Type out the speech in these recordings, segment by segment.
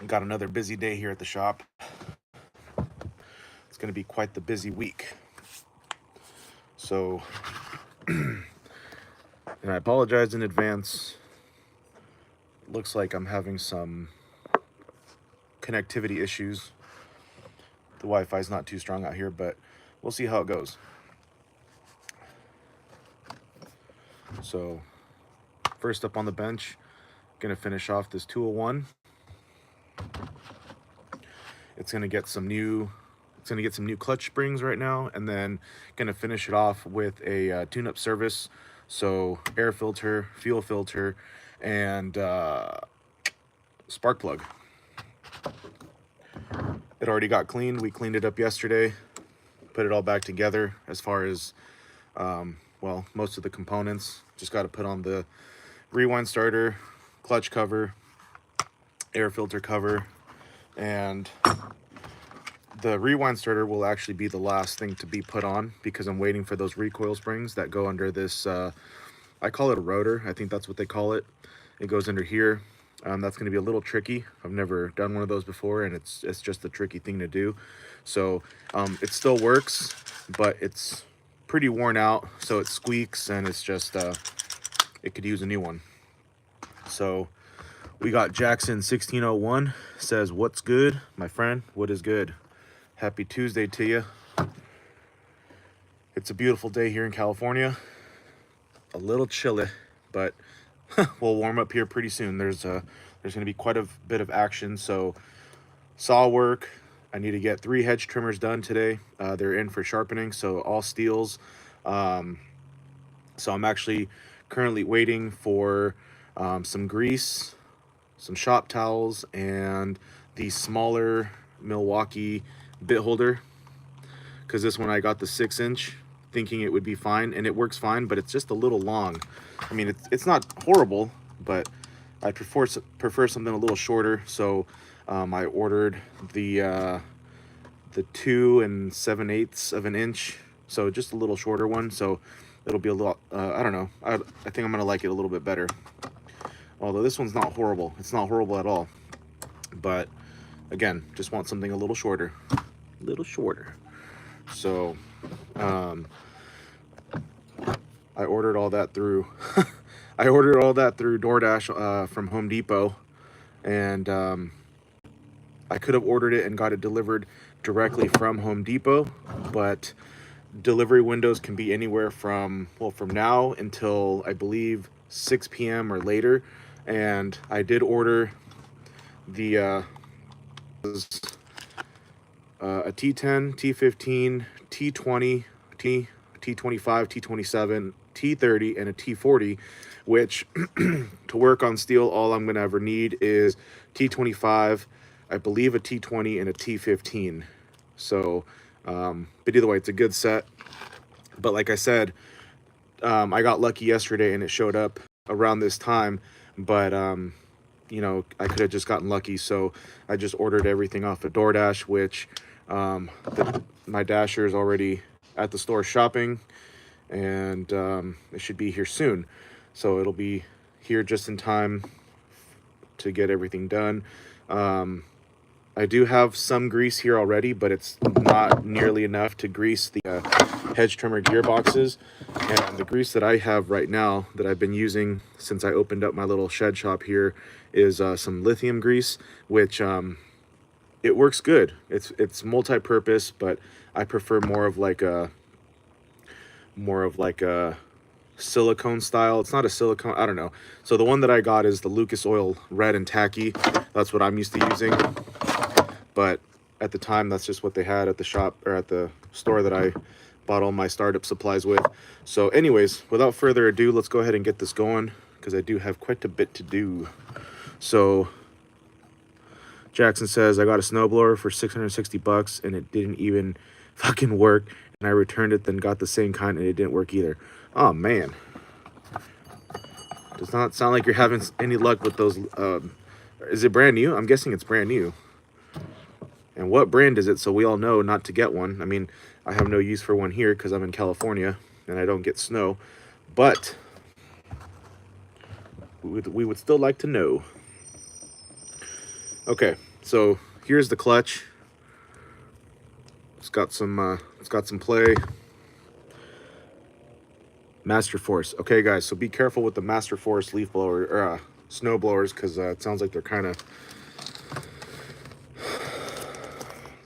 Got another busy day here at the shop. It's going to be quite the busy week. So, and I apologize in advance. Looks like I'm having some connectivity issues. The Wi-Fi is not too strong out here, but we'll see how it goes. So, first up on the bench, gonna finish off this 201. It's gonna get some new clutch springs right now, and then gonna finish it off with a tune-up service. So air filter, fuel filter, and spark plug. It already got cleaned. We cleaned it up yesterday, put it all back together as far as well, most of the components. Just got to put on the rewind starter, clutch cover, air filter cover, and the rewind starter will actually be the last thing to be put on because I'm waiting for those recoil springs that go under this, I call it a rotor. I think that's what they call it. It goes under here. That's going to be a little tricky. I've never done one of those before, and it's just a tricky thing to do. So it still works, but it's pretty worn out, so it squeaks, and it's just, it could use a new one. So we got Jackson 1601, says, "What's good, my friend? What is good? Happy Tuesday to you." It's a beautiful day here in California. A little chilly, but we'll warm up here pretty soon. There's going to be quite a bit of action. So saw work. I need to get 3 hedge trimmers done today. They're in for sharpening, so all steels. So I'm actually currently waiting for some grease, some shop towels, and the smaller Milwaukee bit holder, because this one I got the 6-inch thinking it would be fine, and it works fine, but it's just a little long. I mean, it's not horrible, but I prefer something a little shorter. So I ordered the 2 7/8 of an inch, so just a little shorter one. So it'll be a lot, I don't know, I think I'm gonna like it a little bit better. Although this one's not horrible. It's not horrible at all, but again, just want something a little shorter. So I ordered all that through I ordered all that through DoorDash from Home Depot, and I could have ordered it and got it delivered directly from Home Depot, but delivery windows can be anywhere from, well, from now until I believe 6 p.m. or later. And I did order the a T10, T15, T20, T25, T27, T30, and a T40, which to work on steel, all I'm going to ever need is T25, I believe a T20, and a T15. So, but either way, it's a good set. But like I said, I got lucky yesterday and it showed up around this time, but you know, I could have just gotten lucky. So I just ordered everything off of DoorDash, which my dasher is already at the store shopping, and it should be here soon. So it'll be here just in time to get everything done. I do have some grease here already, but it's not nearly enough to grease the hedge trimmer gearboxes. And the grease that I have right now that I've been using since I opened up my little shed shop here is some lithium grease, which it works good. It's multi-purpose, but I prefer more of like a silicone style. It's not a silicone, I don't know. So the one that I got is the Lucas Oil Red and Tacky. That's what I'm used to using. But at the time, that's just what they had at the shop, or at the store that I bought all my startup supplies with. So anyways, without further ado, let's go ahead and get this going, because I do have quite a bit to do. So Jackson says, "I got a snowblower for 660 bucks and it didn't even fucking work. And I returned it, then got the same kind and it didn't work either." Oh man. Does not sound like you're having any luck with those. Is it brand new? I'm guessing it's brand new. And what brand is it, so we all know not to get one? I mean, I have no use for one here because I'm in California and I don't get snow. But we would still like to know. Okay, So here's the clutch. It's got some play. Master Force. Okay, guys, so be careful with the Master Force leaf blower or snow blowers, because it sounds like they're kind of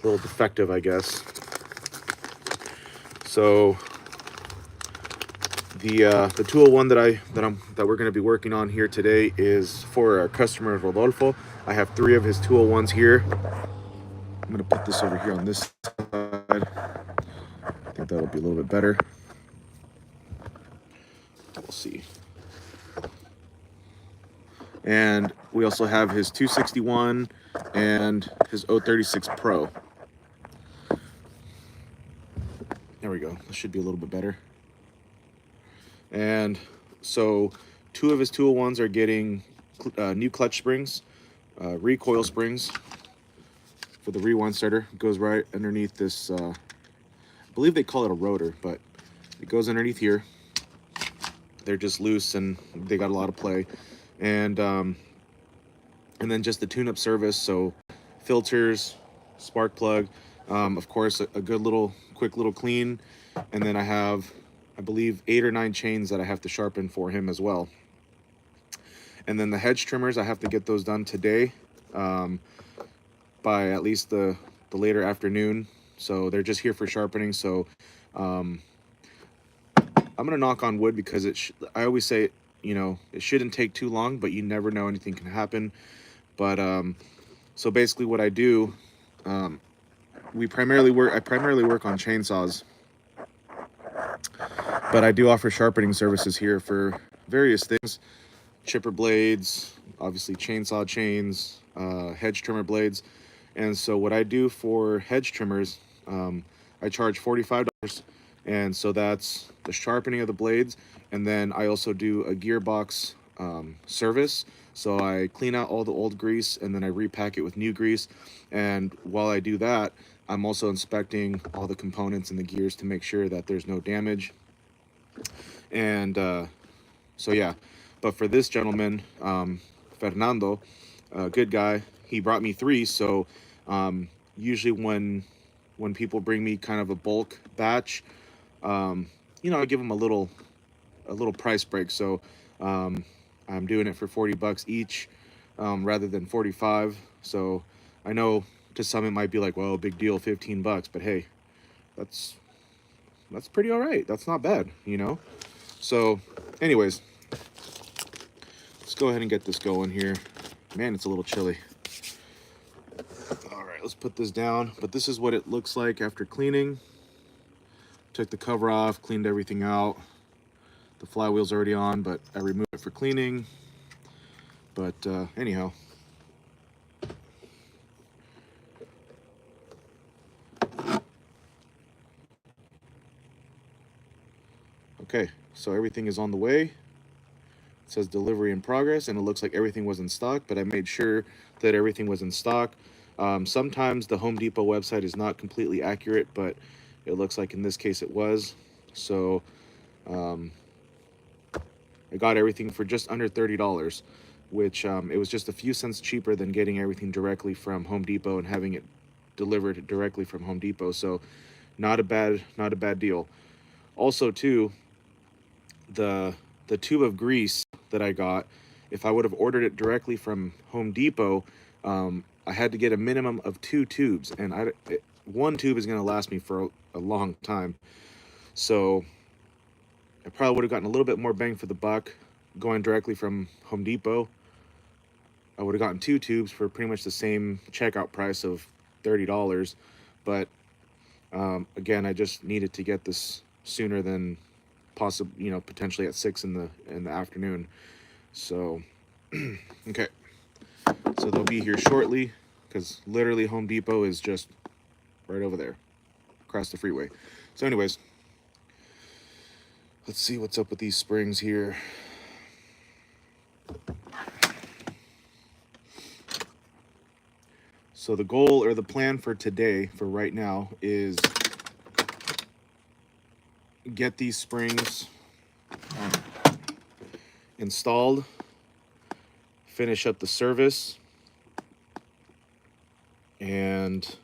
a little defective, I guess. So the tool one that we're going to be working on here today is for our customer Rodolfo. I have 3 of his tool ones here. I'm going to put this over here on this side. I think that'll be a little bit better. We'll see. And we also have his 261 and his 036 Pro. There we go. This should be a little bit better. And so 2 of his tool ones are getting new clutch springs, recoil springs for the rewind starter. It goes right underneath this, I believe they call it a rotor, but it goes underneath here. They're just loose and they got a lot of play. And then just the tune-up service, so filters, spark plug, of course a good little quick little clean, and then I have, I believe, 8 or 9 chains that I have to sharpen for him as well. And then the hedge trimmers, I have to get those done today, by at least the later afternoon. So they're just here for sharpening. So I'm gonna knock on wood, because I always say, you know, it shouldn't take too long, but you never know, anything can happen. But so basically what I do, I primarily work on chainsaws, but I do offer sharpening services here for various things: chipper blades, obviously chainsaw chains, hedge trimmer blades. And so what I do for hedge trimmers, I charge $45, and so that's the sharpening of the blades. And then I also do a gearbox service. So I clean out all the old grease and then I repack it with new grease. And while I do that, I'm also inspecting all the components and the gears to make sure that there's no damage. And so yeah, but for this gentleman, Fernando, good guy, he brought me 3. So usually when people bring me kind of a bulk batch, you know, I give them a little price break. So I'm doing it for $40 each, rather than 45. So I know to some it might be like, well, big deal, $15, but hey, that's pretty all right. That's not bad, you know. So anyways, let's go ahead and get this going here. Man, it's a little chilly. All right, let's put this down. But this is what it looks like after cleaning. Took the cover off, cleaned everything out. The flywheel's already on, but I removed it for cleaning. But anyhow, okay, so everything is on the way. It says delivery in progress, and it looks like everything was in stock, but I made sure that everything was in stock. Sometimes the Home Depot website is not completely accurate, but it looks like in this case it was. So I got everything for just under $30, which it was just a few cents cheaper than getting everything directly from Home Depot and having it delivered directly from Home Depot. So not a bad deal. Also too, the tube of grease that I got, if I would have ordered it directly from Home Depot, I had to get a minimum of 2 tubes, and one tube is going to last me for a long time. So I probably would have gotten a little bit more bang for the buck going directly from Home Depot. I would have gotten 2 tubes for pretty much the same checkout price of $30. But again, I just needed to get this sooner than possible, you know, potentially at 6 in the afternoon. So okay, so they'll be here shortly, because literally Home Depot is just right over there across the freeway. So anyways, let's see what's up with these springs here. So the goal, or the plan for today, for right now, is get these springs installed, finish up the service, and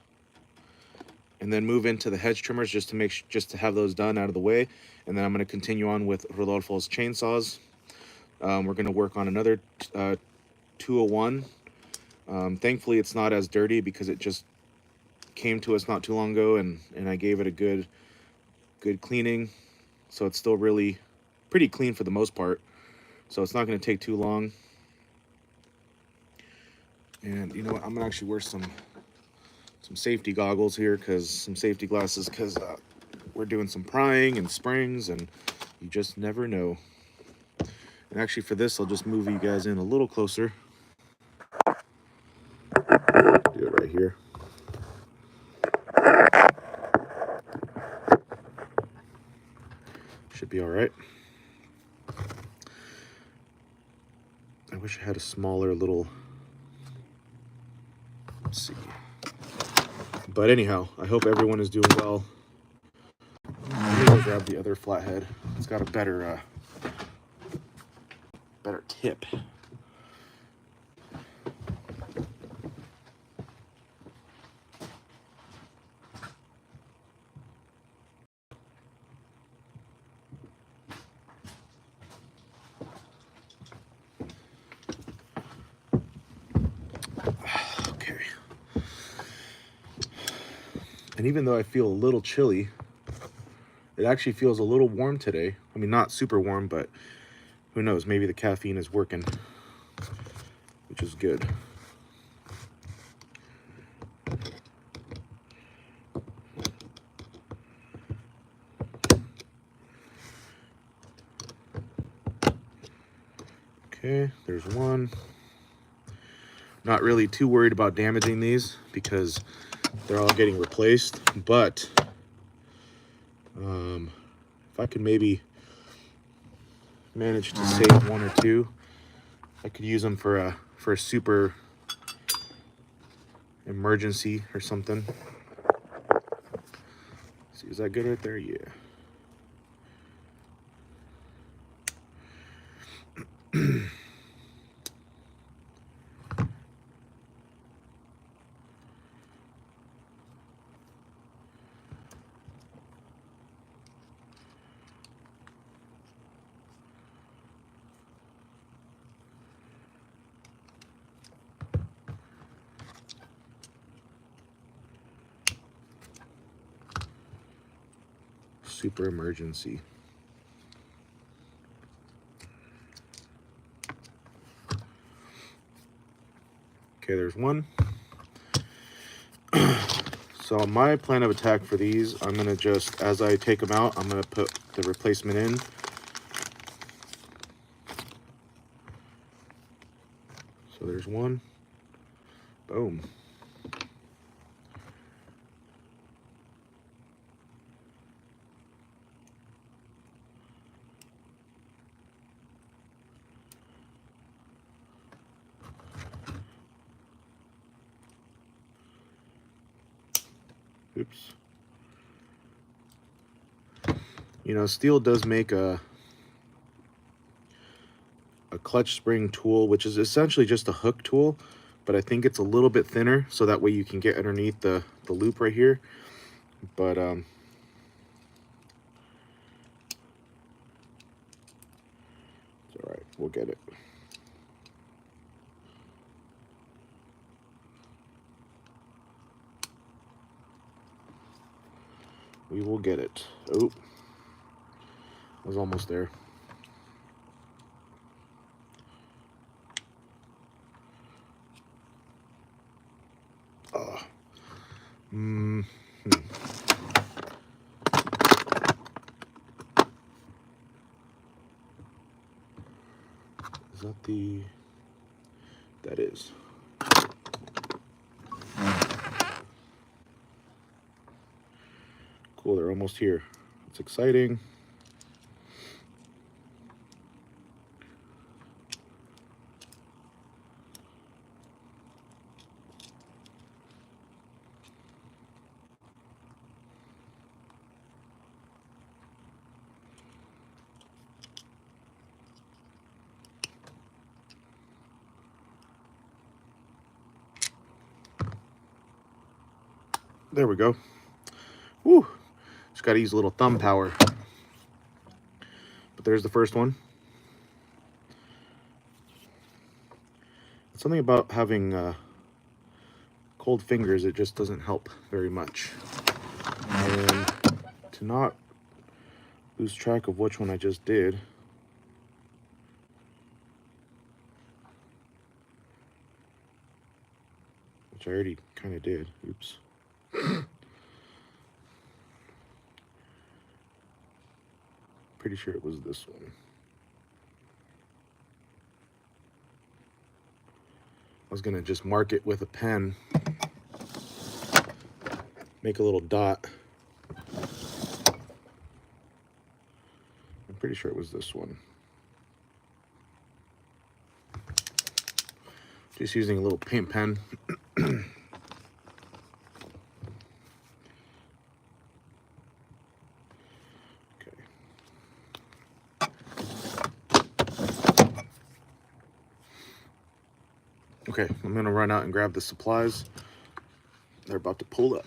then move into the hedge trimmers just to have those done out of the way. And then I'm going to continue on with Rodolfo's chainsaws. We're going to work on another 201. Thankfully, it's not as dirty because it just came to us not too long ago, and I gave it a good cleaning. So it's still really pretty clean for the most part. So it's not going to take too long. And you know what? I'm going to actually wear some safety goggles here, some safety glasses, because we're doing some prying and springs, and you just never know. And actually for this, I'll just move you guys in a little closer. Do it right here. Should be all right. I wish I had a smaller little, let's see. But anyhow, I hope everyone is doing well. Let me go grab the other flathead. It's got a better tip. Okay. And even though I feel a little chilly, it actually feels a little warm today. I mean, not super warm, but who knows? Maybe the caffeine is working, which is good. Okay, there's one. Not really too worried about damaging these because they're all getting replaced, but if I could maybe manage to save one or two, I could use them for a super emergency or something. See, is that good right there? Yeah. Super emergency. Okay, there's one. So my plan of attack for these, I'm gonna just, as I take them out, I'm gonna put the replacement in. So there's one. Boom. Oops. You know, steel does make a clutch spring tool, which is essentially just a hook tool, but I think it's a little bit thinner, so that way you can get underneath the loop right here. But it's all right, we'll get it. We will get it. Oh, I was almost there. Oh. Is that the... That is. Cool, they're almost here. It's exciting. There we go. Woo! Just got to use a little thumb power. But there's the first one. Something about having cold fingers, it just doesn't help very much. And to not lose track of which one I just did, which I already kind of did. Oops. Pretty sure it was this one. I was gonna just mark it with a pen, make a little dot. I'm pretty sure it was this one. Just using a little paint pen. Okay, I'm gonna run out and grab the supplies. They're about to pull up.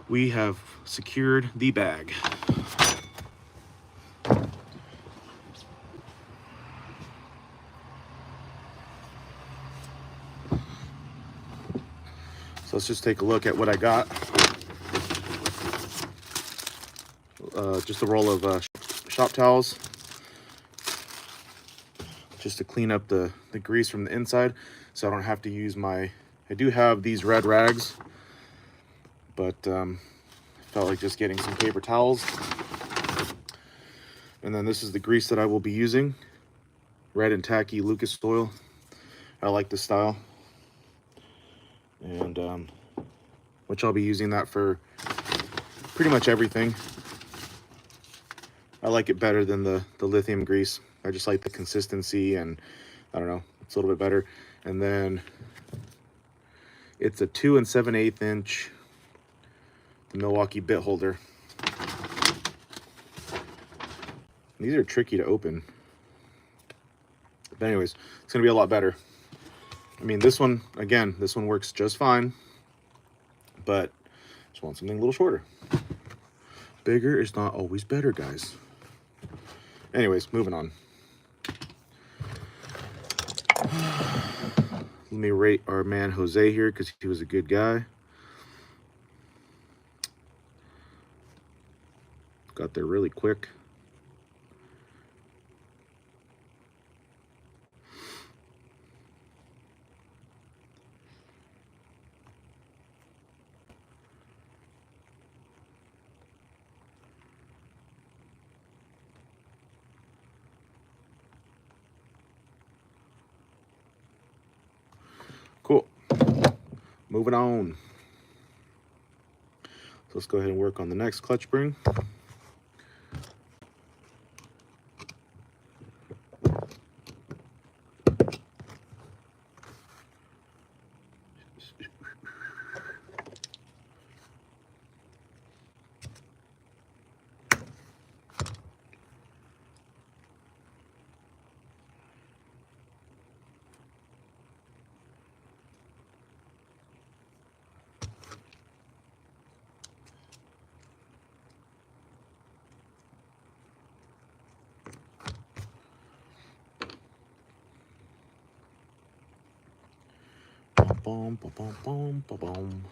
We have secured the bag. So let's just take a look at what I got. Just a roll of shop towels, just to clean up the grease from the inside, so I don't have to use my, I do have these red rags, but felt like just getting some paper towels. And then this is the grease that I will be using, red and tacky Lucas oil. I like the style, and which I'll be using that for pretty much everything. I like it better than the lithium grease. I just like the consistency, and I don't know, it's a little bit better. And then it's a 2 7/8 inch the Milwaukee bit holder. These are tricky to open, but anyways, it's gonna be a lot better. I mean, this one, again, this one works just fine, but just want something a little shorter. Bigger is not always better, guys. Anyways, moving on. Let me rate our man Jose here, because he was a good guy. Got there really quick. Cool. Moving on. So let's go ahead and work on the next clutch spring. Boom, boom, boom, boom, boom, boom.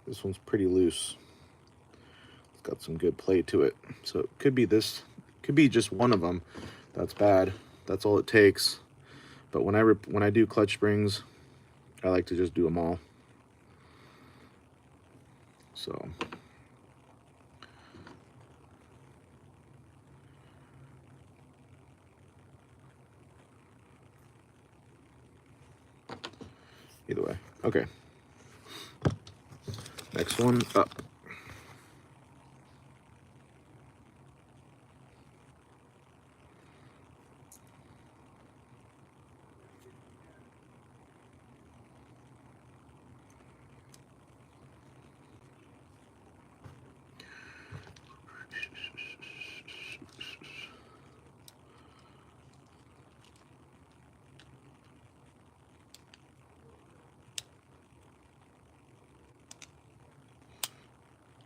This one's pretty loose. It's got some good play to it. So it could be this, could be just one of them That's bad. That's all it takes. But when I do clutch springs, I like to just do them all. So either way. Okay. Next one up.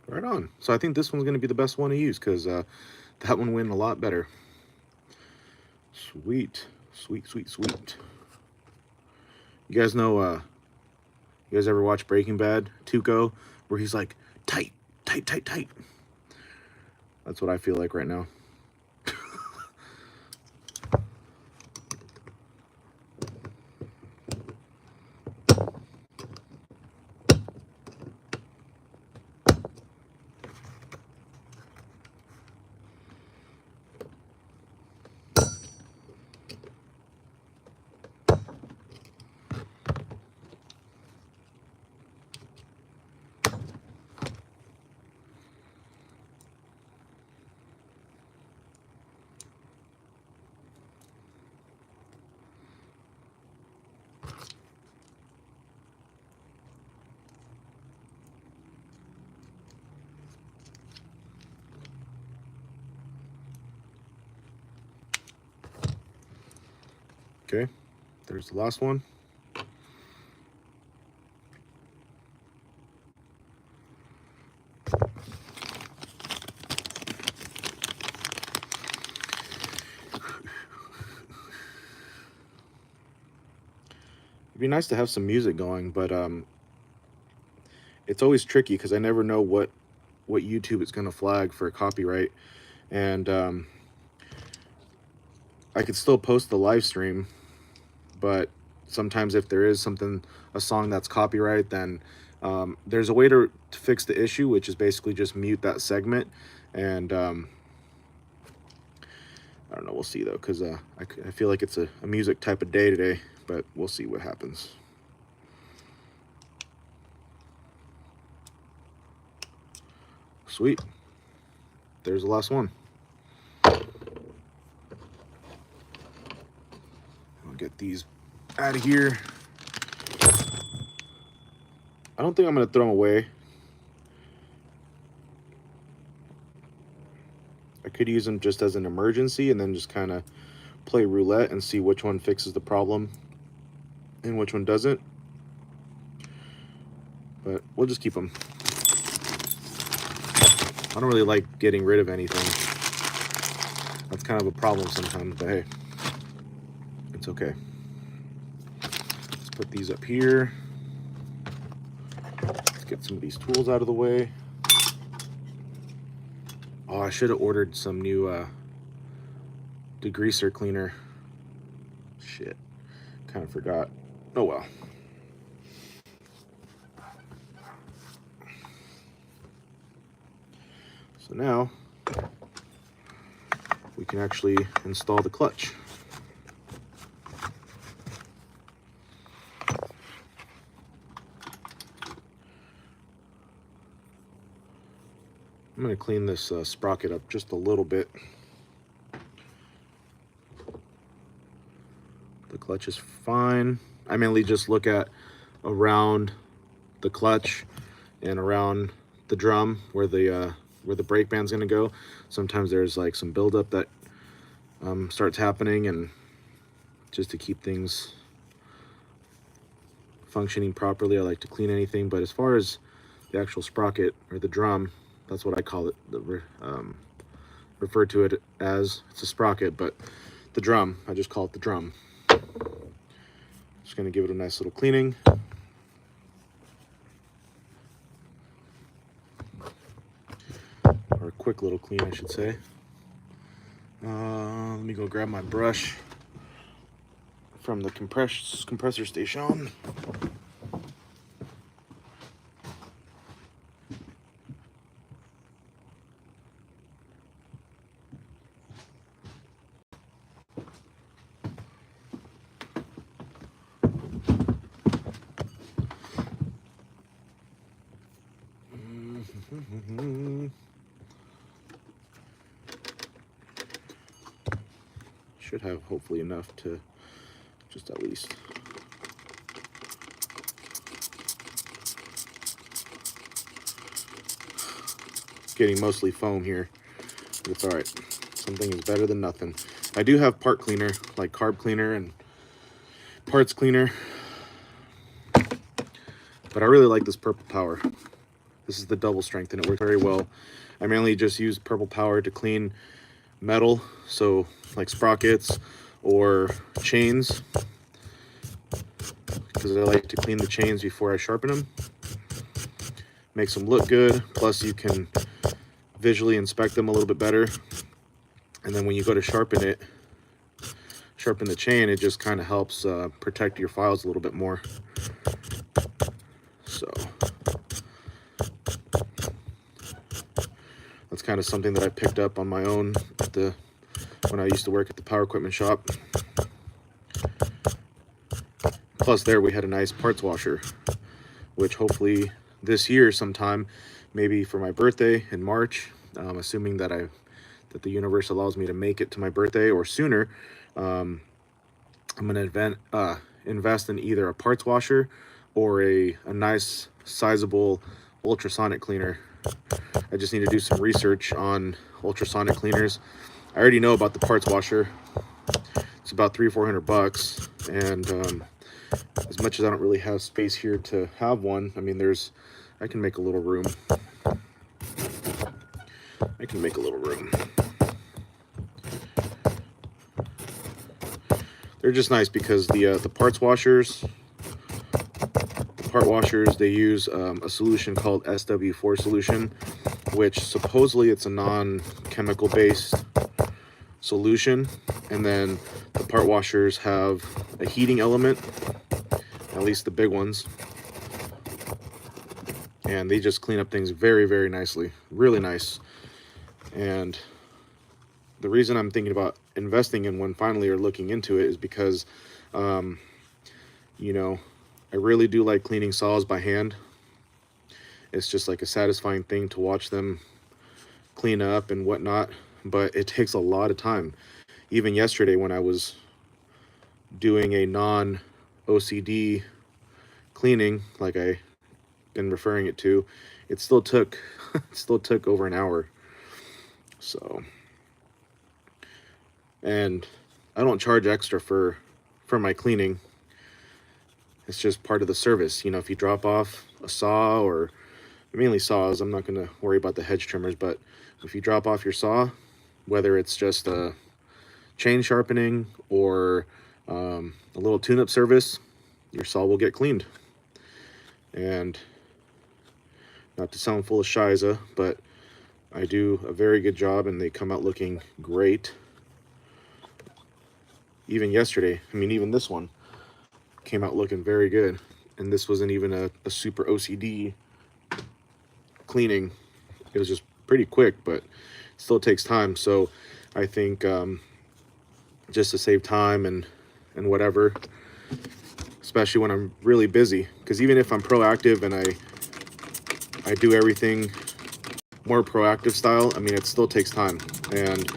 Right on. So I think this one's going to be the best one to use because that one went a lot better. Sweet. Sweet, sweet, sweet. You guys know, you guys ever watch Breaking Bad, Tuco, where he's like, tight, tight, tight, tight. That's what I feel like right now. Okay, there's the last one. It'd be nice to have some music going, but it's always tricky because I never know what YouTube is going to flag for copyright, and I could still post the live stream, but sometimes if there is a song that's copyright, then there's a way to fix the issue, which is basically just mute that segment. And I don't know, we'll see though, because I feel like it's a music type of day today, but we'll see what happens. Sweet. There's the last one. Get these out of here. I don't think I'm going to throw them away. I could use them just as an emergency and then just kind of play roulette and see which one fixes the problem and which one doesn't. But we'll just keep them. I don't really like getting rid of anything. That's kind of a problem sometimes, but hey. It's okay. Let's put these up here. Let's get some of these tools out of the way. Oh, I should have ordered some new degreaser cleaner. Shit. Kind of forgot. Oh well. So now we can actually install the clutch. I'm going to clean this sprocket up just a little bit. The clutch is fine. I mainly just look at around the clutch and around the drum where the brake band's going to go. Sometimes there's like some buildup that starts happening, and just to keep things functioning properly, I like to clean anything. But as far as the actual sprocket or the drum, that's what I call it, refer to it as. It's a sprocket, but the drum, I just call it the drum. Just gonna give it a nice little cleaning. Or a quick little clean, I should say. Let Let me go grab my brush from the compressor station. Should have hopefully enough to just at least getting mostly foam here, but it's all right. Something is better than nothing. I do have part cleaner, like carb cleaner and parts cleaner, but I really like this Purple Power. This is the double strength and it works very well. I mainly just use Purple Power to clean metal, so like sprockets or chains, because I like to clean the chains before I sharpen them. Makes them look good, plus you can visually inspect them a little bit better, and then when you go to sharpen the chain, it just kind of helps protect your files a little bit more. So that's kind of something that I picked up on my own when I used to work at the power equipment shop. Plus there we had a nice parts washer, which hopefully this year sometime, maybe for my birthday in March, assuming that the universe allows me to make it to my birthday or sooner, I'm going to invest in either a parts washer or a nice sizable ultrasonic cleaner. I just need to do some research on ultrasonic cleaners. I already know about the parts washer. It's about $300-400, and as much as I don't really have space here to have one, I mean, I can make a little room. They're just nice because the part washers, they use a solution called SW4 solution, which supposedly it's a non-chemical based solution, and then the part washers have a heating element, at least the big ones, and they just clean up things very, very nicely, really nice. And the reason I'm thinking about investing in one finally, or looking into it, is because you know, I really do like cleaning saws by hand. It's just like a satisfying thing to watch them clean up and whatnot, but it takes a lot of time. Even yesterday when I was doing a non-OCD cleaning, like I've been referring it to, it still took over an hour. So, and I don't charge extra for my cleaning. It's just part of the service. You know, if you drop off a saw, or mainly saws, I'm not going to worry about the hedge trimmers, but if you drop off your saw, whether it's just a chain sharpening or a little tune-up service, your saw will get cleaned. And not to sound full of shiza, but I do a very good job and they come out looking great. Even yesterday, I mean, even this one came out looking very good, and this wasn't even a super OCD cleaning. It was just pretty quick, but it still takes time. So I think just to save time and whatever, especially when I'm really busy, because even if I'm proactive and I do everything more proactive style, I mean, it still takes time. And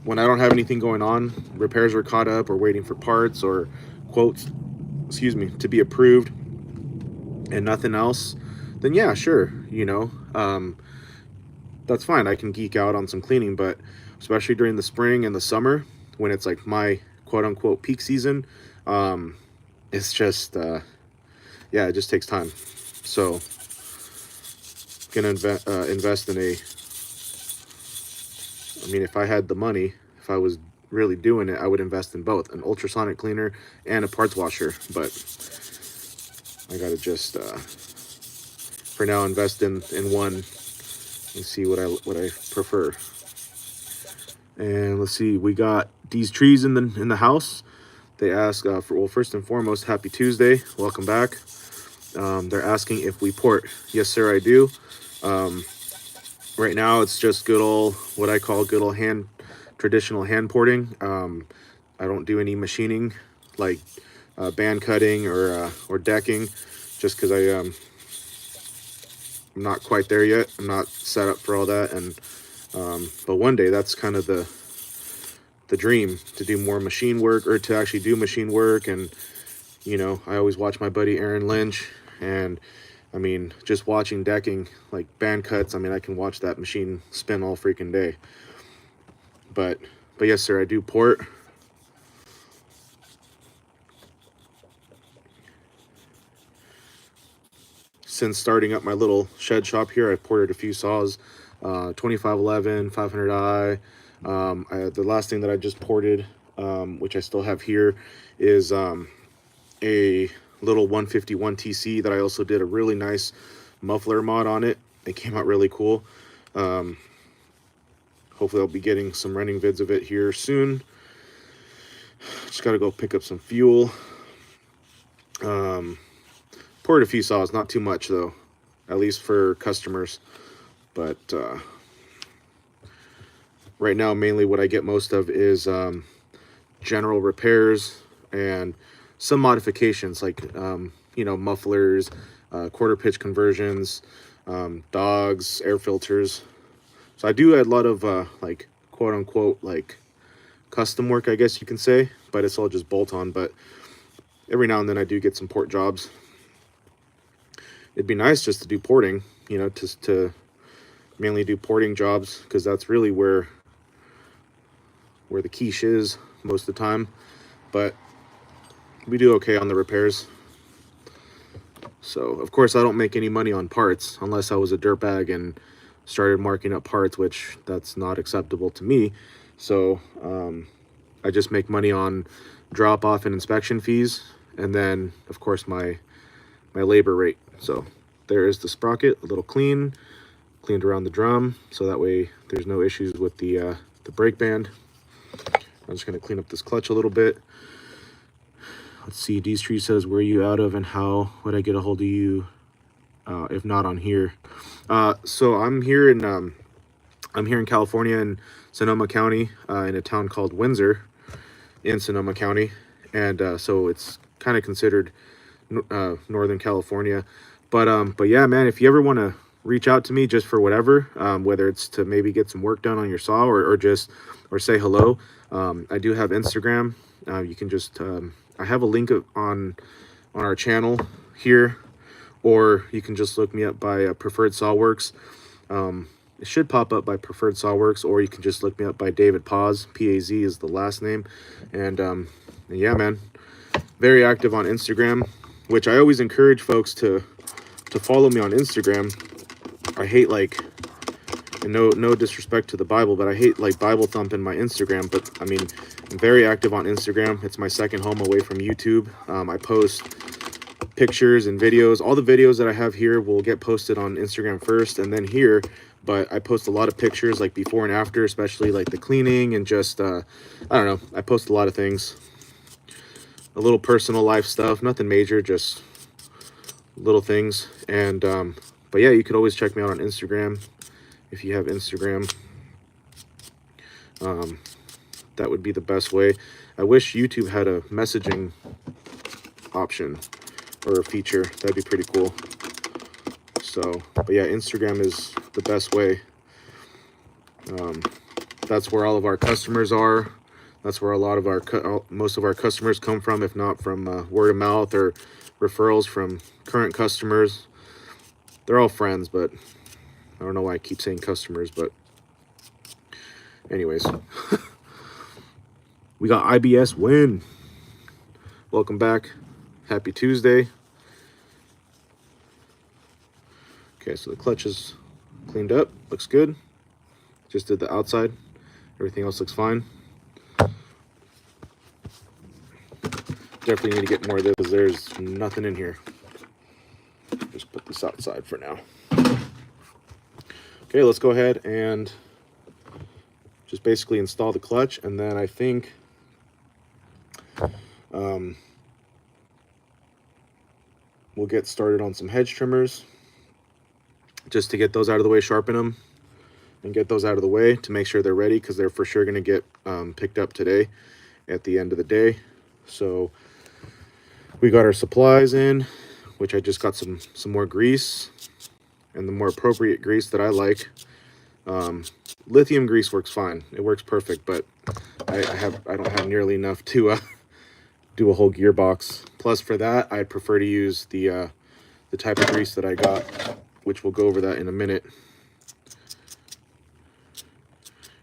when I don't have anything going on, repairs are caught up or waiting for parts or quotes, to be approved, and nothing else, then yeah, sure, you know, that's fine. I can geek out on some cleaning. But especially during the spring and the summer, when it's like my quote-unquote peak season, it's just yeah, it just takes time. So gonna invest in I mean, if I had the money, if I was really doing it, I would invest in both, an ultrasonic cleaner and a parts washer. But I gotta just for now invest in one and see what I prefer. And let's see, we got these trees in the house. They ask for, well, first and foremost, happy Tuesday, welcome back. They're asking if we port. Yes, sir, I do. Right now, it's just good old, what I call good old traditional hand porting. I don't do any machining, like band cutting or decking, just because I'm not quite there yet. I'm not set up for all that, and but one day that's kind of the dream, to do more machine work, or to actually do machine work. And you know, I always watch my buddy Aaron Lynch, and I mean, just watching decking, like band cuts, I mean, I can watch that machine spin all freaking day. But yes, sir, I do port. Since starting up my little shed shop here, I've ported a few saws, 2511, 500i. The last thing that I just ported, which I still have here, is a little 151 TC that I also did a really nice muffler mod on it. It came out really cool. Hopefully I'll be getting some running vids of it here soon. Just got to go pick up some fuel. Poured a few saws, not too much though, at least for customers. But right now, mainly what I get most of is general repairs and some modifications, like you know, mufflers, quarter pitch conversions, dogs, air filters. So I do a lot of like quote unquote like custom work, I guess you can say, but it's all just bolt on. But every now and then I do get some port jobs. It'd be nice just to do porting, you know, to mainly do porting jobs, because that's really where the quiche is most of the time. But we do okay on the repairs. So of course I don't make any money on parts unless I was a dirtbag and started marking up parts, which that's not acceptable to me. So I just make money on drop off and inspection fees, and then of course my labor rate. So there is the sprocket, a little cleaned around the drum, so that way there's no issues with the brake band. I'm just going to clean up this clutch a little bit. Let's see, Tree says, where are you out of and how would I get a hold of you if not on here? So I'm here in California, in Sonoma County, in a town called Windsor in Sonoma County. And so it's kind of considered Northern California. But yeah, man, if you ever want to reach out to me just for whatever, whether it's to maybe get some work done on your saw, or say hello, I do have Instagram. You can just I have a link on our channel here, or you can just look me up by Preferred Sawworks. It should pop up by Preferred Sawworks, or you can just look me up by David Paz. P-A-Z is the last name. And yeah, man, very active on Instagram, which I always encourage folks to follow me on Instagram. I hate, like, and no disrespect to the Bible, but I hate like Bible thumping my Instagram. But I mean, I'm very active on Instagram. It's my second home away from YouTube. I post pictures and videos. All the videos that I have here will get posted on Instagram first and then here. But I post a lot of pictures, like before and after, especially like the cleaning, and just I don't know, I post a lot of things, a little personal life stuff, nothing major, just little things. And but yeah, you could always check me out on Instagram if you have Instagram. That would be the best way. I wish YouTube had a messaging option or a feature. That'd be pretty cool. So, but yeah, Instagram is the best way. That's where all of our customers are. That's where a lot of our most of our customers come from, if not from word of mouth or referrals from current customers. They're all friends, but I don't know why I keep saying customers, but anyways. We got IBS win. Welcome back. Happy Tuesday. Okay, so the clutch is cleaned up. Looks good. Just did the outside. Everything else looks fine. Definitely need to get more of this because there's nothing in here. Just put this outside for now. Okay, let's go ahead and just basically install the clutch, and then I think we'll get started on some hedge trimmers just to get those out of the way, sharpen them, and get those out of the way to make sure they're ready, because they're for sure going to get picked up today at the end of the day. So we got our supplies in, which I just got some more grease, and the more appropriate grease that I like. Lithium grease works fine, it works perfect, but I don't have nearly enough to do a whole gearbox. Plus for that, I'd prefer to use the type of grease that I got, which we'll go over that in a minute.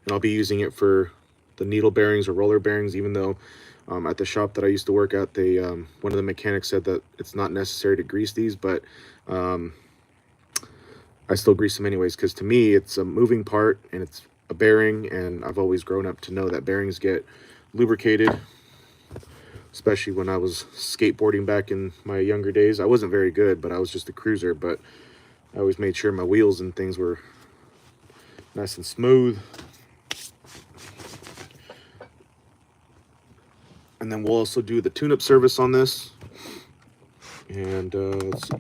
And I'll be using it for the needle bearings or roller bearings, even though at the shop that I used to work at, they one of the mechanics said that it's not necessary to grease these, but I still grease them anyways, because to me it's a moving part and it's a bearing, and I've always grown up to know that bearings get lubricated, especially when I was skateboarding back in my younger days. I wasn't very good, but I was just a cruiser, but I always made sure my wheels and things were nice and smooth. And then we'll also do the tune-up service on this. And let's see.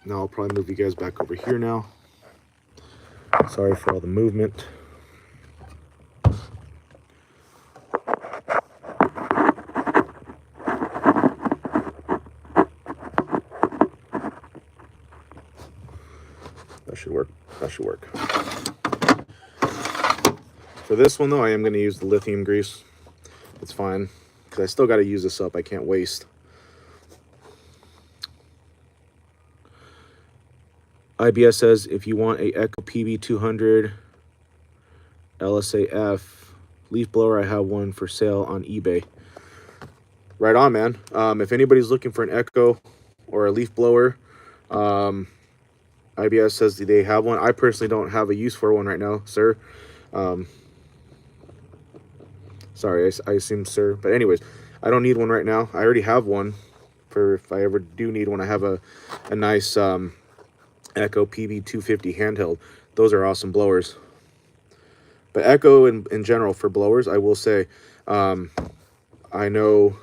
Now I'll probably move you guys back over here now. Sorry for all the movement. That should work. That should work. For this one though, I am going to use the lithium grease. It's fine, because I still got to use this up. I can't waste. IBS says if you want a Echo PB200 LSAF leaf blower, I have one for sale on eBay. Right on, man. If anybody's looking for an Echo or a leaf blower, IBS says they have one. I personally don't have a use for one right now, sir. Sorry, I assume sir. But anyways, I don't need one right now. I already have one for if I ever do need one. I have a nice Echo PB250 handheld. Those are awesome blowers. But Echo in general for blowers, I will say, I know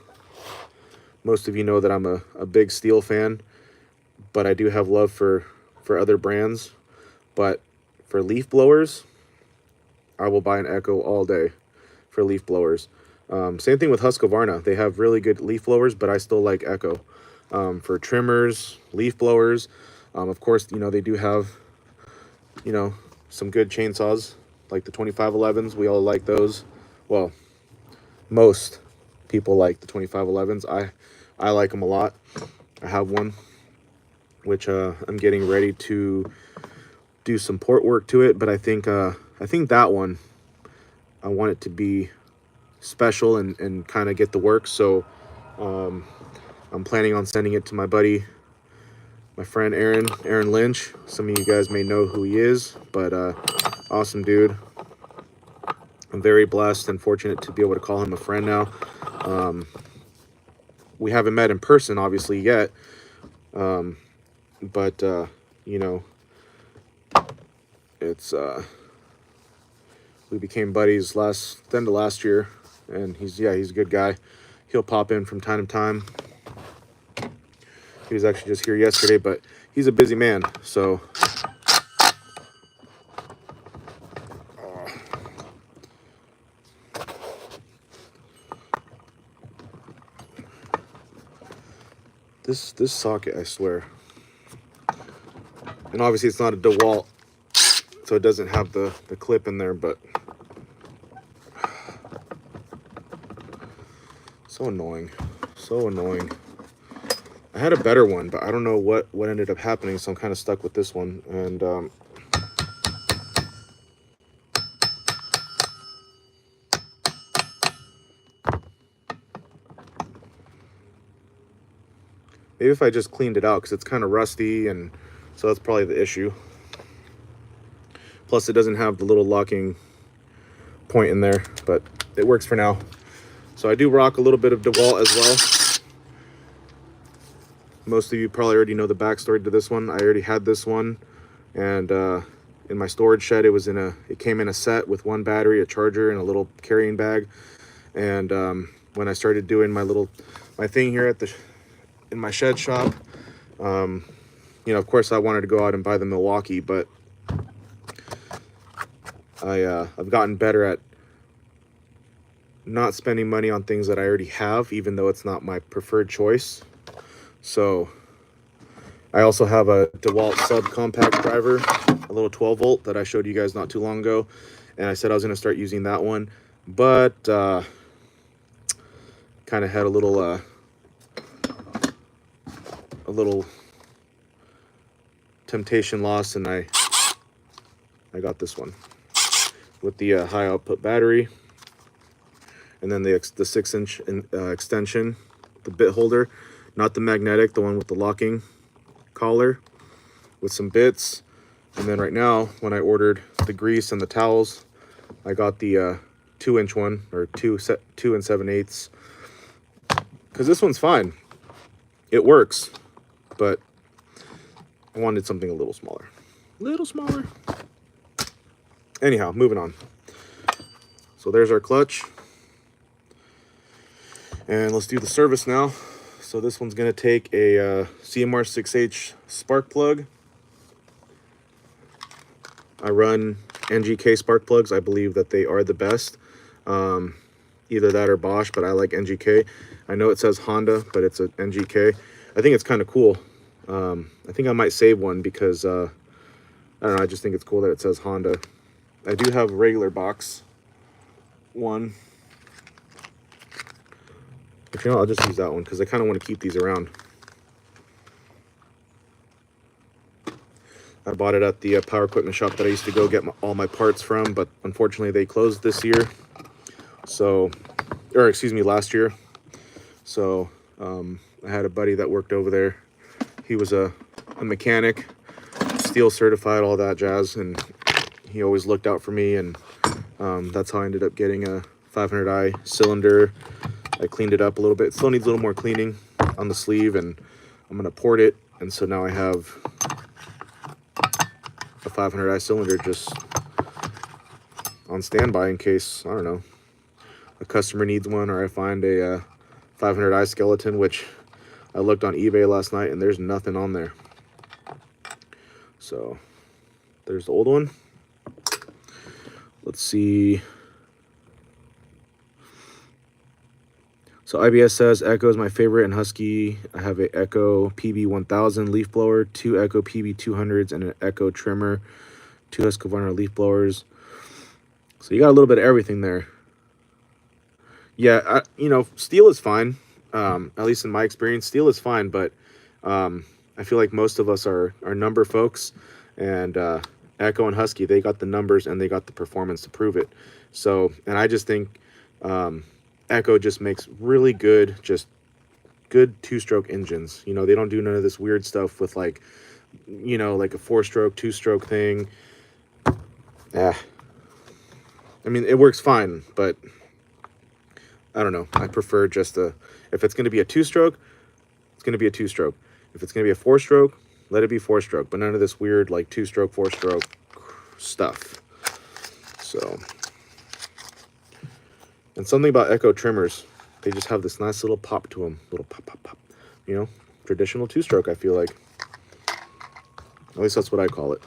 most of you know that I'm a big Steel fan, but I do have love for other brands. But for leaf blowers, I will buy an Echo all day for leaf blowers. Same thing with Husqvarna. They have really good leaf blowers, but I still like Echo. For trimmers, leaf blowers, of course, you know, they do have, you know, some good chainsaws, like the 2511s. We all like those. Well, most people like the 2511s. I like them a lot. I have one, which I'm getting ready to do some port work to it, but I think that one, I want it to be special and kind of get the work. So I'm planning on sending it to my buddy, my friend Aaron Lynch. Some of you guys may know who he is, but awesome dude. I'm very blessed and fortunate to be able to call him a friend now. We haven't met in person, obviously, yet. But you know, it's we became buddies end of last year, and he's a good guy. He'll pop in from time to time. He was actually just here yesterday, but he's a busy man, so this socket, I swear. And obviously it's not a DeWalt, so it doesn't have the clip in there, but so annoying. So annoying. I had a better one, but I don't know what ended up happening, so I'm kind of stuck with this one. And maybe if I just cleaned it out, because it's kind of rusty, and so that's probably the issue. Plus it doesn't have the little locking point in there, but it works for now. So I do rock a little bit of DeWalt as well. Most of you probably already know the backstory to this one. I already had this one And in my storage shed, it came in a set with one battery, a charger, and a little carrying bag. And when I started doing my thing here in my shed shop, of course I wanted to go out and buy the Milwaukee, but I've gotten better at not spending money on things that I already have, even though it's not my preferred choice. So I also have a DeWalt subcompact driver, a little 12 volt that I showed you guys not too long ago, and I said I was going to start using that one, but kind of had a little temptation loss, and I got this one with the high output battery, and then the 6-inch extension, the bit holder, not the magnetic, the one with the locking collar with some bits. And then right now, when I ordered the grease and the towels, I got the 2-inch one, or 2 7/8, because this one's fine, it works, but I wanted something a little smaller. Anyhow, moving on. So there's our clutch. And let's do the service now. So this one's going to take a CMR 6H spark plug. I run NGK spark plugs. I believe that they are the best. Either that or Bosch, but I like NGK. I know it says Honda, but it's a NGK. I think it's kind of cool. I think I might save one because, I don't know, I just think it's cool that it says Honda. I do have a regular box one. But I'll just use that one because I kind of want to keep these around. I bought it at the power equipment shop that I used to go get all my parts from, but unfortunately they closed this year. So, or excuse me, last year. So I had a buddy that worked over there. He was a mechanic, steel certified, all that jazz, and he always looked out for me, and that's how I ended up getting a 500i cylinder. I cleaned it up a little bit. It still needs a little more cleaning on the sleeve, and I'm going to port it. And so now I have a 500i cylinder just on standby in case, I don't know, a customer needs one, or I find a 500i skeleton, which I looked on eBay last night and there's nothing on there. So there's the old one. Let's see. So IBS says Echo is my favorite, and Husky, I have a Echo PB1000 leaf blower, 2 Echo PB200s, and an Echo trimmer, 2 Husqvarna leaf blowers. So you got a little bit of everything there. Yeah, steel is fine. At least in my experience, steel is fine, but I feel like most of us are number folks, and Echo and Husky, they got the numbers and they got the performance to prove it. So, and I just think Echo just makes really good, just good 2-stroke engines. They don't do none of this weird stuff with like a 4-stroke, 2-stroke thing. I mean, it works fine, but I don't know. I prefer just if it's going to be a 2-stroke, it's going to be a 2-stroke. If it's going to be a 4-stroke, let it be 4-stroke, but none of this weird like 2-stroke, 4-stroke stuff. So, and something about Echo trimmers, they just have this nice little pop to them, little pop, pop, pop. Traditional 2-stroke, I feel like. At least that's what I call it.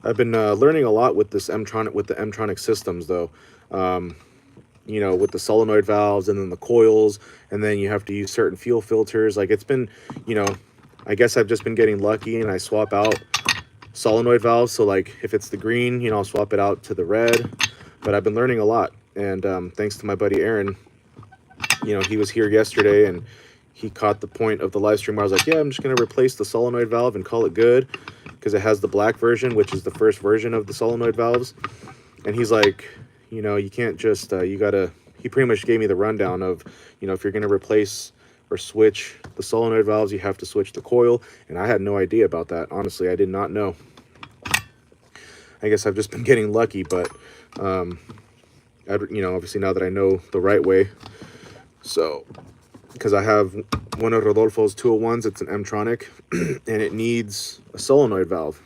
I've been learning a lot with this with the M-tronic systems, though. With the solenoid valves and then the coils, and then you have to use certain fuel filters. Like, it's been, I guess I've just been getting lucky and I swap out solenoid valves. So like if it's the green, I'll swap it out to the red. But I've been learning a lot, and thanks to my buddy Aaron, he was here yesterday and he caught the point of the live stream where I was like, yeah, I'm just going to replace the solenoid valve and call it good, because it has the black version, which is the first version of the solenoid valves. And he's like, you can't just, he pretty much gave me the rundown of, if you're going to replace or switch the solenoid valves, you have to switch the coil. And I had no idea about that. Honestly, I did not know. I guess I've just been getting lucky, but you know, obviously now that I know the right way. So, because I have one of Rodolfo's 201s, it's an M-tronic, and it needs a solenoid valve.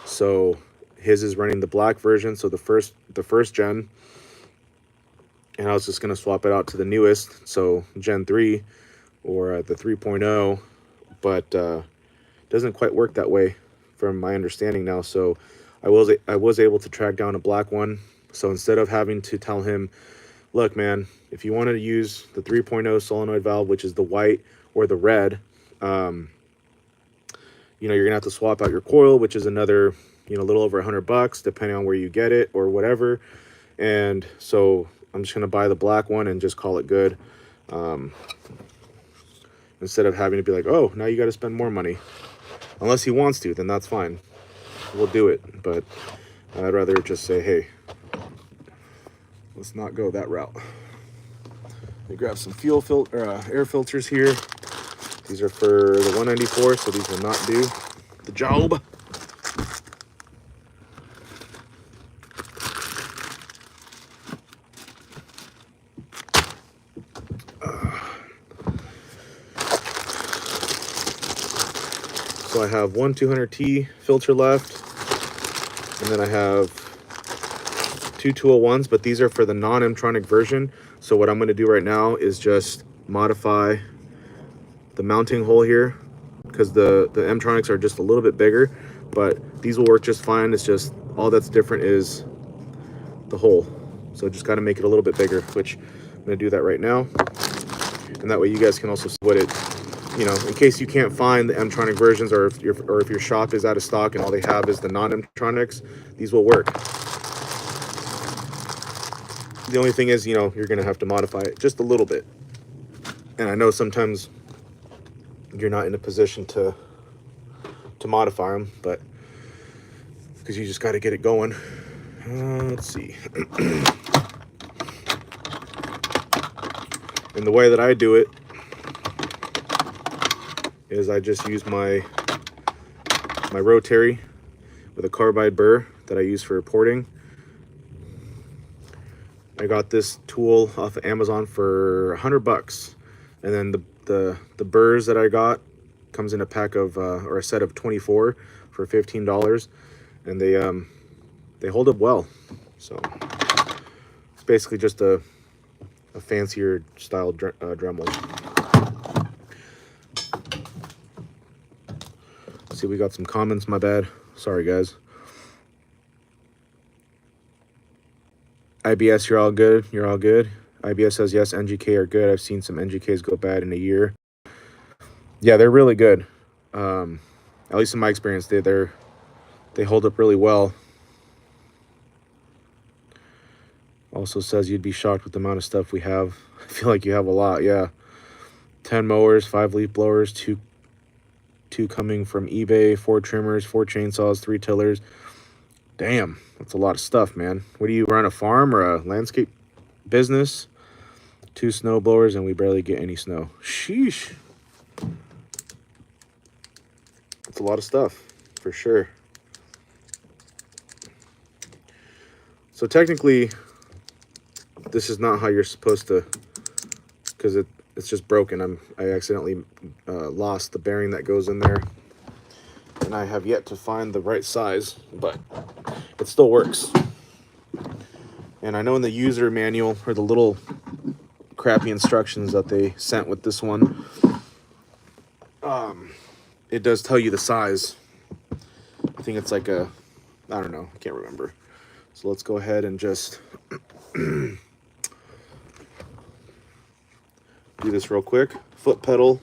So his is running the black version, so the first gen, and I was just gonna swap it out to the newest, so Gen 3 or the 3.0, but doesn't quite work that way from my understanding now. So I was able to track down a black one. So instead of having to tell him, look, man, if you want to use the 3.0 solenoid valve, which is the white or the red, you know, you're gonna have to swap out your coil, which is another, you know, a little over $100 depending on where you get it or whatever. And so I'm just gonna buy the black one and just call it good, instead of having to be like, oh, now you got to spend more money. Unless he wants to, then that's fine, we'll do it. But I'd rather just say, hey, let's not go that route. Let me grab some air filters here. These are for the 194, so these will not do the job. So I have one 200T filter left, and then I have two 201s, but these are for the non-M-tronic version. So what I'm going to do right now is just modify the mounting hole here, because the M-tronics are just a little bit bigger, but these will work just fine. It's just all that's different is the hole. So just got to make it a little bit bigger, which I'm going to do that right now. And that way you guys can also see what it, you know, in case you can't find the M-tronic versions, or if your shop is out of stock and all they have is the non-M-tronics, these will work. The only thing is, you know, you're going to have to modify it just a little bit. And I know sometimes you're not in a position to modify them, but because you just got to get it going. Let's see. And the way that I do it is I just use my rotary with a carbide burr that I use for porting. I got this tool off of Amazon for $100, and then the burrs that I got comes in a pack of or a set of 24 for $15, and they hold up well. So it's basically just a fancier style Dremel. See, we got some comments, my bad. Sorry, guys. IBS, you're all good. You're all good. IBS says, yes, NGK are good. I've seen some NGKs go bad in a year. Yeah, they're really good. At least in my experience, they hold up really well. Also says you'd be shocked with the amount of stuff we have. I feel like you have a lot, yeah. 10 mowers, 5 leaf blowers, two coming from eBay, 4 trimmers, 4 chainsaws, 3 tillers. Damn, that's a lot of stuff, man. What do you run, a farm or a landscape business? 2 snow blowers, and we barely get any snow. Sheesh. That's a lot of stuff, for sure. So technically, this is not how you're supposed to, because it's just broken. I accidentally lost the bearing that goes in there, and I have yet to find the right size, but it still works. And I know in the user manual, or the little crappy instructions that they sent with this one, it does tell you the size. I think it's like I don't know, I can't remember. So let's go ahead and just do this real quick. Foot pedal.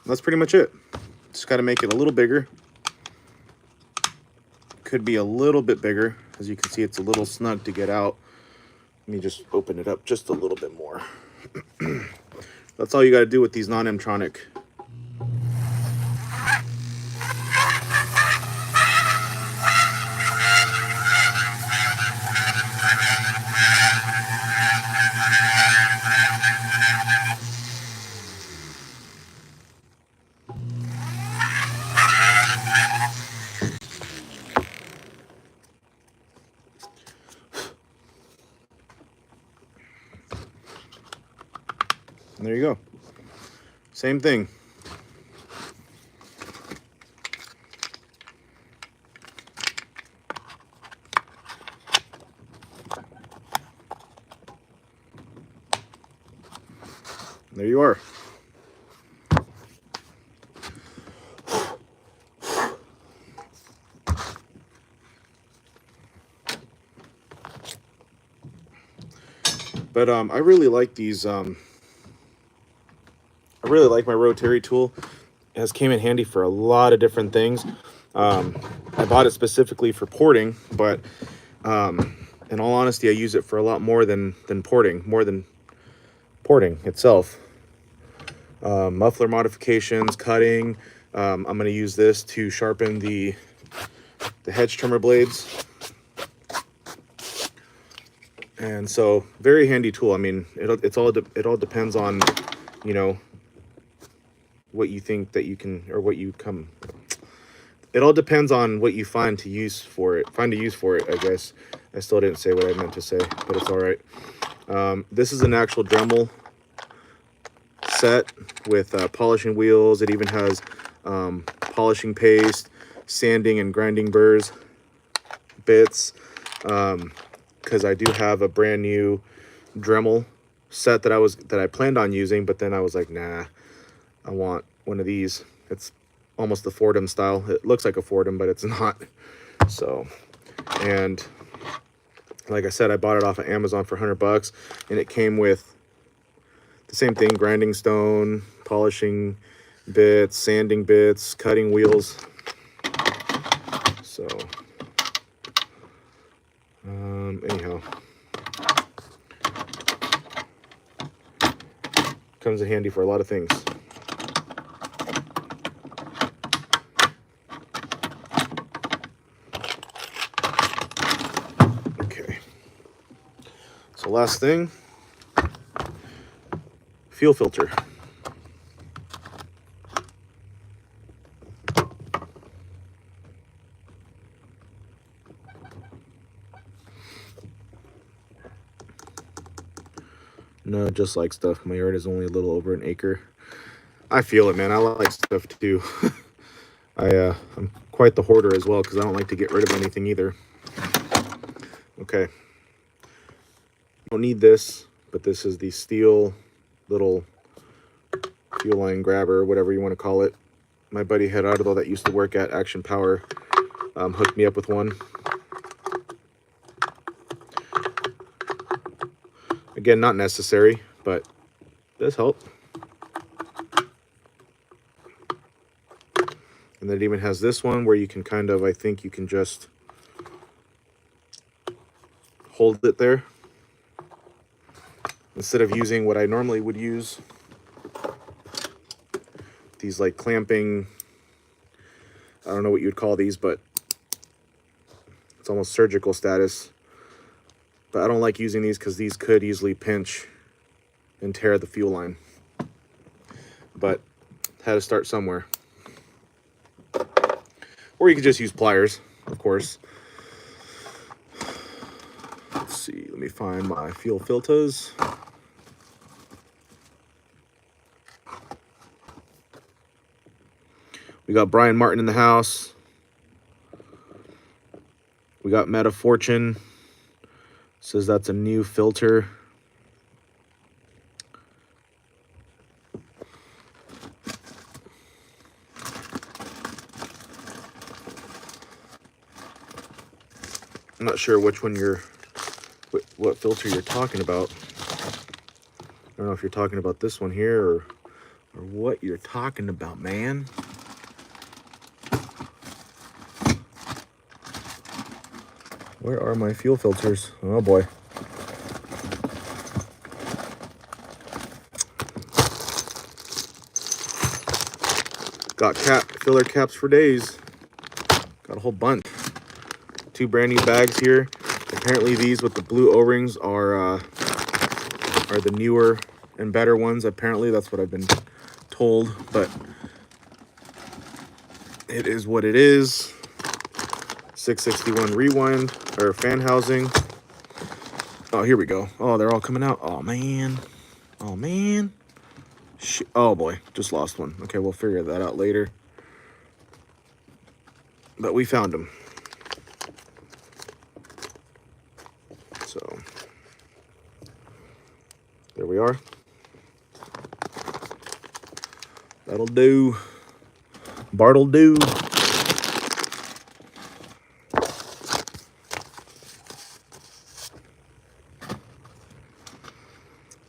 That's pretty much it. Just got to make it a little bigger. Could be a little bit bigger. As you can see, it's a little snug to get out. Let me just open it up just a little bit more. That's all you got to do with these non-Mtronic. And there you go. Same thing. There you are. But I really like these. I really like my rotary tool. It has came in handy for a lot of different things. I bought it specifically for porting, but in all honesty, I use it for a lot more than porting, more than porting itself. Muffler modifications, cutting. I'm going to use this to sharpen the hedge trimmer blades. And so, very handy tool. I mean, it all depends on, you know, what you think that you can, or what you come. It all depends on what you find to use for it. I guess. I still didn't say what I meant to say, but it's all right. This is an actual Dremel set with polishing wheels. It even has polishing paste, sanding and grinding burrs, bits. Because I do have a brand new Dremel set that I planned on using, but then I was like, nah, I want one of these. It's almost the Fordham style. It looks like a Fordham, but it's not. So, and like I said, I bought it off of Amazon for $100, and it came with the same thing: grinding stone, polishing bits, sanding bits, cutting wheels. So anyhow, comes in handy for a lot of things. Okay, so last thing, fuel filter. No, just like stuff. My yard is only a little over an acre. I feel it, man. I like stuff too. I'm quite the hoarder as well, because I don't like to get rid of anything either. Okay. Don't need this, but this is the steel little fuel line grabber, whatever you want to call it. My buddy Gerardo that used to work at Action Power hooked me up with one. Again, not necessary, but does help. And then it even has this one where you can kind of, I think you can just hold it there instead of using what I normally would use. These like clamping, I don't know what you'd call these, but it's almost surgical status. But I don't like using these because these could easily pinch and tear the fuel line. But had to start somewhere. Or you could just use pliers, of course. Let's see, let me find my fuel filters. We got Brian Martin in the house. We got Meta Fortune. Says that's a new filter. I'm not sure which one what filter you're talking about. I don't know if you're talking about this one here or or what you're talking about, man. Where are my fuel filters? Oh boy. Got filler caps for days. Got a whole bunch. 2 brand new bags here. Apparently these with the blue O-rings are the newer and better ones. Apparently that's what I've been told, but it is what it is. 661 rewind or fan housing. Oh, here we go. Oh, they're all coming out. Oh man. Oh man. Oh boy, just lost one. Okay, we'll figure that out later. But we found them. So there we are. That'll do. Bart'll do.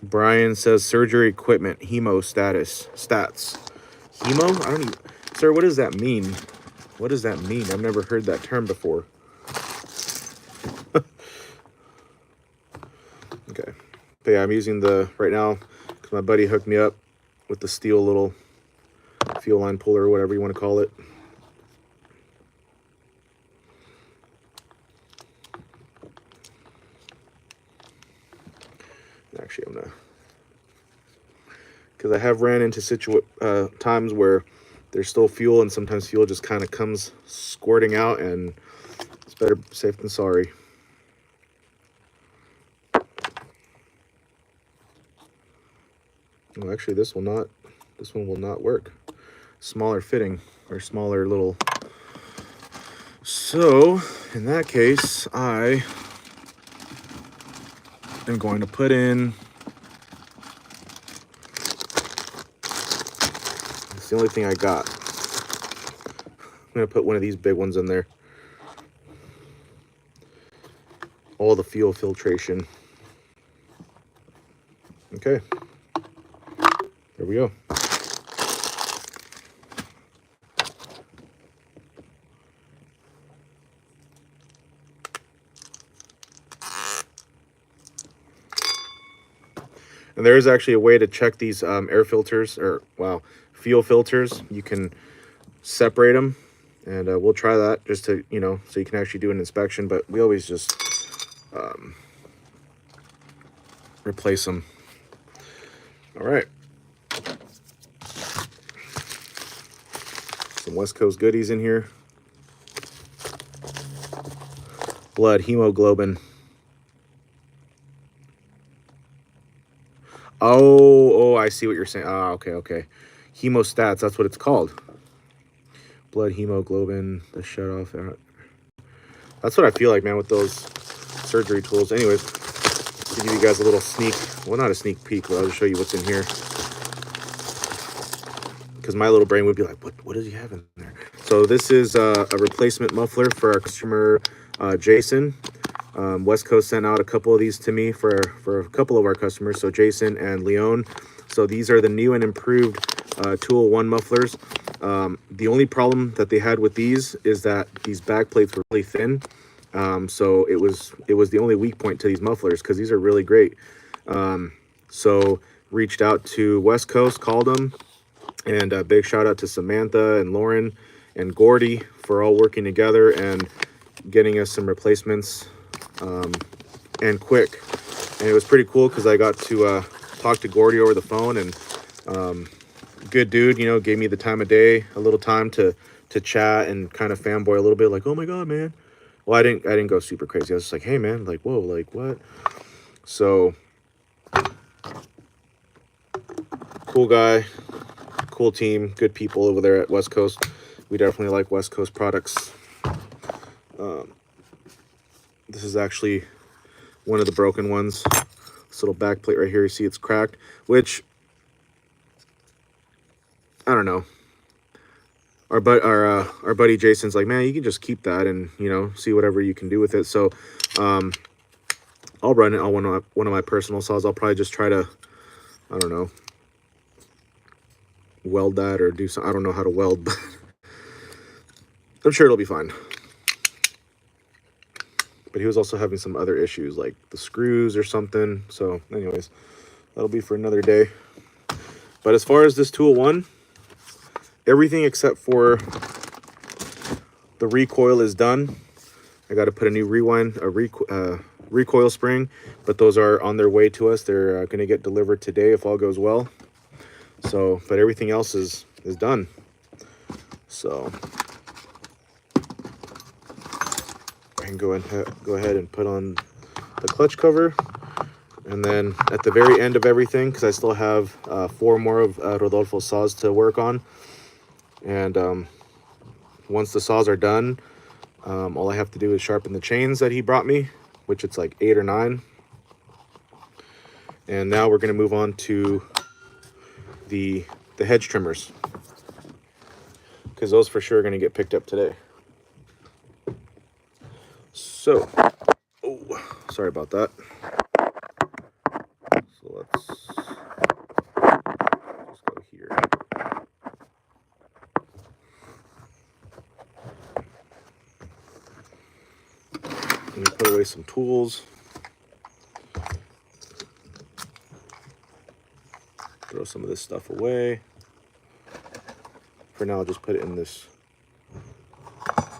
Brian says surgery equipment, hemo stats. Hemo? I don't even, sir, what does that mean? What does that mean? I've never heard that term before. Okay. But yeah, I'm using right now, because my buddy hooked me up with the steel little fuel line puller, or whatever you want to call it. Actually, I'm gonna, because I have ran into times where there's still fuel, and sometimes fuel just kind of comes squirting out, and it's better safe than sorry. Well, actually, this one will not work. Smaller fitting, or smaller little. So in that case, I am going to put in. It's the only thing I got. I'm going to put one of these big ones in there. All the fuel filtration. Okay. There we go. And there is actually a way to check these air filters, or wow, fuel filters. You can separate them, and we'll try that just to, you know, so you can actually do an inspection. But we always just replace them. All right. Some West Coast goodies in here. Blood, hemoglobin. Oh, I see what you're saying. Ah, okay. Hemostats, that's what it's called. Blood, hemoglobin, the shut-off. That's what I feel like, man, with those surgery tools. Anyways, to give you guys a little sneak, well, not a sneak peek, but I'll just show you what's in here. Because my little brain would be like, what does he have in there? So this is a replacement muffler for our customer, Jason. West Coast sent out a couple of these to me for a couple of our customers, so Jason and Leon. So these are the new and improved Tool 1 mufflers. The only problem that they had with these is that these back plates were really thin. So it was the only weak point to these mufflers, because these are really great. So reached out to West Coast, called them, and a big shout out to Samantha and Lauren and Gordy for all working together and getting us some replacements and quick. And it was pretty cool because I got to talk to Gordy over the phone, and good dude, you know, gave me the time of day, a little time to chat and kind of fanboy a little bit, like, oh my god, man. Well, I didn't go super crazy. I was just like, hey man, like, whoa, like what? So cool guy, cool team, good people over there at West Coast. We definitely like West Coast products. This is actually one of the broken ones. This little back plate right here, you see it's cracked, which I don't know. Our buddy Jason's like, man, you can just keep that and, you know, see whatever you can do with it. So I'll run it on one of my personal saws. I'll probably just try to, I don't know, weld that or do some, I don't know how to weld, but I'm sure it'll be fine. But he was also having some other issues like the screws or something. So anyways, that'll be for another day. But as far as this tool one, everything except for the recoil is done. I got to put a new recoil spring, but those are on their way to us. They're going to get delivered today if all goes well. So, but everything else is done. So I can go ahead and put on the clutch cover, and then at the very end of everything, because I still have 4 more of Rodolfo's saws to work on, and once the saws are done, all I have to do is sharpen the chains that he brought me, which it's like 8 or 9. And now we're going to move on to the hedge trimmers, because those for sure are going to get picked up today. So, oh, sorry about that. So let's just go here. Let me put away some tools. Throw some of this stuff away. For now, I'll just put it in this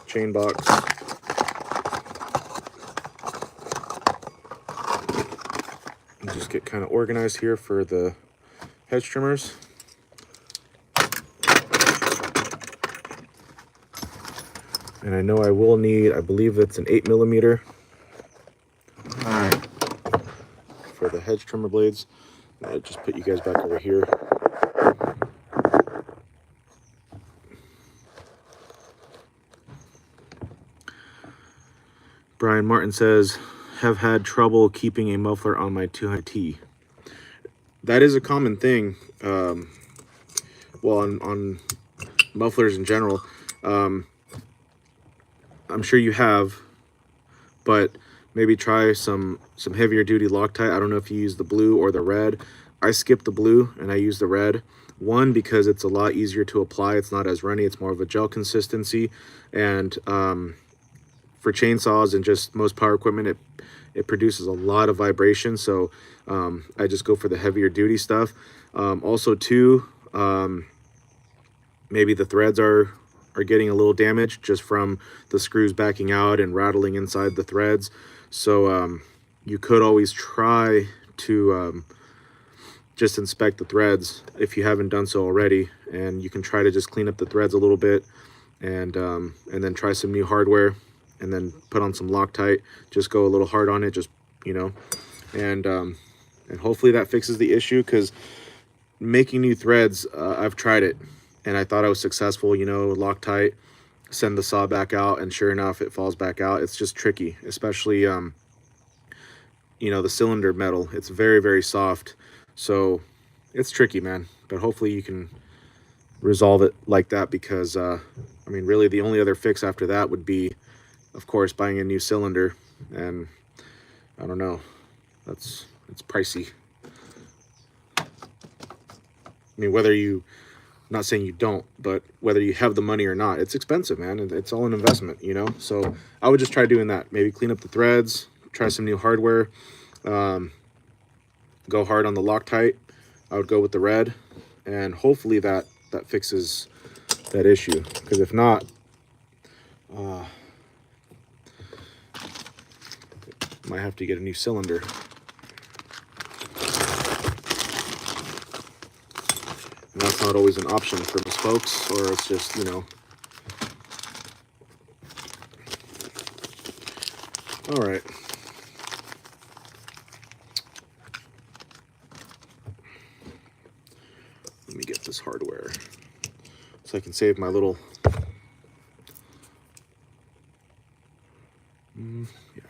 chain box. And just get kind of organized here for the hedge trimmers. And I know I will need, I believe it's an 8mm for the hedge trimmer blades. I'll just put you guys back over here. Brian Martin says, have had trouble keeping a muffler on my 2T. That is a common thing. Well, on mufflers in general. I'm sure you have, but maybe try some heavier duty Loctite. I don't know if you use the blue or the red. I skip the blue and I use the red. One, because it's a lot easier to apply. It's not as runny. It's more of a gel consistency. And for chainsaws and just most power equipment, it produces a lot of vibration. So I just go for the heavier duty stuff. Also too, maybe the threads are getting a little damaged just from the screws backing out and rattling inside the threads. So you could always try to just inspect the threads if you haven't done so already, and you can try to just clean up the threads a little bit, and then try some new hardware, and then put on some Loctite. Just go a little hard on it, just, you know, and hopefully that fixes the issue, because making new threads, I've tried it and I thought I was successful, you know, Loctite, send the saw back out, and sure enough, it falls back out. It's just tricky, especially, you know, the cylinder metal. It's very, very soft. So it's tricky, man. But hopefully you can resolve it like that, because, I mean, really the only other fix after that would be, of course, buying a new cylinder. And I don't know, it's pricey. I mean, whether you, not saying you don't, but whether you have the money or not, it's expensive, man. It's all an investment, you know? So I would just try doing that. Maybe clean up the threads, try some new hardware, go hard on the Loctite. I would go with the red, and hopefully that fixes that issue. Because if not, might have to get a new cylinder. And that's not always an option for most folks, or it's just, you know. All right. Let me get this hardware so I can save my little, yeah.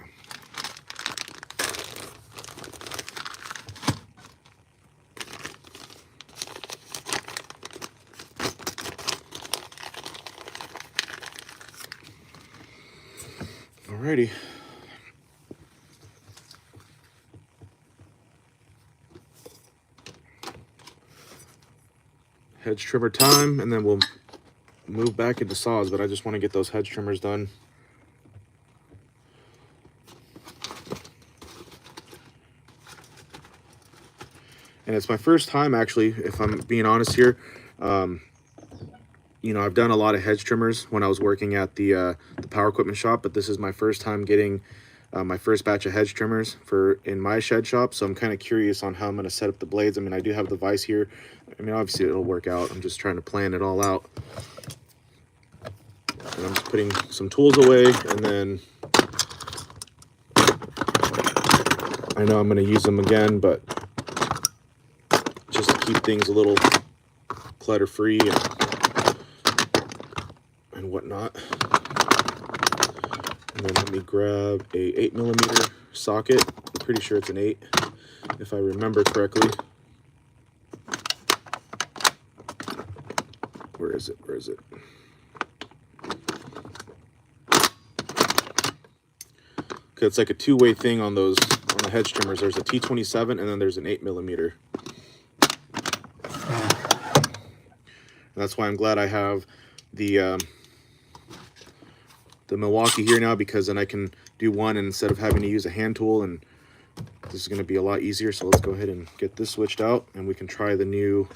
Alrighty. Hedge trimmer time, and then we'll move back into saws, but I just want to get those hedge trimmers done. And it's my first time, actually, if I'm being honest here. You know, I've done a lot of hedge trimmers when I was working at the power equipment shop, but this is my first time getting my first batch of hedge trimmers in my shed shop. So I'm kind of curious on how I'm going to set up the blades. I mean, I do have the vise here. I mean, obviously it'll work out. I'm just trying to plan it all out. And I'm just putting some tools away, and then I know I'm going to use them again, but just to keep things a little clutter-free and whatnot. And then let me grab a 8mm socket. I'm pretty sure it's an 8, if I remember correctly. Where is it? Where is it? Okay, it's like a two-way thing on those, on the hedge trimmers. There's a T27 and then there's an 8mm. And that's why I'm glad I have the Milwaukee here now, because then I can do one instead of having to use a hand tool, and this is going to be a lot easier. So let's go ahead and get this switched out, and we can try the new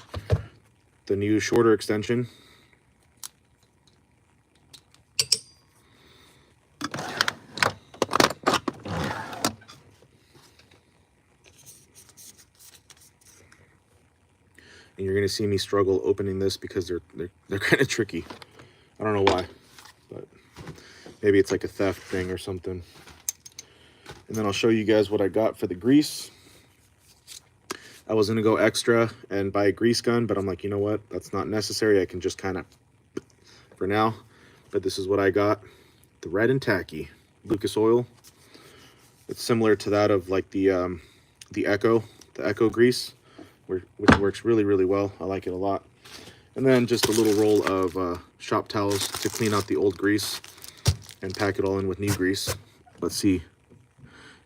shorter extension. And you're going to see me struggle opening this because they're kind of tricky. I don't know why, but maybe it's like a theft thing or something. And then I'll show you guys what I got for the grease. I was going to go extra and buy a grease gun, but I'm like, you know what? That's not necessary. I can just kind of, for now. But this is what I got. The red and tacky Lucas oil. It's similar to that of like the Echo grease, which works really, really well. I like it a lot. And then just a little roll of shop towels to clean out the old grease and pack it all in with new grease. Let's see.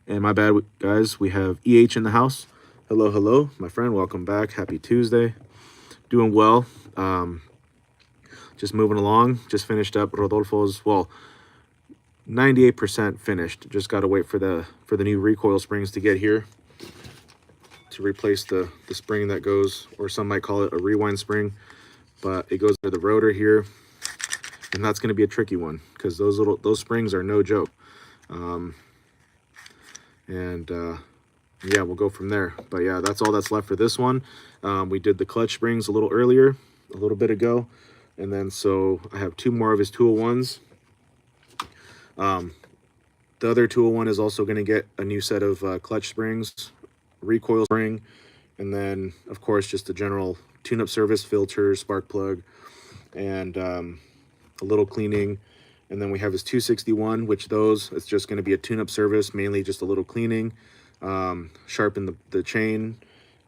And my bad, guys, we have EH in the house. Hello, hello, my friend. Welcome back. Happy Tuesday. Doing well. Just moving along. Just finished up Rodolfo's, well, 98% finished. Just got to wait for the new recoil springs to get here to replace the spring that goes, or some might call it a rewind spring, but it goes to the rotor here, and that's going to be a tricky one because those springs are no joke. Yeah, we'll go from there. But yeah, that's all that's left for this one. We did the clutch springs a little earlier, a little bit ago, and then so I have 2 more of his 201s. The other 201 is also going to get a new set of clutch springs, recoil spring, and then of course just a general tune-up service, filter, spark plug, and a little cleaning. And then we have his 261, which it's just going to be a tune-up service, mainly just a little cleaning, sharpen the chain.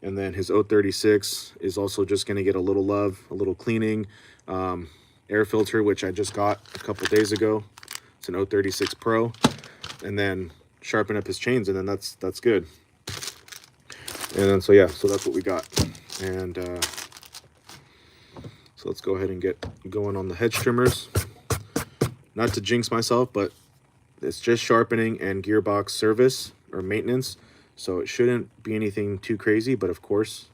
And then his 036 is also just going to get a little love, a little cleaning, air filter, which I just got a couple days ago. It's an 036 Pro. And then sharpen up his chains, and then that's good. And then so yeah, so that's what we got. And so let's go ahead and get going on the hedge trimmers. Not to jinx myself, but it's just sharpening and gearbox service or maintenance, so it shouldn't be anything too crazy. But of course,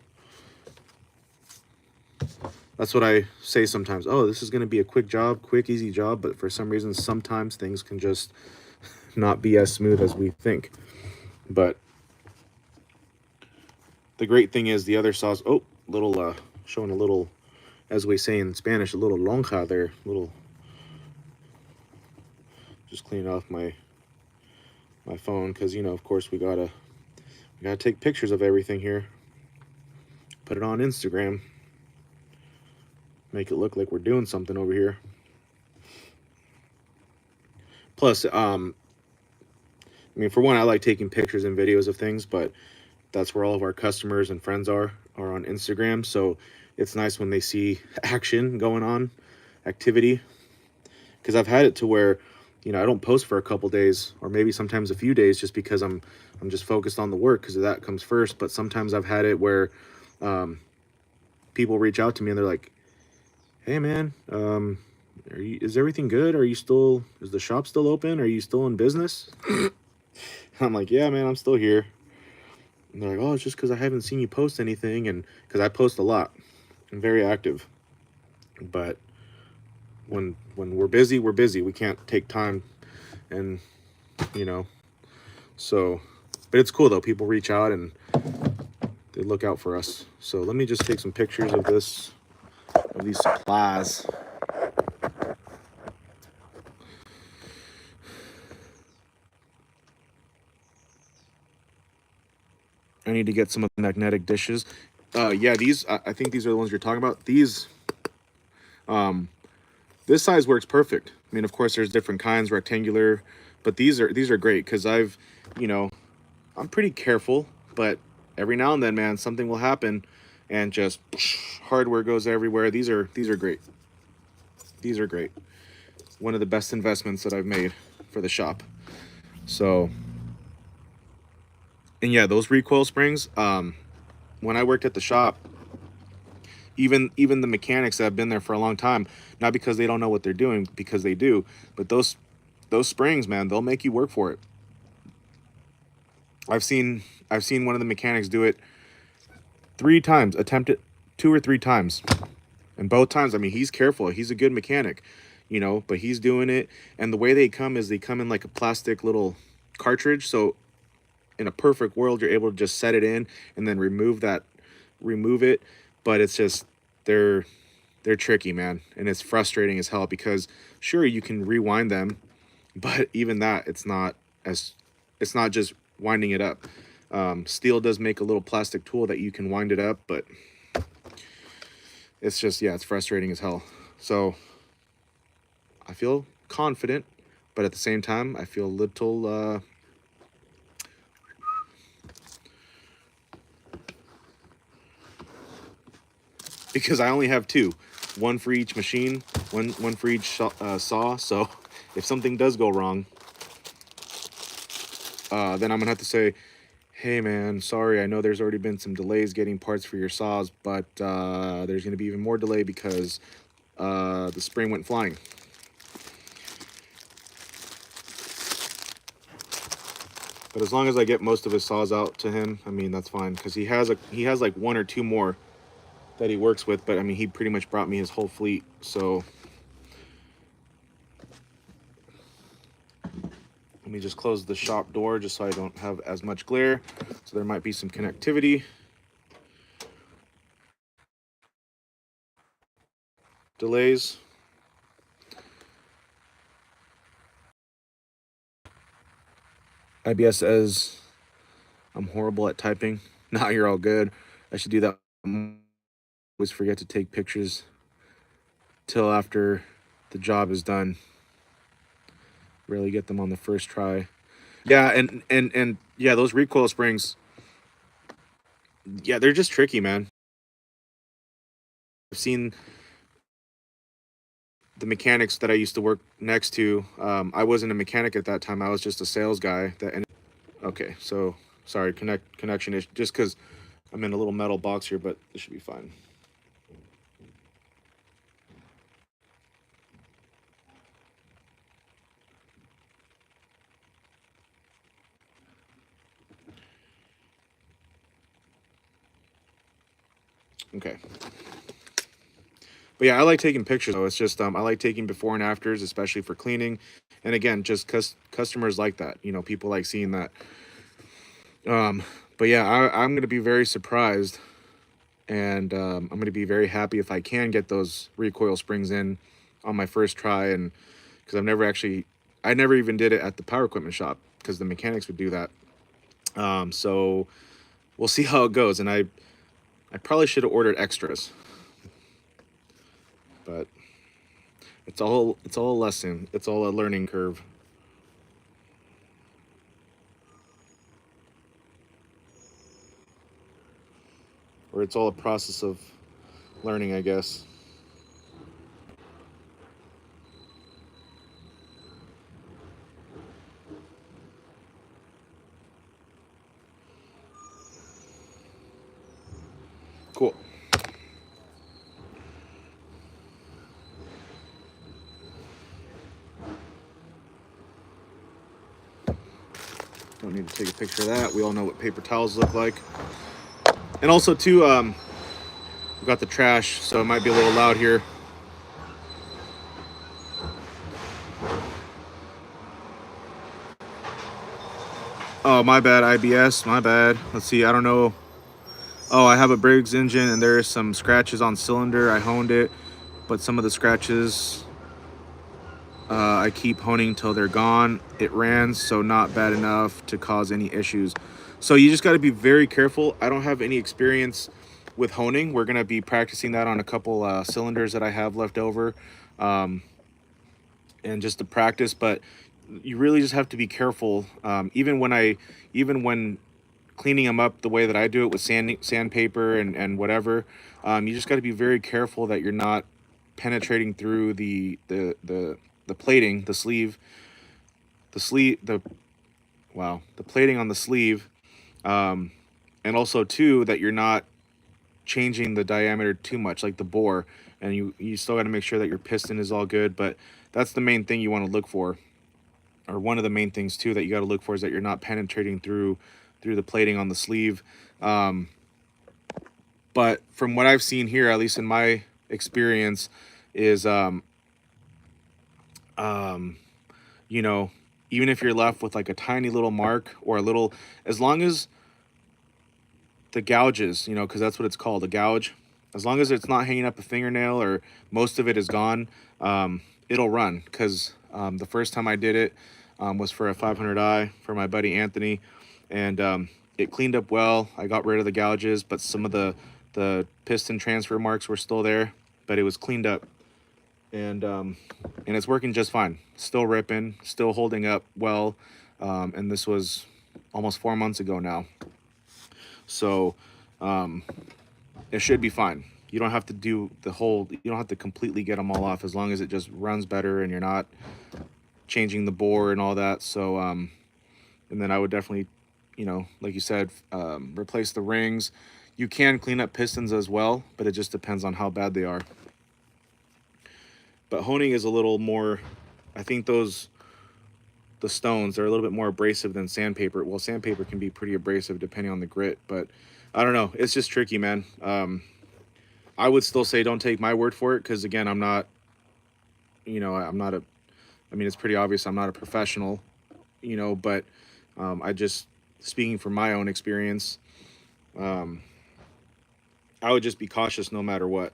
that's what I say sometimes. Oh, this is going to be a quick job, quick, easy job. But for some reason, sometimes things can just not be as smooth as we think. But the great thing is the other saws, showing a little, as we say in Spanish, a little lonja there, just clean off my phone, because, you know, of course we gotta take pictures of everything here, put it on Instagram, make it look like we're doing something over here. Plus, I mean, for one, I like taking pictures and videos of things, but that's where all of our customers and friends are on Instagram. So it's nice when they see action going on, activity. Because I've had it to where, you know, I don't post for a couple days, or maybe sometimes a few days, just because I'm just focused on the work, because that comes first. But sometimes I've had it where people reach out to me and they're like, hey man, is everything good? Is the shop still open? Are you still in business? I'm like, yeah, man, I'm still here. And they're like, oh, it's just because I haven't seen you post anything, and because I post a lot. I'm very active, but when we're busy, we're busy. We can't take time, and you know, so. But it's cool though. People reach out and they look out for us. So let me just take some pictures of these supplies. I need to get some of the magnetic dishes. Yeah, these, I think these are the ones you're talking about. These, this size works perfect. I mean, of course, there's different kinds, rectangular, but these are great because you know, I'm pretty careful, but every now and then, man, something will happen, and just hardware goes everywhere. These are great. These are great. One of the best investments that I've made for the shop. So, and yeah, those recoil springs. When I worked at the shop, even the mechanics that have been there for a long time, not because they don't know what they're doing, because they do, but those springs, man, they'll make you work for it. I've seen I've seen one of the mechanics do it 3 times, attempt it 2 or 3 times, and both times, I mean, he's careful. He's a good mechanic, but he's doing it. And the way they come is they come in like a plastic little cartridge. So in a perfect world, you're able to just set it in and then remove it. But it's just they're they're tricky, man, and it's frustrating as hell because sure you can rewind them, but even that as it's not just winding it up. Steel does make a little plastic tool that you can wind it up, but it's just, yeah, it's frustrating as hell. So I feel confident, but at the same time I feel a little because I only have two, one for each machine, one for each saw. So if something does go wrong, then I'm gonna have to say, hey man, sorry, I know there's already been some delays getting parts for your saws, but there's gonna be even more delay because the spring went flying. But as long as I get most of his saws out to him, I mean, that's fine, because he has like 1 or 2 more that he works with, but I mean, he pretty much brought me his whole fleet. So let me just close the shop door just so I don't have as much glare. So there might be some connectivity delays. IBS says I'm horrible at typing. Nah, you're all good. I should do that. I always forget to take pictures till after the job is done. Really get them on the first try. Yeah, and yeah, those recoil springs, yeah, they're just tricky, man. I've seen the mechanics that I used to work next to. I wasn't a mechanic at that time. I was just a sales guy. Okay, so sorry, connection is just because I'm in a little metal box here, but this should be fine. Okay. But yeah, I like taking pictures though. It's just I like taking before and afters, especially for cleaning. And again, just customers like that. People like seeing that. But yeah, I'm gonna be very surprised, and I'm gonna be very happy if I can get those recoil springs in on my first try, and because I never even did it at the power equipment shop because the mechanics would do that. So we'll see how it goes, and I probably should have ordered extras, but it's all a lesson. It's all a learning curve. Or it's all a process of learning, I guess. Cool. Don't need to take a picture of that. We all know what paper towels look like. And also too, we've got the trash, so it might be a little loud here. Oh, my bad, IBS, my bad. Let's see, I don't know. Oh, I have a Briggs engine and there's some scratches on cylinder. I honed it, but some of the scratches, I keep honing till they're gone. It ran, so not bad enough to cause any issues. So you just got to be very careful. I don't have any experience with honing. We're going to be practicing that on a couple cylinders that I have left over, and just to practice. But you really just have to be careful. Even when cleaning them up the way that I do it with sandpaper and whatever, you just got to be very careful that you're not penetrating through the plating, the plating on the sleeve, and also too that you're not changing the diameter too much, like the bore, and you still got to make sure that your piston is all good. But that's the main thing you want to look for, or one of the main things too that you got to look for, is that you're not penetrating through the plating on the sleeve. But from what I've seen here, at least in my experience, is you know, even if you're left with like a tiny little mark or a little, as long as the gouges, you know, because that's what it's called, a gouge, as long as it's not hanging up a fingernail or most of it is gone, it'll run. Because the first time I did it was for a 500i for my buddy Anthony, and it cleaned up well. I got rid of the gouges, but some of the piston transfer marks were still there, but it was cleaned up. And it's working just fine. Still ripping, still holding up well. And this was almost 4 months ago now. So it should be fine. You don't have to do you don't have to completely get them all off, as long as it just runs better and you're not changing the bore and all that. So, and then I would definitely, you know, like you said, replace the rings. You can clean up pistons as well, but it just depends on how bad they are. But honing is a little more, I think the stones, they're a little bit more abrasive than sandpaper. Well, sandpaper can be pretty abrasive depending on the grit, but I don't know. It's just tricky, man. I would still say don't take my word for it, because again, I'm not, you know, I mean, it's pretty obvious I'm not a professional, you know, but I just, speaking from my own experience, I would just be cautious no matter what.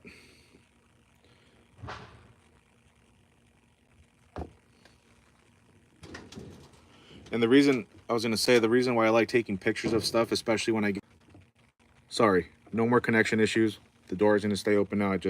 And the reason why I like taking pictures of stuff, especially when I get, sorry, no more connection issues. The door is going to stay open now. I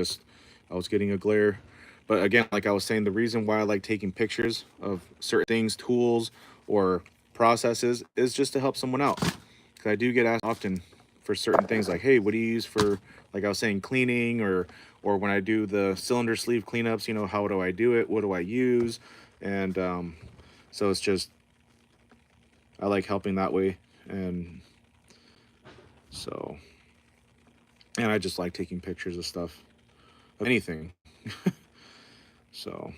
was getting a glare. But again, like I was saying, the reason why I like taking pictures of certain things, tools, or processes, is just to help someone out. Because I do get asked often for certain things, like, hey, what do you use for, like I was saying, cleaning, or when I do the cylinder sleeve cleanups, you know, how do I do it? What do I use? And so it's just, I like helping that way. And so, and I just like taking pictures of stuff, of anything. So,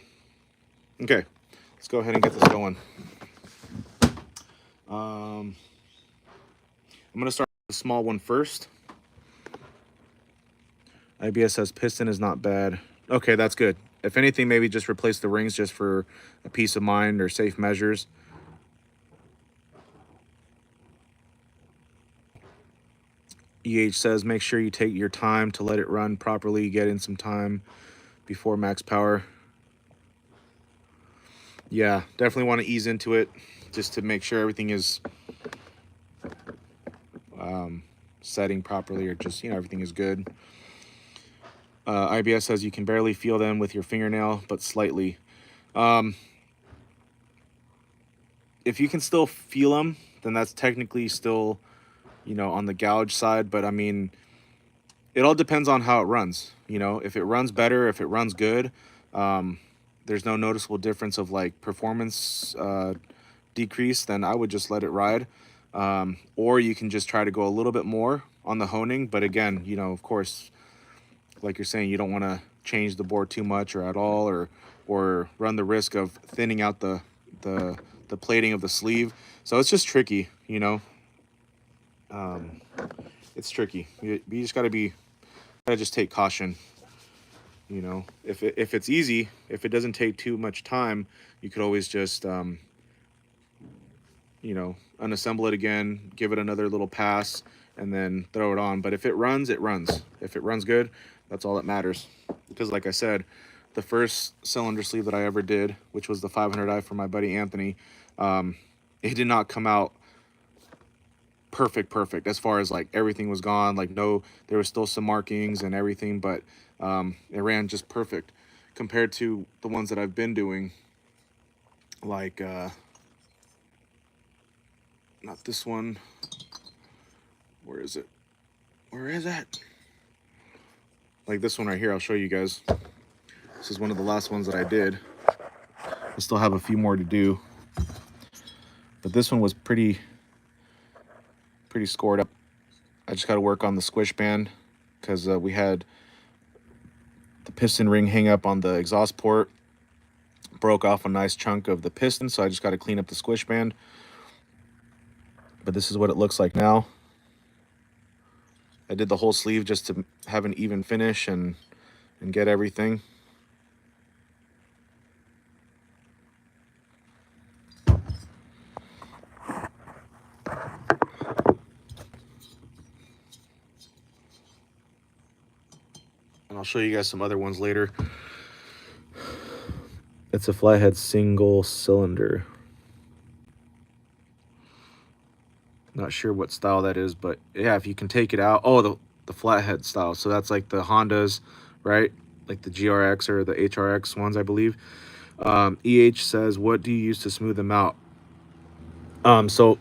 okay, let's go ahead and get this going. I'm going to start with a small one first. IBS says piston is not bad. Okay, that's good. If anything, maybe just replace the rings just for a peace of mind or safe measures. EH says make sure you take your time to let it run properly, get in some time before max power. Yeah, definitely want to ease into it just to make sure everything is setting properly, or just, you know, everything is good. IBS says you can barely feel them with your fingernail, but slightly. If you can still feel them, then that's technically still, you know, on the gouge side. But I mean, it all depends on how it runs. You know, if it runs better, if it runs good, there's no noticeable difference of like performance decrease, then I would just let it ride. Or you can just try to go a little bit more on the honing. But again, you know, of course, like you're saying, you don't want to change the bore too much or at all, or run the risk of thinning out the plating of the sleeve. So it's just tricky, you know. It's tricky. You just gotta just take caution. You know, if it's easy, if it doesn't take too much time, you could always just you know, unassemble it again, give it another little pass, and then throw it on. But if it runs, it runs. If it runs good, that's all that matters. Because like I said, the first cylinder sleeve that I ever did, which was the 500i for my buddy Anthony, it did not come out perfect as far as like everything was gone. Like no, there was still some markings and everything, but it ran just perfect compared to the ones that I've been doing, like not this one. Where is it? Where is it? Like this one right here, I'll show you guys. This is one of the last ones that I did. I still have a few more to do, but this one was pretty scored up. I just got to work on the squish band because we had the piston ring hang up on the exhaust port, broke off a nice chunk of the piston, so I just got to clean up the squish band. But this is what it looks like now. I did the whole sleeve just to have an even finish and get everything. And I'll show you guys some other ones later. It's a flathead single cylinder. Not sure what style that is, but yeah, if you can take it out. Oh, the flathead style. So that's like the Hondas, right? Like the GRX or the HRX ones, I believe. EH says, what do you use to smooth them out? So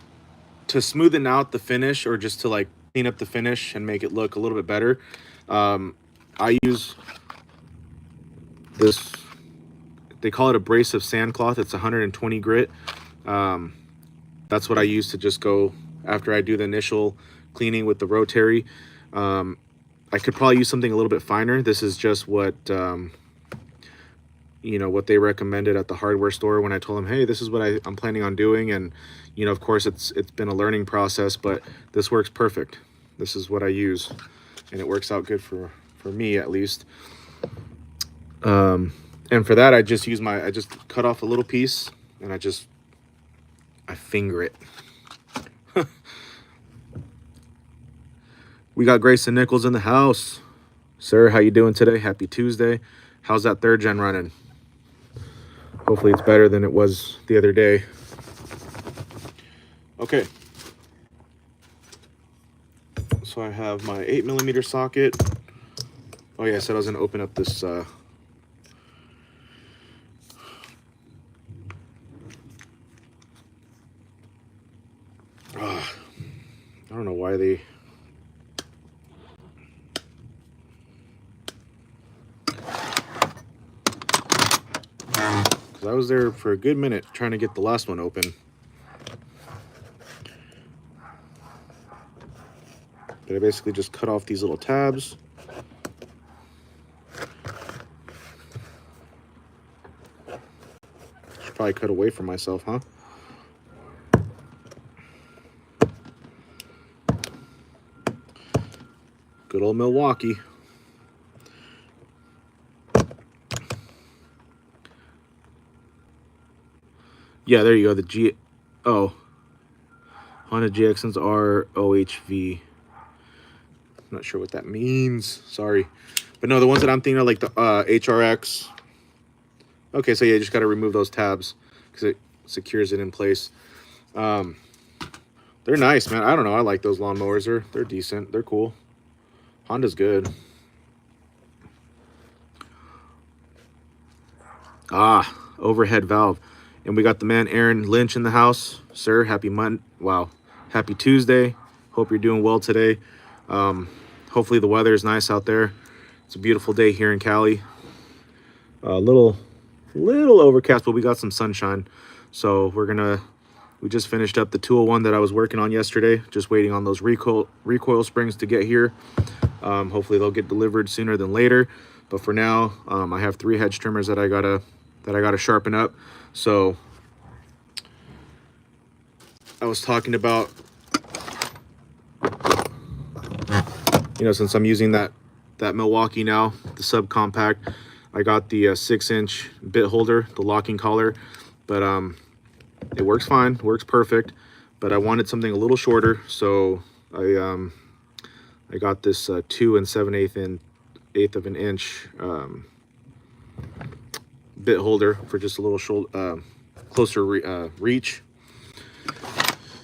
to smoothen out the finish, or just to like clean up the finish and make it look a little bit better, I use this, they call it abrasive sandcloth. It's 120 grit. That's what I use to just go after I do the initial cleaning with the rotary. I could probably use something a little bit finer. This is just what you know, what they recommended at the hardware store when I told them, hey, this is what I'm planning on doing. And you know, of course it's been a learning process, but this works perfect. This is what I use, and it works out good for me at least. And for that, I just cut off a little piece and I finger it. We got Grayson Nichols in the house. Sir, how you doing today? Happy Tuesday. How's that 3rd gen running? Hopefully it's better than it was the other day. Okay. So I have my 8mm socket. Oh yeah, I said I was gonna open up this I don't know why they because I was there for a good minute trying to get the last one open. But I basically just cut off these little tabs. Should probably cut away from myself, huh? Good old Milwaukee. Yeah, there you go. Honda GXNs are OHV. I'm not sure what that means. Sorry. But no, the ones that I'm thinking of, like the HRX. Okay, so yeah, you just got to remove those tabs because it secures it in place. They're nice, man. I don't know. I like those lawnmowers. They're decent. They're cool. Honda's good. Overhead valve. And we got the man Aaron Lynch in the house. Sir, happy happy Tuesday. Hope you're doing well today. Hopefully the weather is nice out there. It's a beautiful day here in Cali. A little overcast, but we got some sunshine. So we just finished up the 201 that I was working on yesterday. Just waiting on those recoil springs to get here. Hopefully they'll get delivered sooner than later. But for now, I have 3 hedge trimmers that I gotta sharpen up. So I was talking about, you know, since I'm using that Milwaukee now, the subcompact, I got the 6-inch bit holder, the locking collar, but it works fine, works perfect. But I wanted something a little shorter, so I got this 2 7/8 of an inch bit holder for just a little shoulder, closer reach.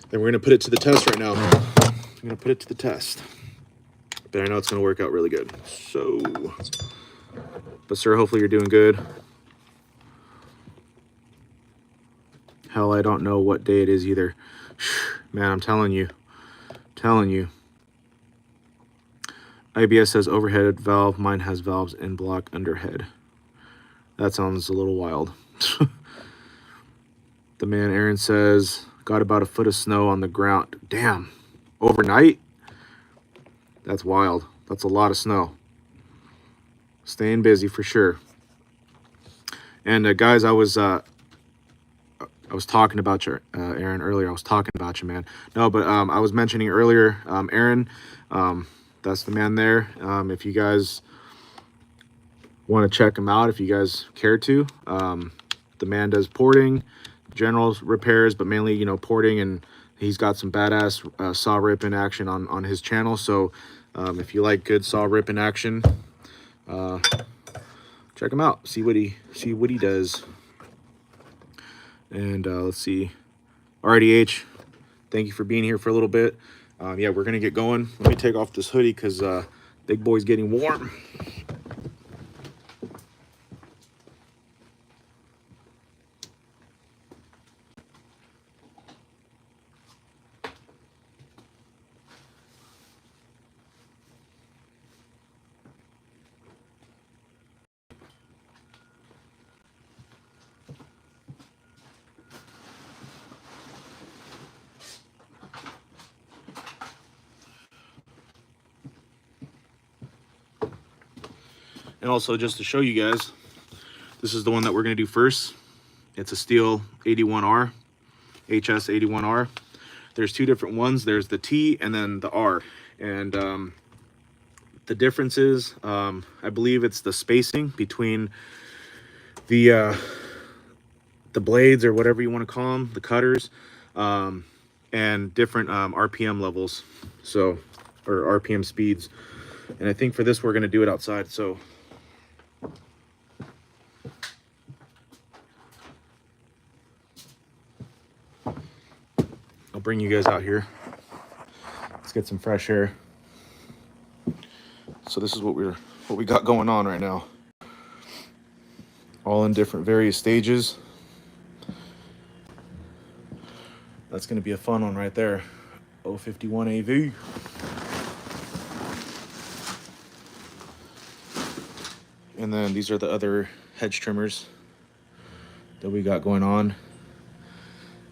And we're gonna put it to the test right now. I'm gonna put it to the test, but I know it's gonna work out really good. So, but sir, hopefully you're doing good. Hell, I don't know what day it is either. Man, I'm telling you. IBS says overhead valve. Mine has valves in block under head. That sounds a little wild. The man Aaron says, got about a foot of snow on the ground. Damn. Overnight? That's wild. That's a lot of snow. Staying busy for sure. And guys, I was talking about you, Aaron, earlier. I was talking about you, man. No, but I was mentioning earlier, Aaron, that's the man there. If you guys want to check him out, if you guys care to, the man does porting, general repairs, but mainly, you know, porting, and he's got some badass saw ripping action on his channel. So if you like good saw ripping action, check him out. See what he does. And let's see, RDH, thank you for being here for a little bit. Yeah, we're gonna get going. Let me take off this hoodie because big boy's getting warm. And also, just to show you guys, this is the one that we're going to do first. It's a steel 81R, HS 81R. There's two different ones. There's the T and then the R. And the difference is, I believe it's the spacing between the blades, or whatever you want to call them, the cutters, and different RPM levels, so, or RPM speeds. And I think for this, we're going to do it outside. So I'll bring you guys out here. Let's get some fresh air. So this is what we got going on right now. All in different various stages. That's going to be a fun one right there. 051 AV. And then these are the other hedge trimmers that we got going on.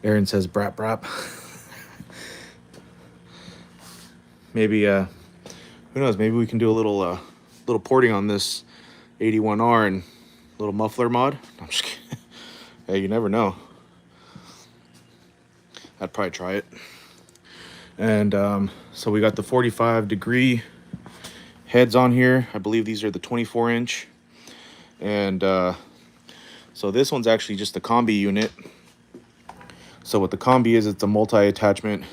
Aaron says brap brap. Maybe who knows, maybe we can do a little porting on this 81R and a little muffler mod. I'm just kidding. Hey, you never know. I'd probably try it. And so we got the 45-degree heads on here. I believe these are the 24-inch. And so this one's actually just a combi unit. So what the combi is, it's a multi-attachment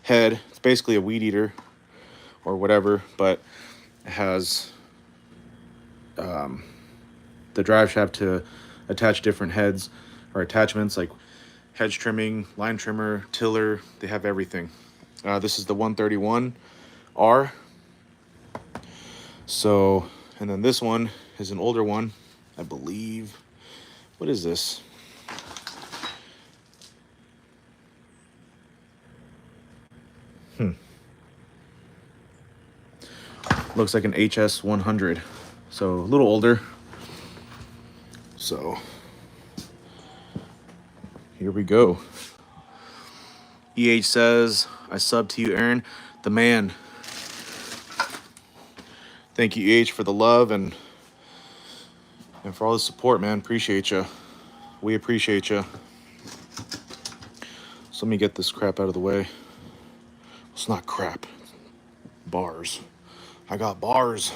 head. It's basically a weed eater or whatever, but it has the drive shaft to attach different heads or attachments, like hedge trimming, line trimmer, tiller. They have everything. This is the 131R. So, and then this one is an older one, I believe. What is this? Looks like an HS 100. So a little older. So here we go. EH says, I sub to you, Aaron, the man. Thank you, EH, for the love and for all the support, man. Appreciate you. We appreciate you. So let me get this crap out of the way. It's not crap. Bars. I got bars.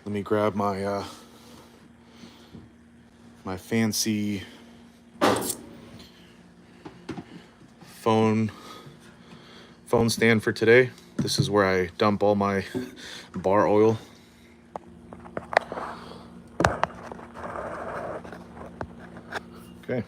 Let me grab my my fancy phone stand for today. This is where I dump all my bar oil. Okay.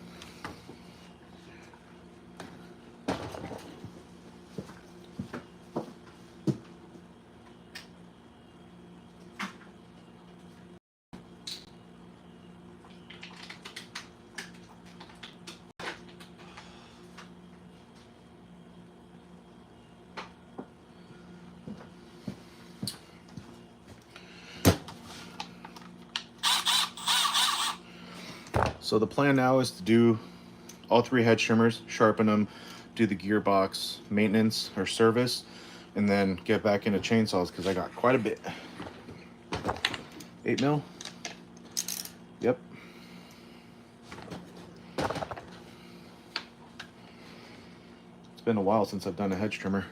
So the plan now is to do all 3 hedge trimmers, sharpen them, do the gearbox maintenance or service, and then get back into chainsaws because I got quite a bit. 8 mil? Yep. It's been a while since I've done a hedge trimmer.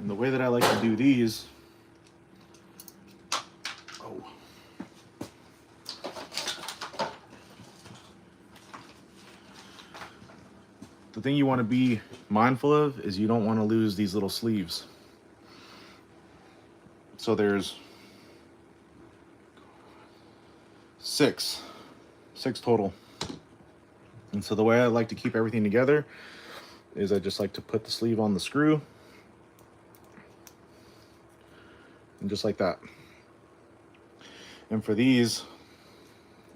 And the way that I like to do these, the thing you want to be mindful of is you don't want to lose these little sleeves. So there's 6 total. And so the way I like to keep everything together is I just like to put the sleeve on the screw. And just like that. And for these,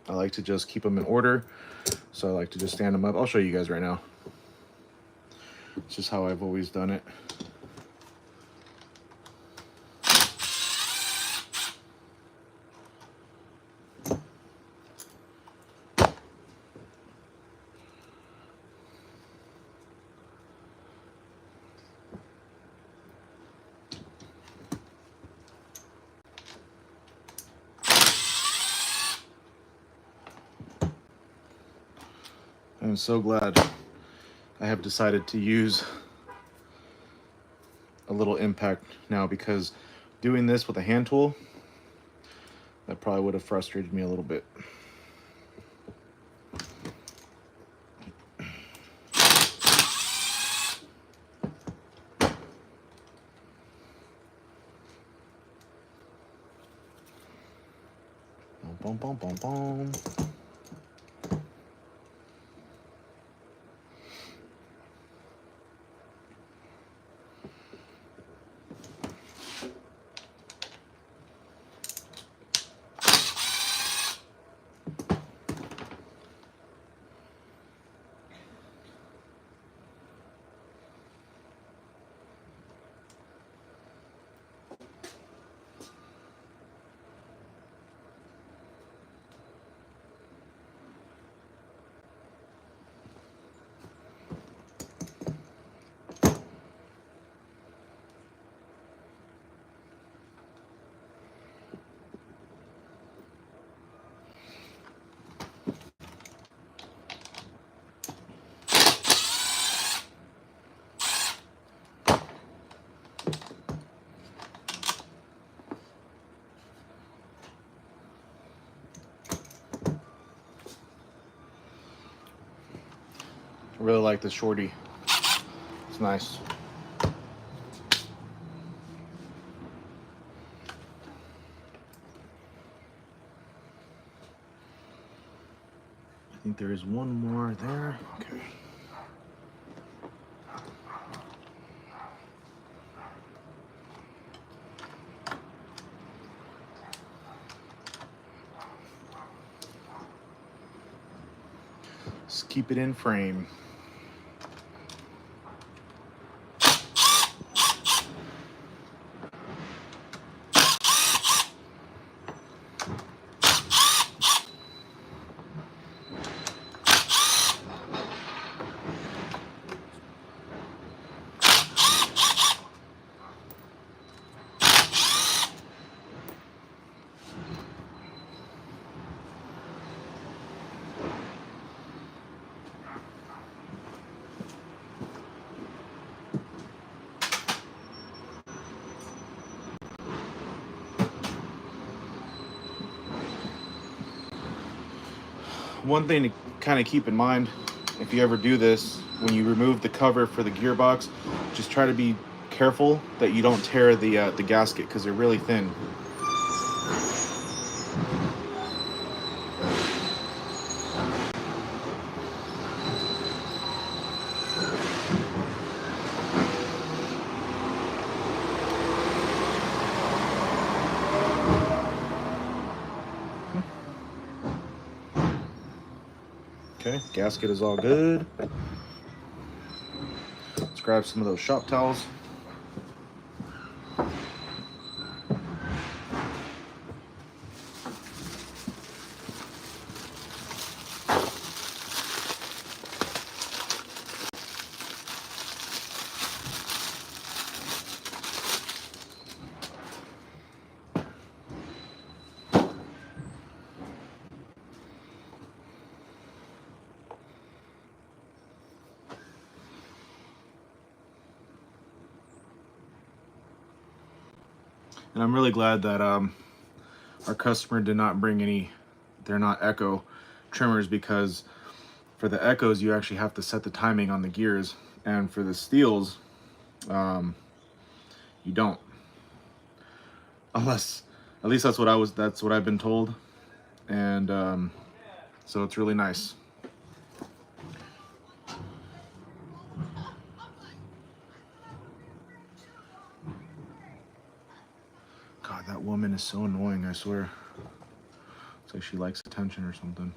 I like to just keep them in order. So I like to just stand them up. I'll show you guys right now. It's just how I've always done it. I'm so glad I have decided to use a little impact now, because doing this with a hand tool, that probably would have frustrated me a little bit. Boom, boom, boom, boom. I really like this shorty. It's nice. I think there is one more there. Okay. Just keep it in frame. one thing to kind of keep in mind, if you ever do this, when you remove the cover for the gearbox, just try to be careful that you don't tear the gasket, because they're really thin. Okay, gasket is all good. Let's grab some of those shop towels. And I'm really glad that our customer did not bring any, they're not Echo trimmers, because for the Echoes you actually have to set the timing on the gears, and for the Steels you don't, unless, at least that's what I've been told. And so it's really nice. God, that woman is so annoying, I swear. It's like she likes attention or something.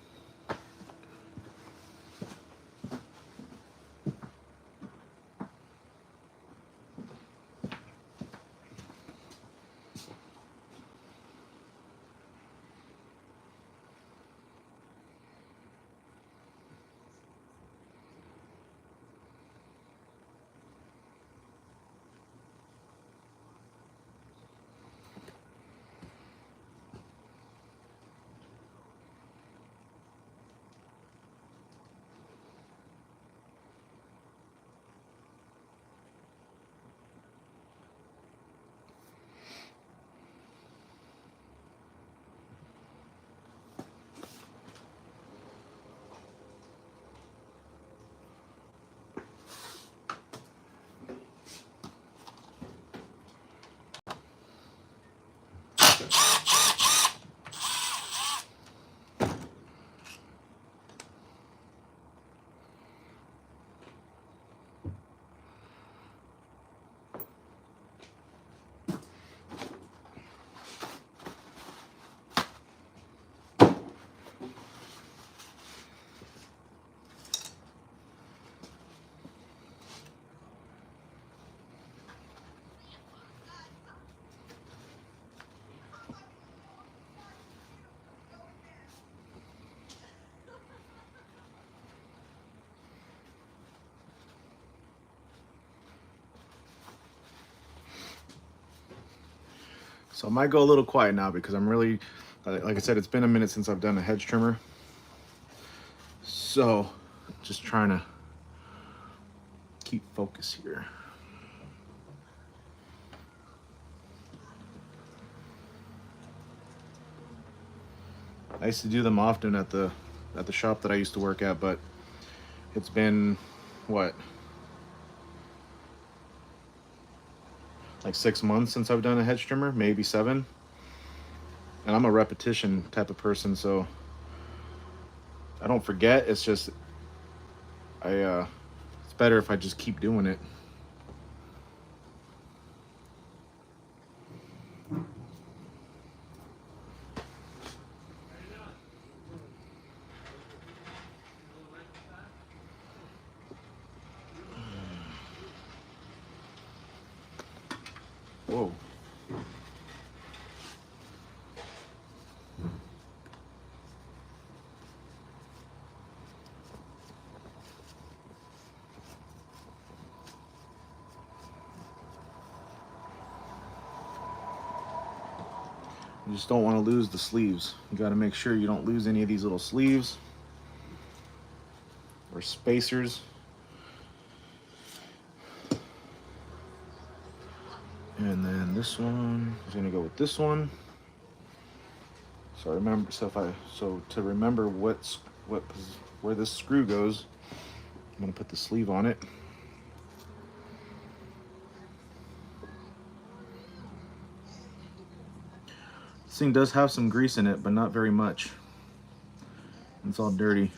So I might go a little quiet now because I'm really, like I said, it's been a minute since I've done a hedge trimmer. So just trying to keep focus here. I used to do them often at the shop that I used to work at, but it's been, what, like 6 months since I've done a hedge trimmer, maybe 7. And I'm a repetition type of person, so I don't forget. It's just it's better if I just keep doing it. Whoa. You just don't want to lose the sleeves. You got to make sure you don't lose any of these little sleeves or spacers. And then this one is going to go with this one. So remember, to remember where this screw goes. I'm going to put the sleeve on it. This thing does have some grease in it, but not very much. It's all dirty.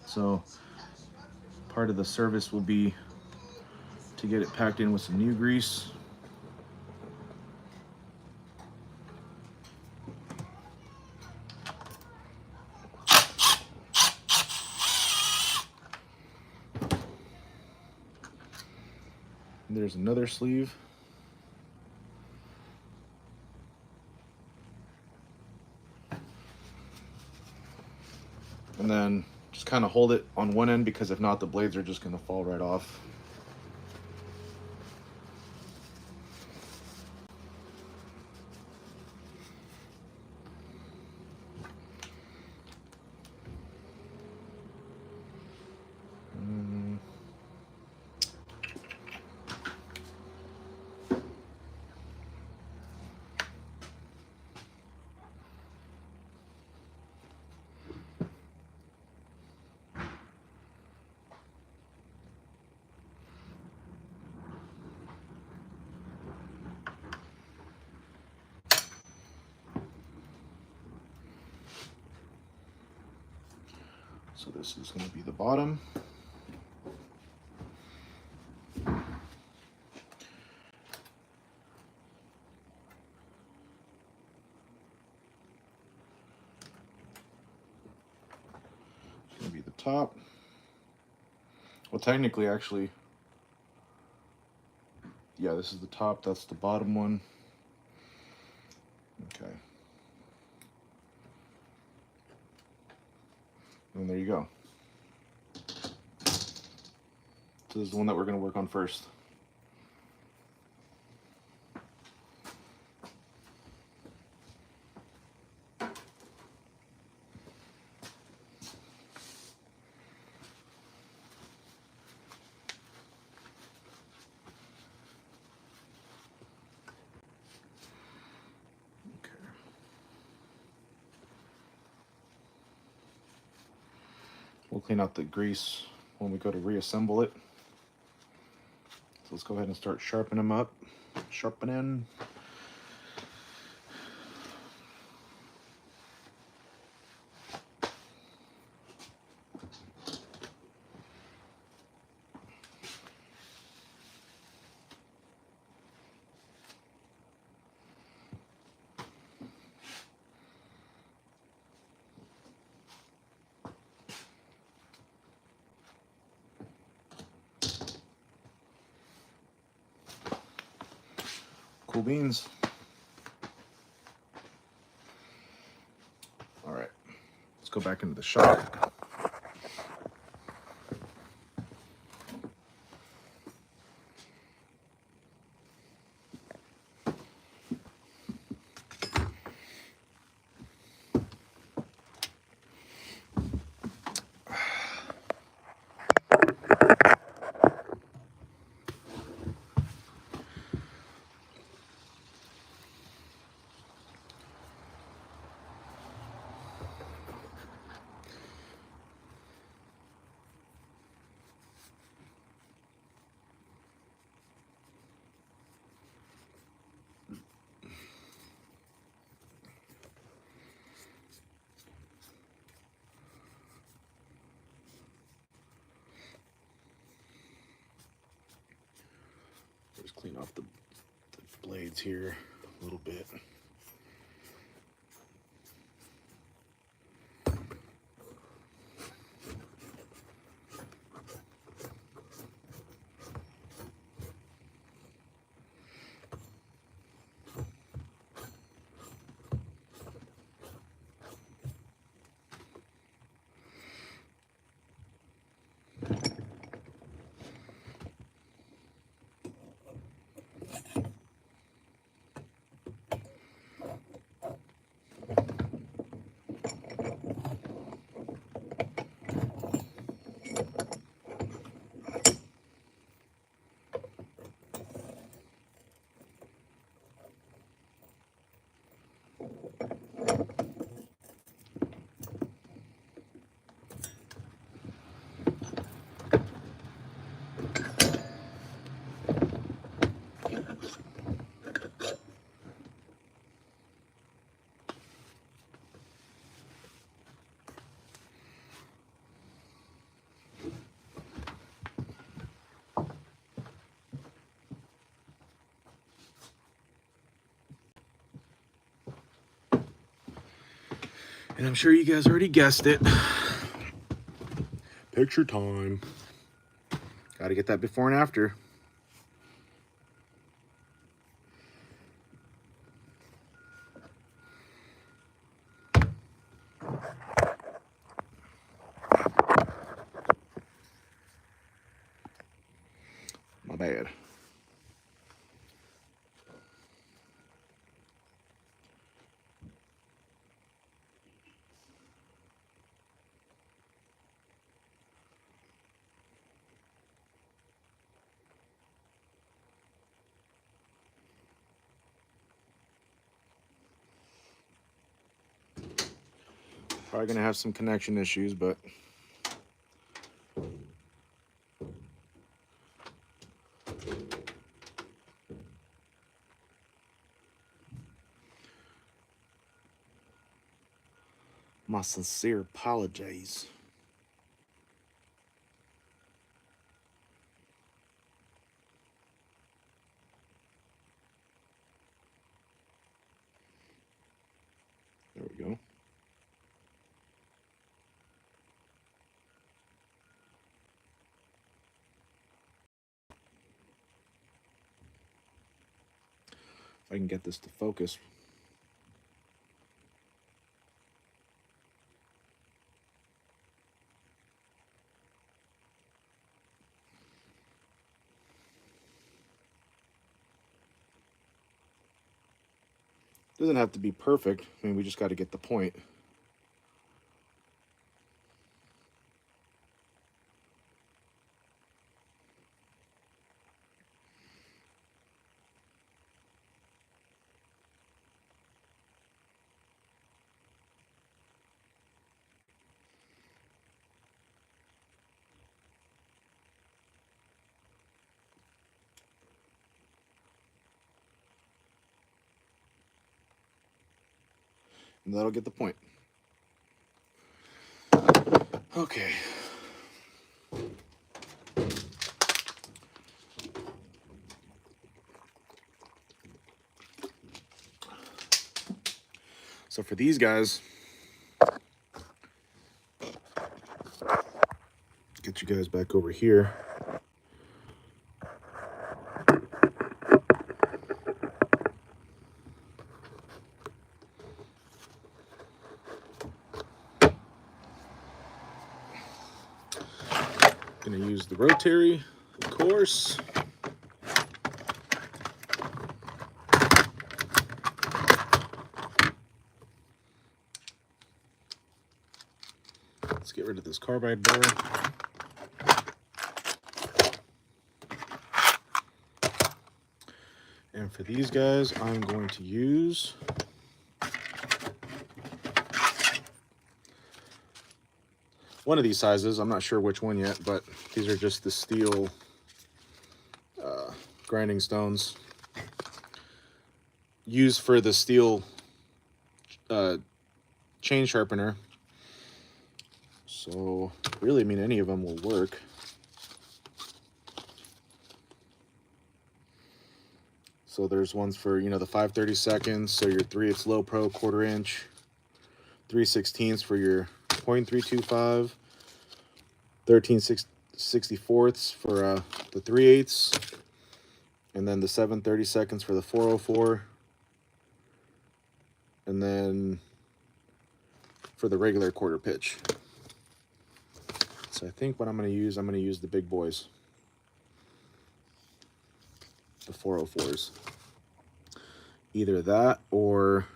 So part of the service will be to get it packed in with some new grease. There's another sleeve. And then just kind of hold it on one end, because if not, the blades are just going to fall right off. So this is going to be the bottom. It's going to be the top. Well, technically, actually, yeah, this is the top, that's the bottom one. Okay. And there you go. So this is the one that we're going to work on first. We'll clean out the grease when we go to reassemble it. So let's go ahead and start sharpening them up. Sharpening. Cool beans. All right, let's go back into the shop. Just clean off the blades here a little bit. And I'm sure you guys already guessed it. Picture time. Got to get that before and after. My bad. Probably gonna have some connection issues, but my sincere apologies. There we go. If I can get this to focus. Doesn't have to be perfect. I mean, we just got to get the point. And that'll get the point. Okay. So for these guys, get you guys back over here. Gonna use the rotary, of course. Let's get rid of this carbide burr. And for these guys, I'm going to use one of these sizes. I'm not sure which one yet, but these are just the steel grinding stones used for the steel chain sharpener. So really, I mean, any of them will work. So there's ones for, you know, the 5/32, so your 3/8 low pro 1/4 inch, 3/16 for your 0.325, 13/64 for the 3/8, and then the 7/32 for the 404, and then for the regular 1/4 pitch. So I think what I'm going to use the big boys, the 404s. Either that or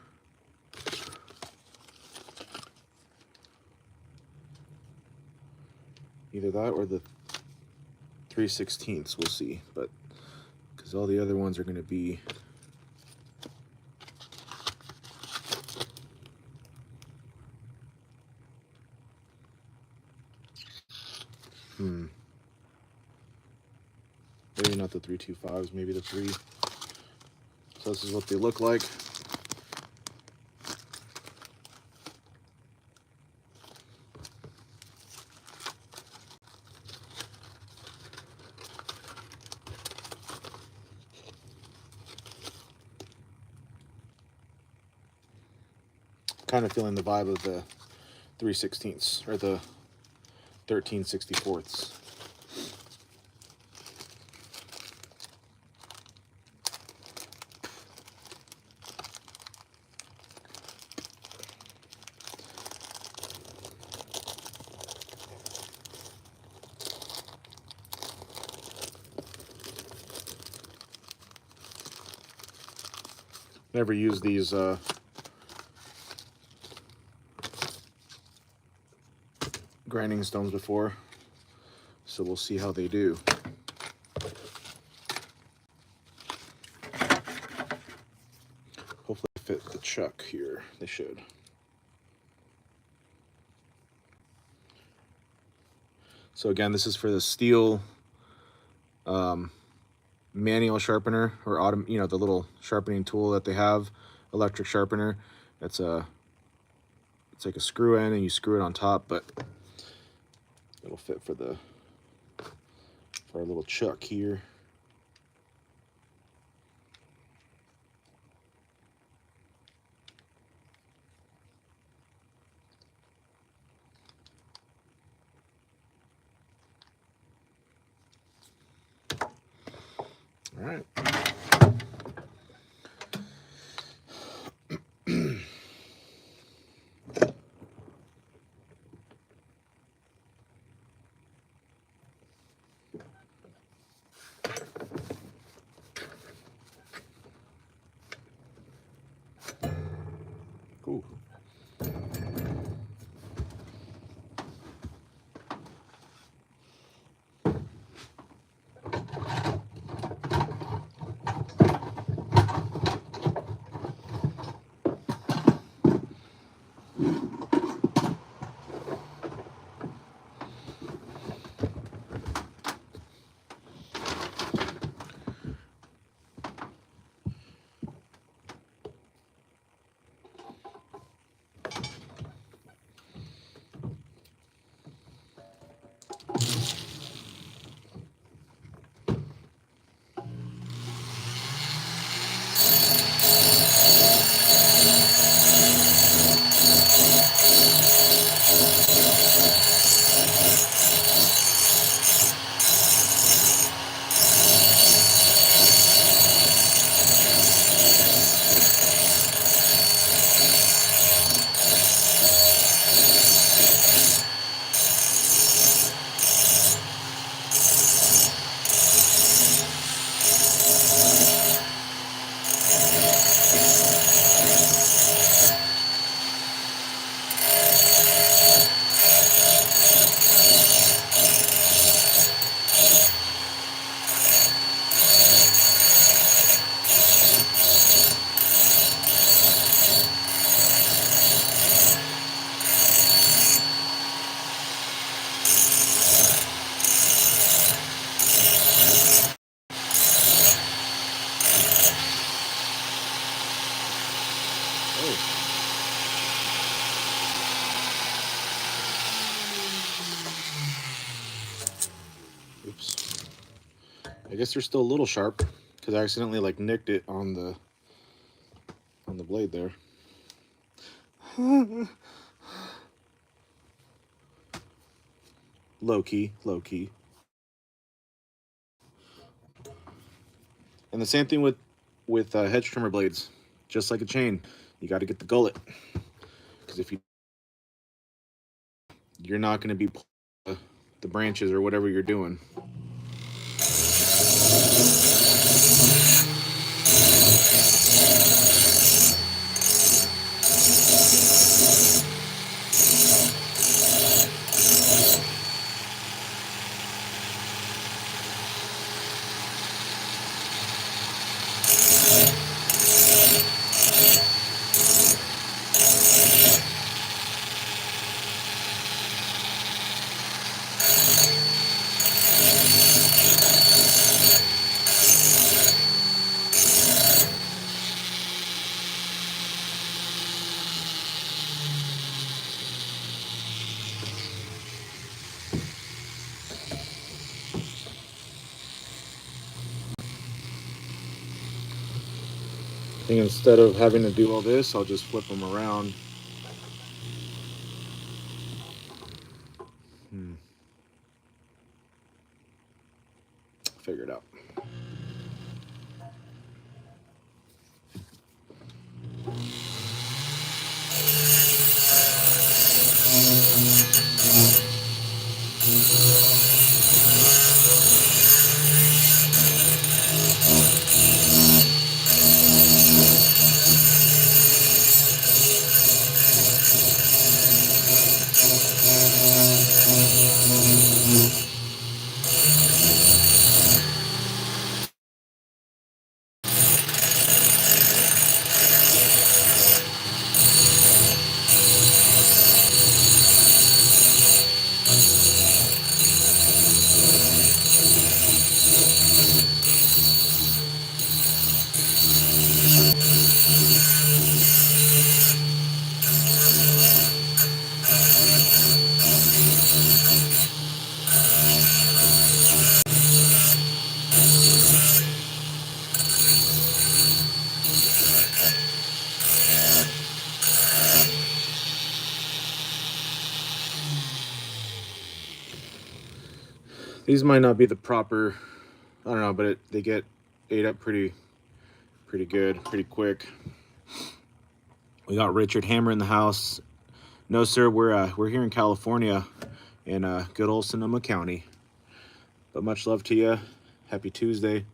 the 3/16. We'll see, but because all the other ones are going to be maybe not the 325s, maybe the 3. So this is what they look like. kind of feeling the vibe of the 3/16 or the 13/64. Never used these grinding stones before, so we'll see how they do. Hopefully fit the chuck here. They should. So again, this is for the steel manual sharpener, or the little sharpening tool that they have, electric sharpener. It's like a screw end, and you screw it on top, but it'll fit for our little chuck here. All right. Cool. Oops. I guess they're still a little sharp because I accidentally nicked it on the blade there. Low key. And the same thing with hedge trimmer blades. Just like a chain, you got to get the gullet, because if you're not going to be pulling the branches or whatever you're doing. I think instead of having to do all this, I'll just flip them around Figure it out. These might not be the proper, I don't know, but they get ate up pretty good, pretty quick. We got Richard Hammer in the house. No, sir, we're here in California, in good old Sonoma County. But much love to you. Happy Tuesday.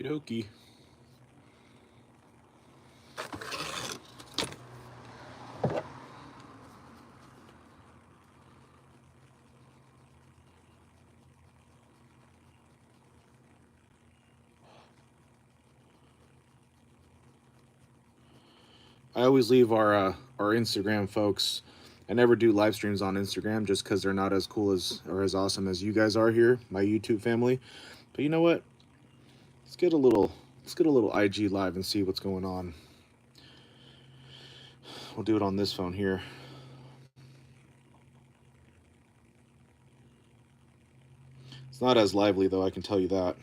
Okie dokie. I always leave our Instagram folks. I never do live streams on Instagram just because they're not as cool as or as awesome as you guys are here, my YouTube family. But you know what? Let's get a little IG live and see what's going on. We'll do it on this phone here. It's not as lively though, I can tell you that.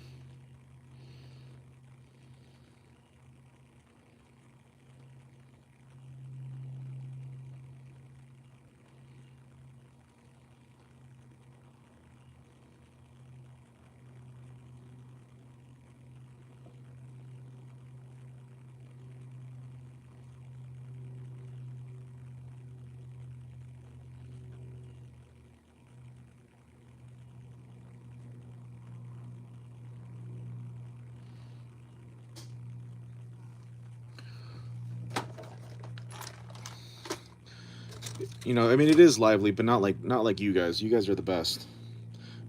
you know, I mean, it is lively, but not like you guys. You guys are the best.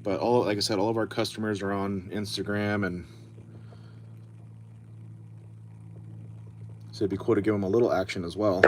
But all, like I said, all of our customers are on Instagram, and so it'd be cool to give them a little action as well.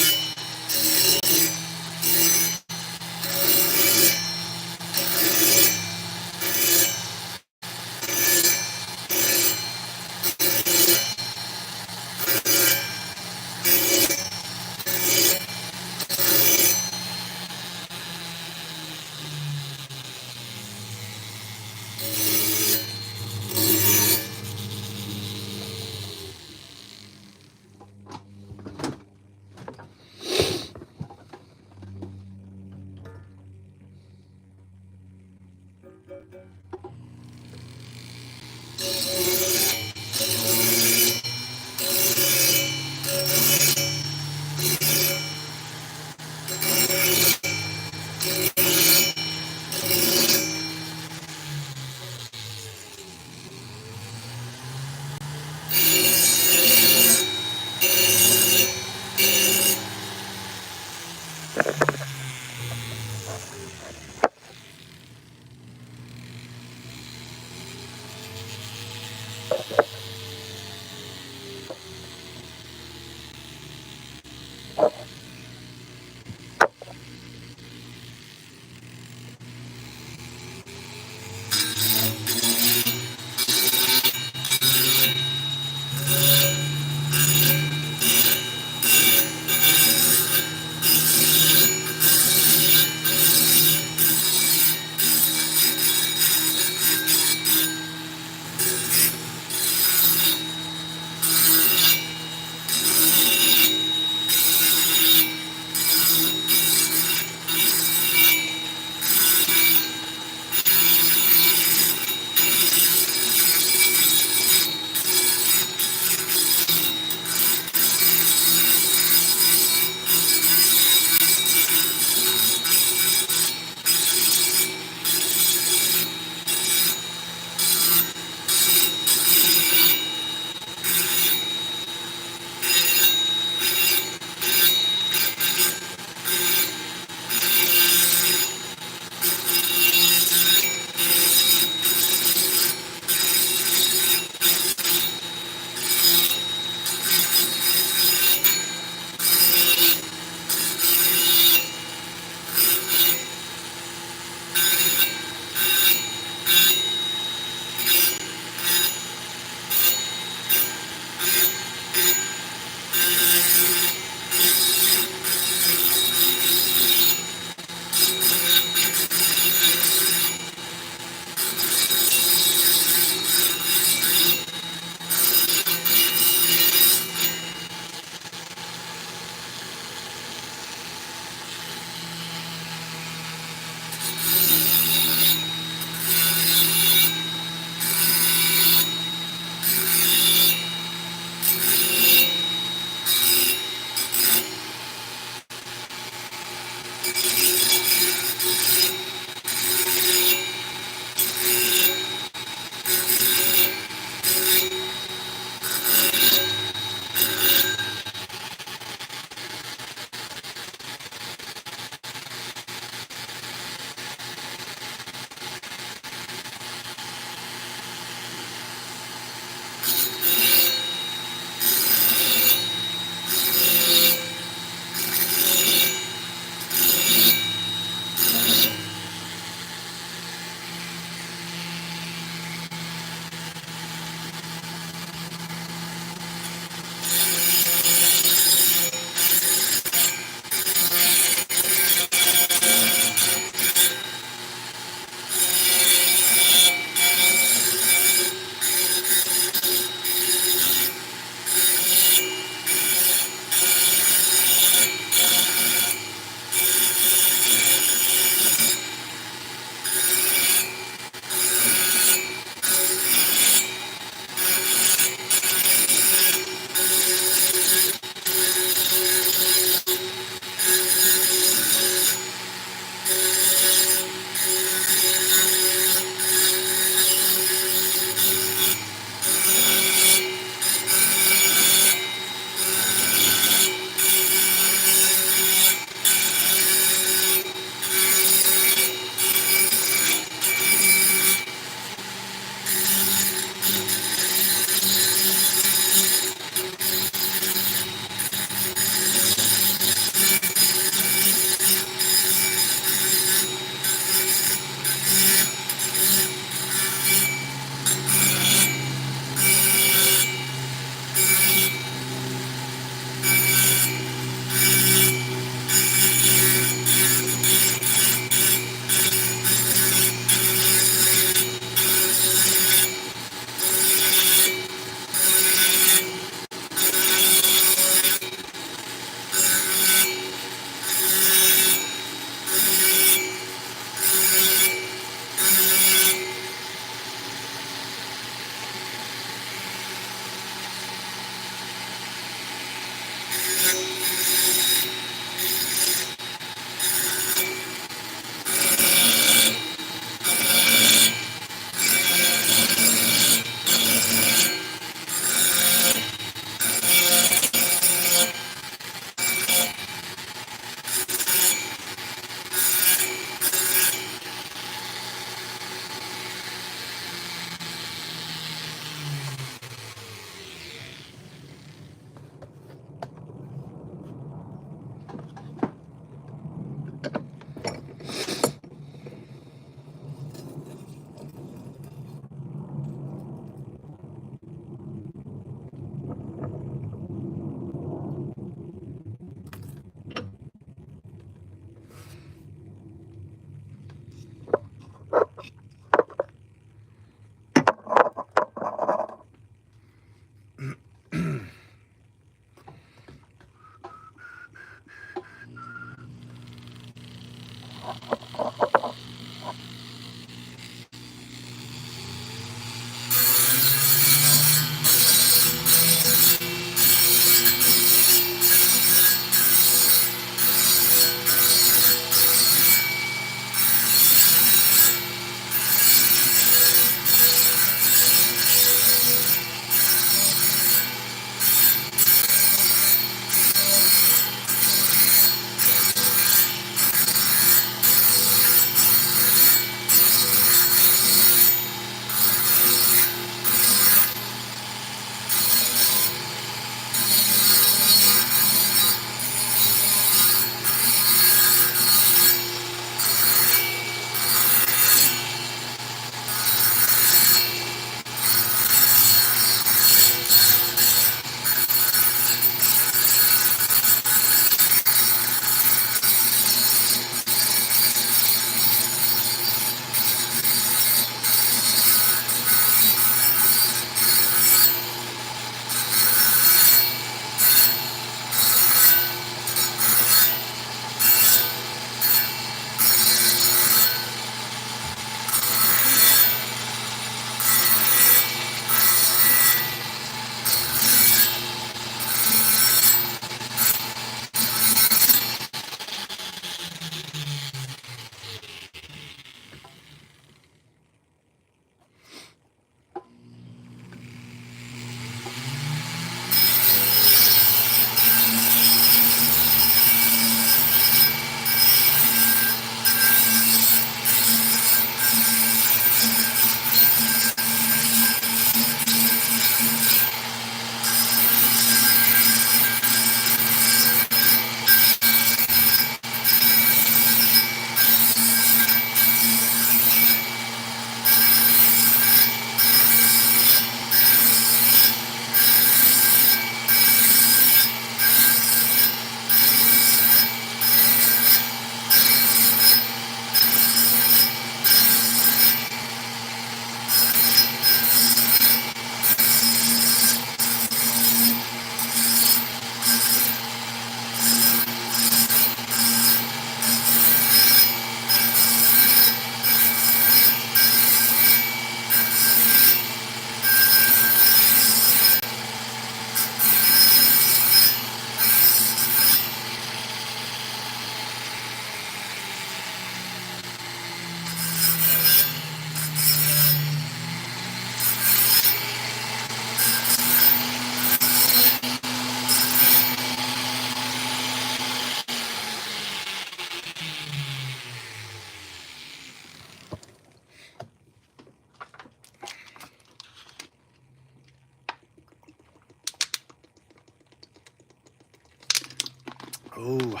Oh,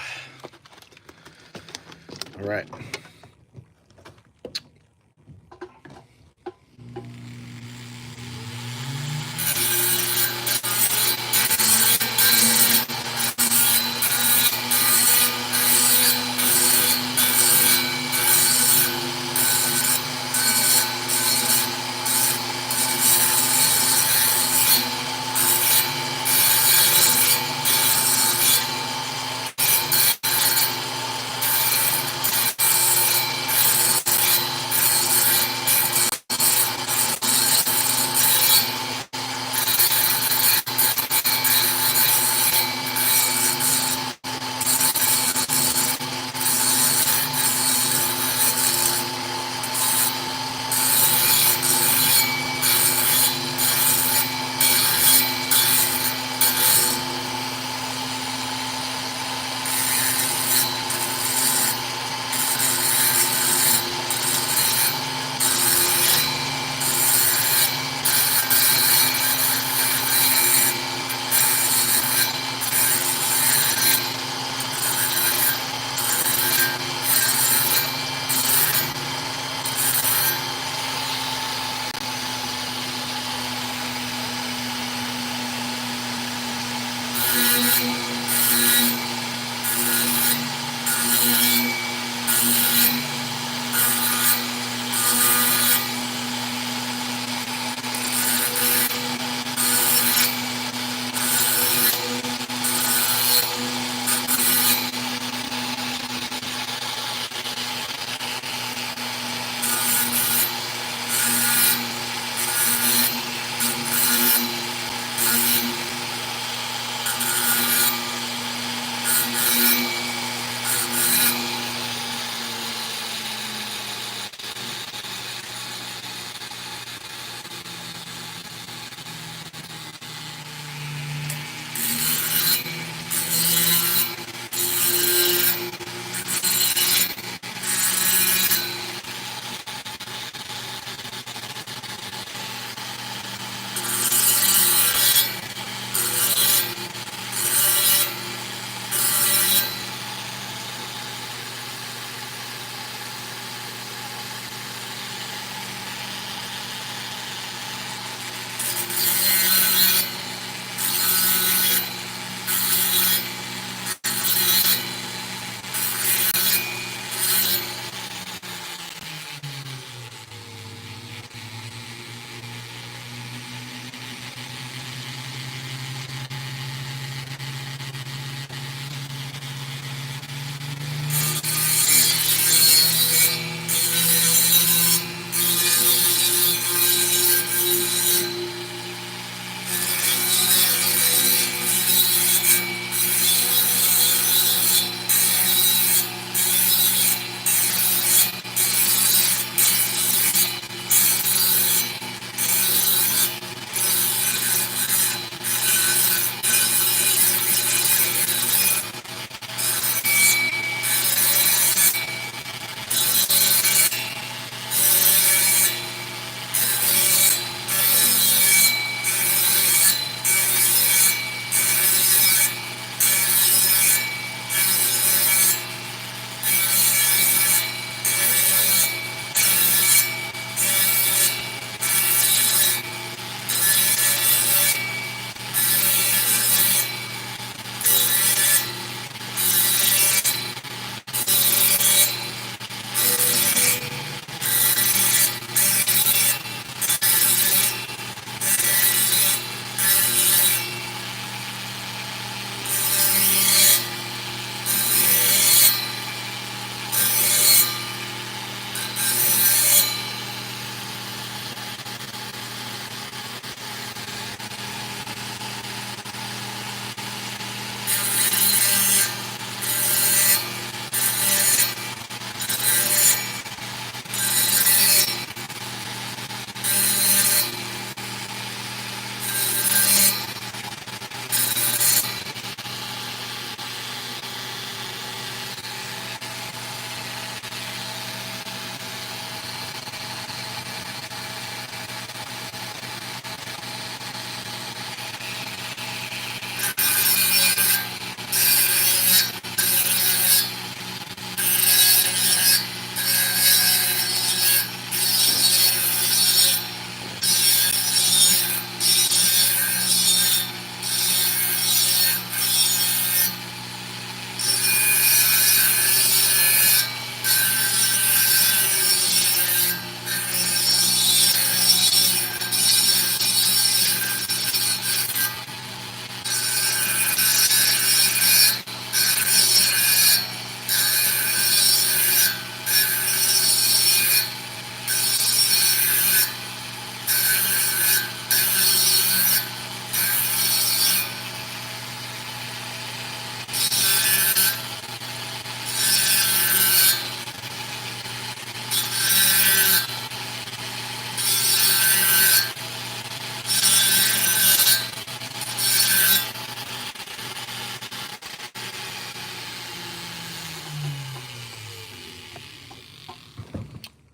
all right.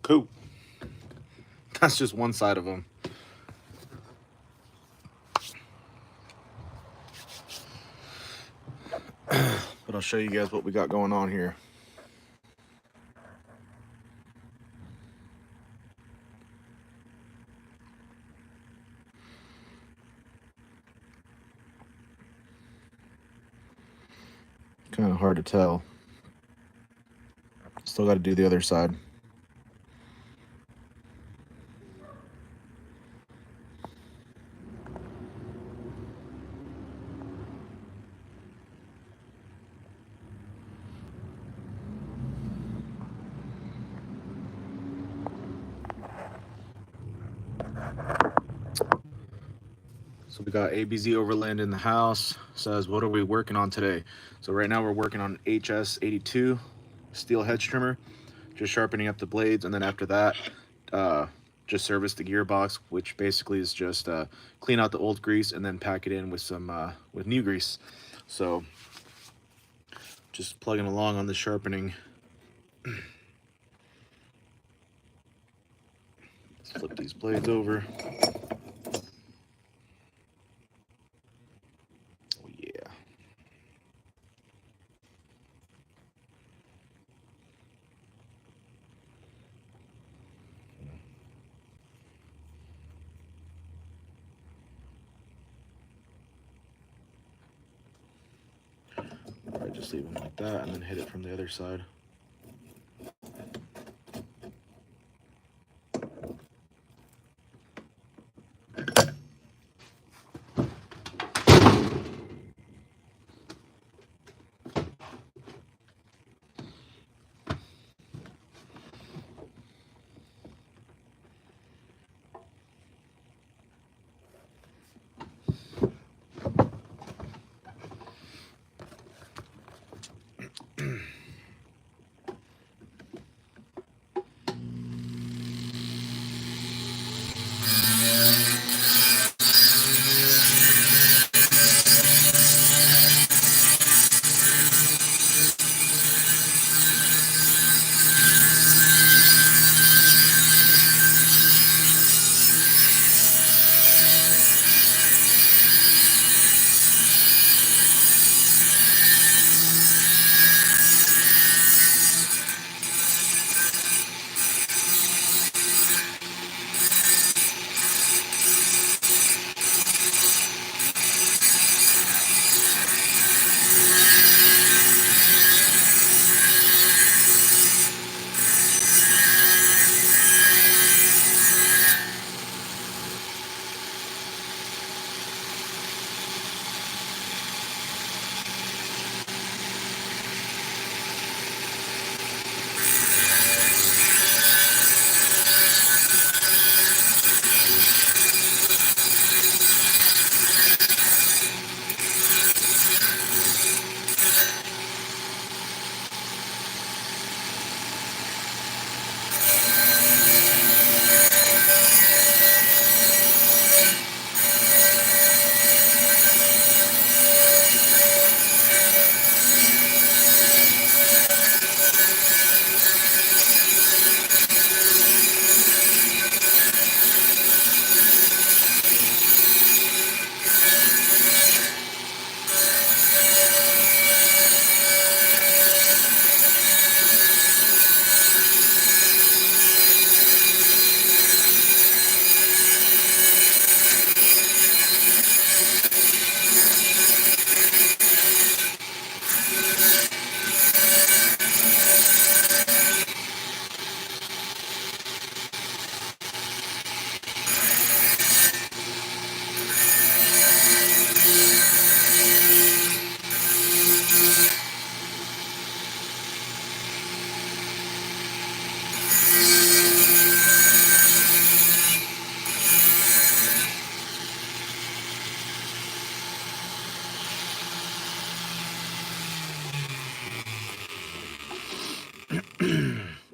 Cool. That's just one side of them. But I'll show you guys what we got going on here. Kind of hard to tell. Still got to do the other side. So we got ABZ Overland in the house. Says, what are we working on today? So right now we're working on HS82 steel hedge trimmer, just sharpening up the blades, and then after that, just service the gearbox, which basically is just clean out the old grease and then pack it in with some with new grease. So just plugging along on the sharpening. Let's flip these blades over. Oh yeah. Alright, just leave them like that and then hit it from the other side.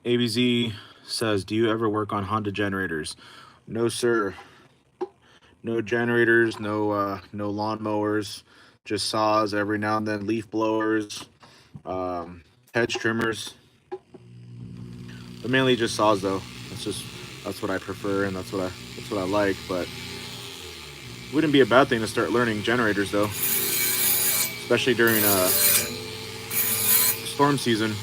ABZ says, do you ever work on Honda generators? No, sir. No generators, no lawnmowers, just saws every now and then, leaf blowers, hedge trimmers, but mainly just saws though. that's what I prefer, and that's what I like. But it wouldn't be a bad thing to start learning generators though, especially during storm season.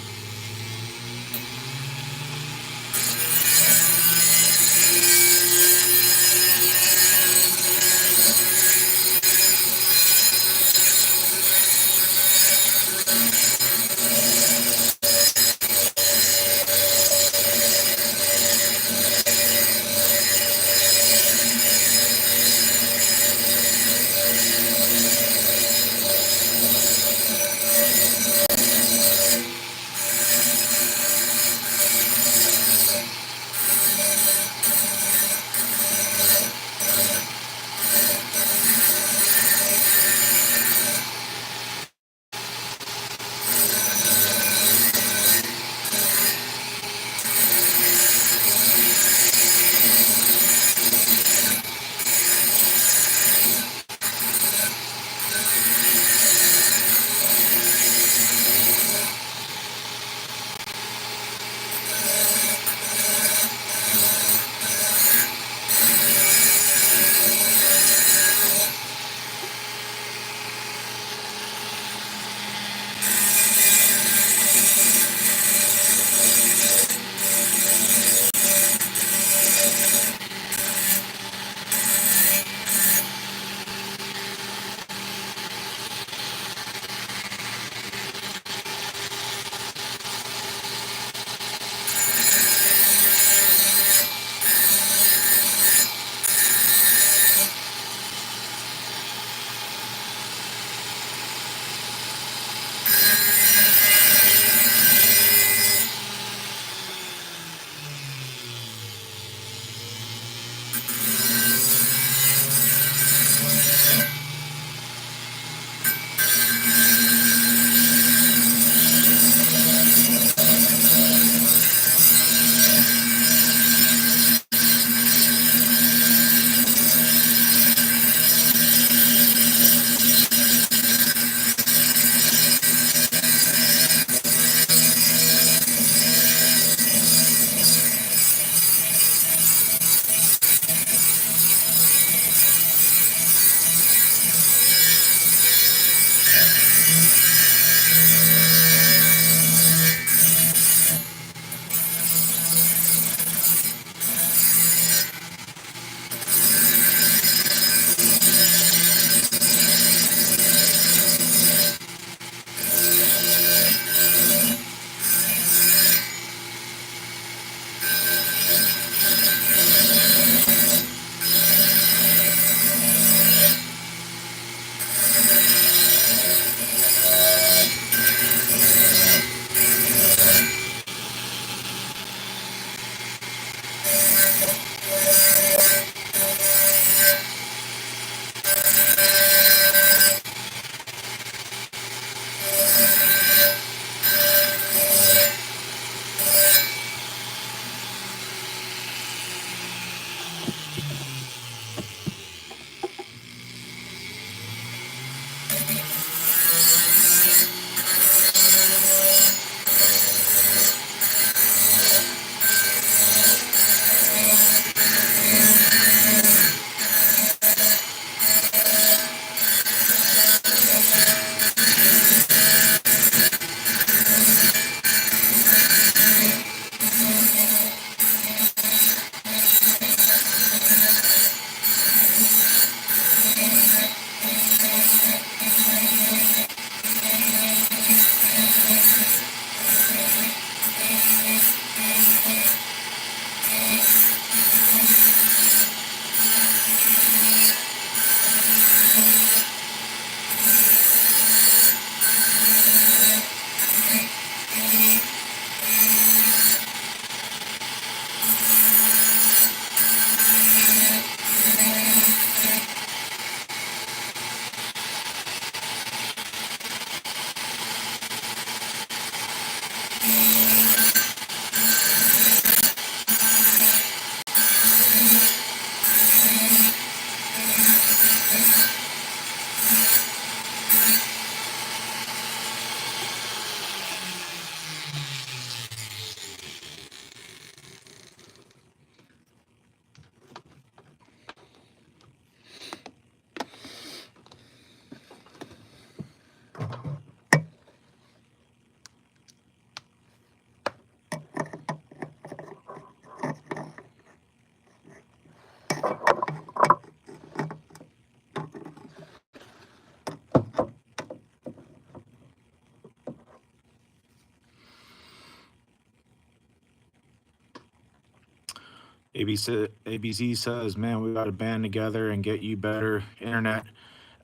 ABZ says, man, we got to band together and get you better internet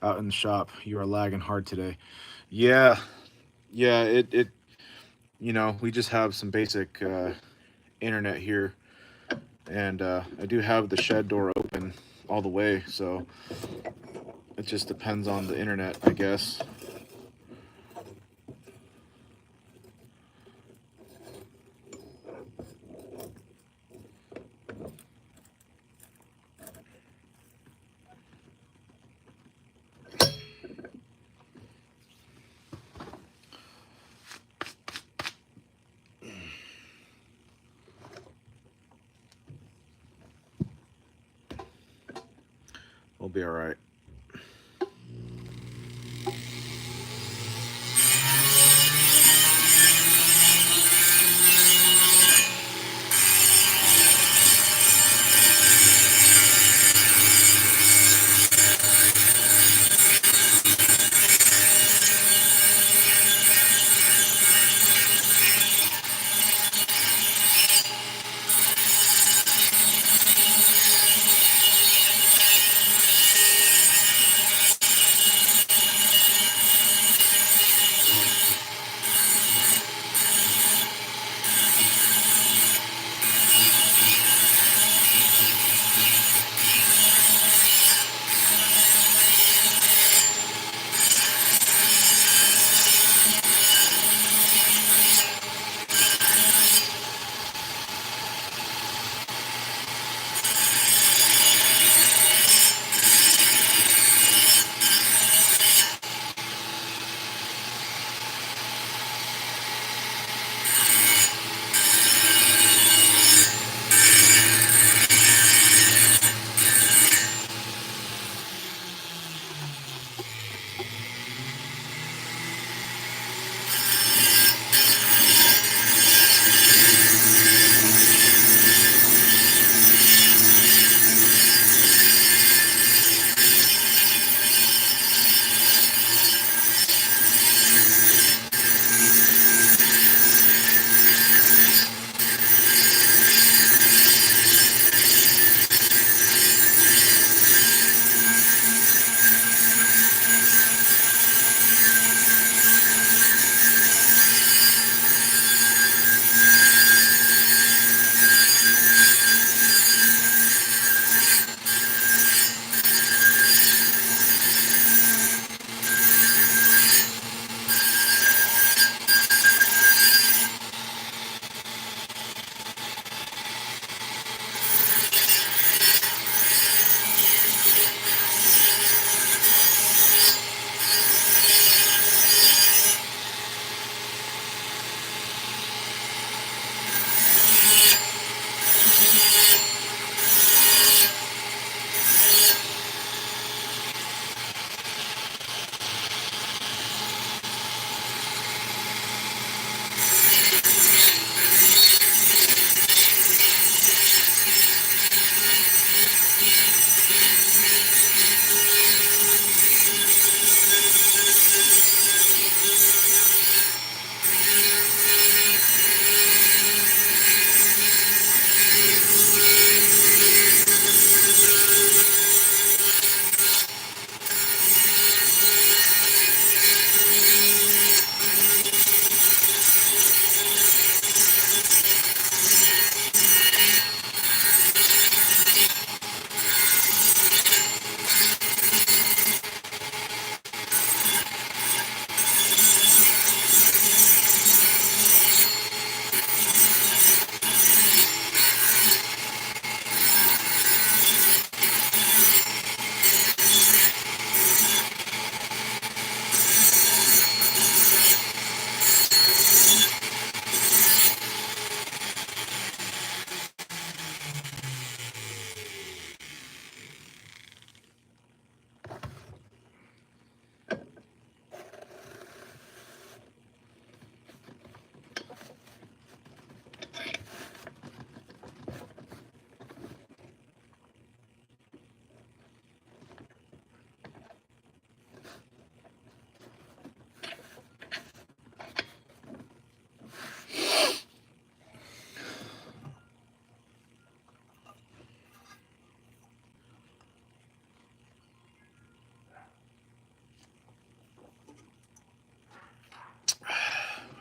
out in the shop. You are lagging hard today. Yeah, yeah, it you know, we just have some basic internet here, and I do have the shed door open all the way, so it just depends on the internet, I guess. We'll be all right.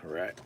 All right.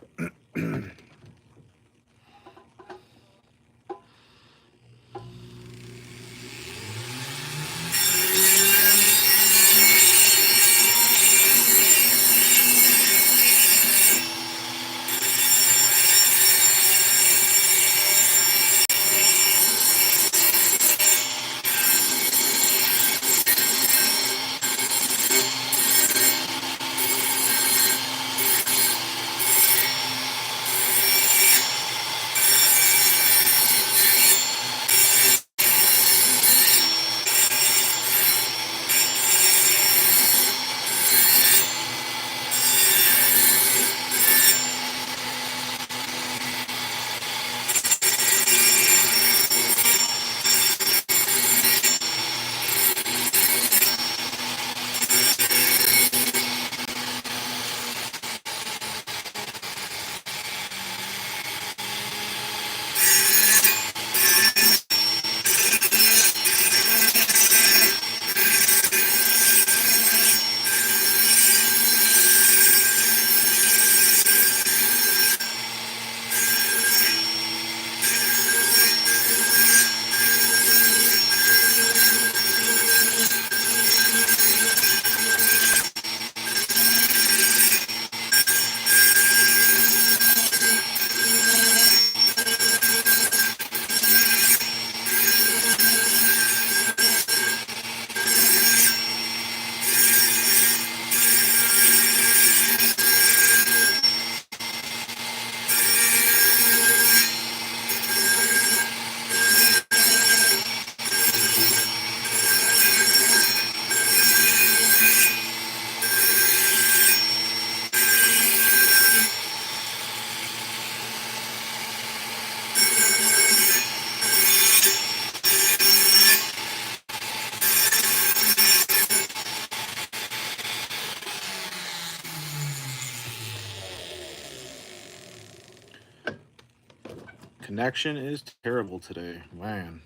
Connection is terrible today, man.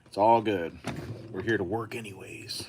It's all good. We're here to work anyways.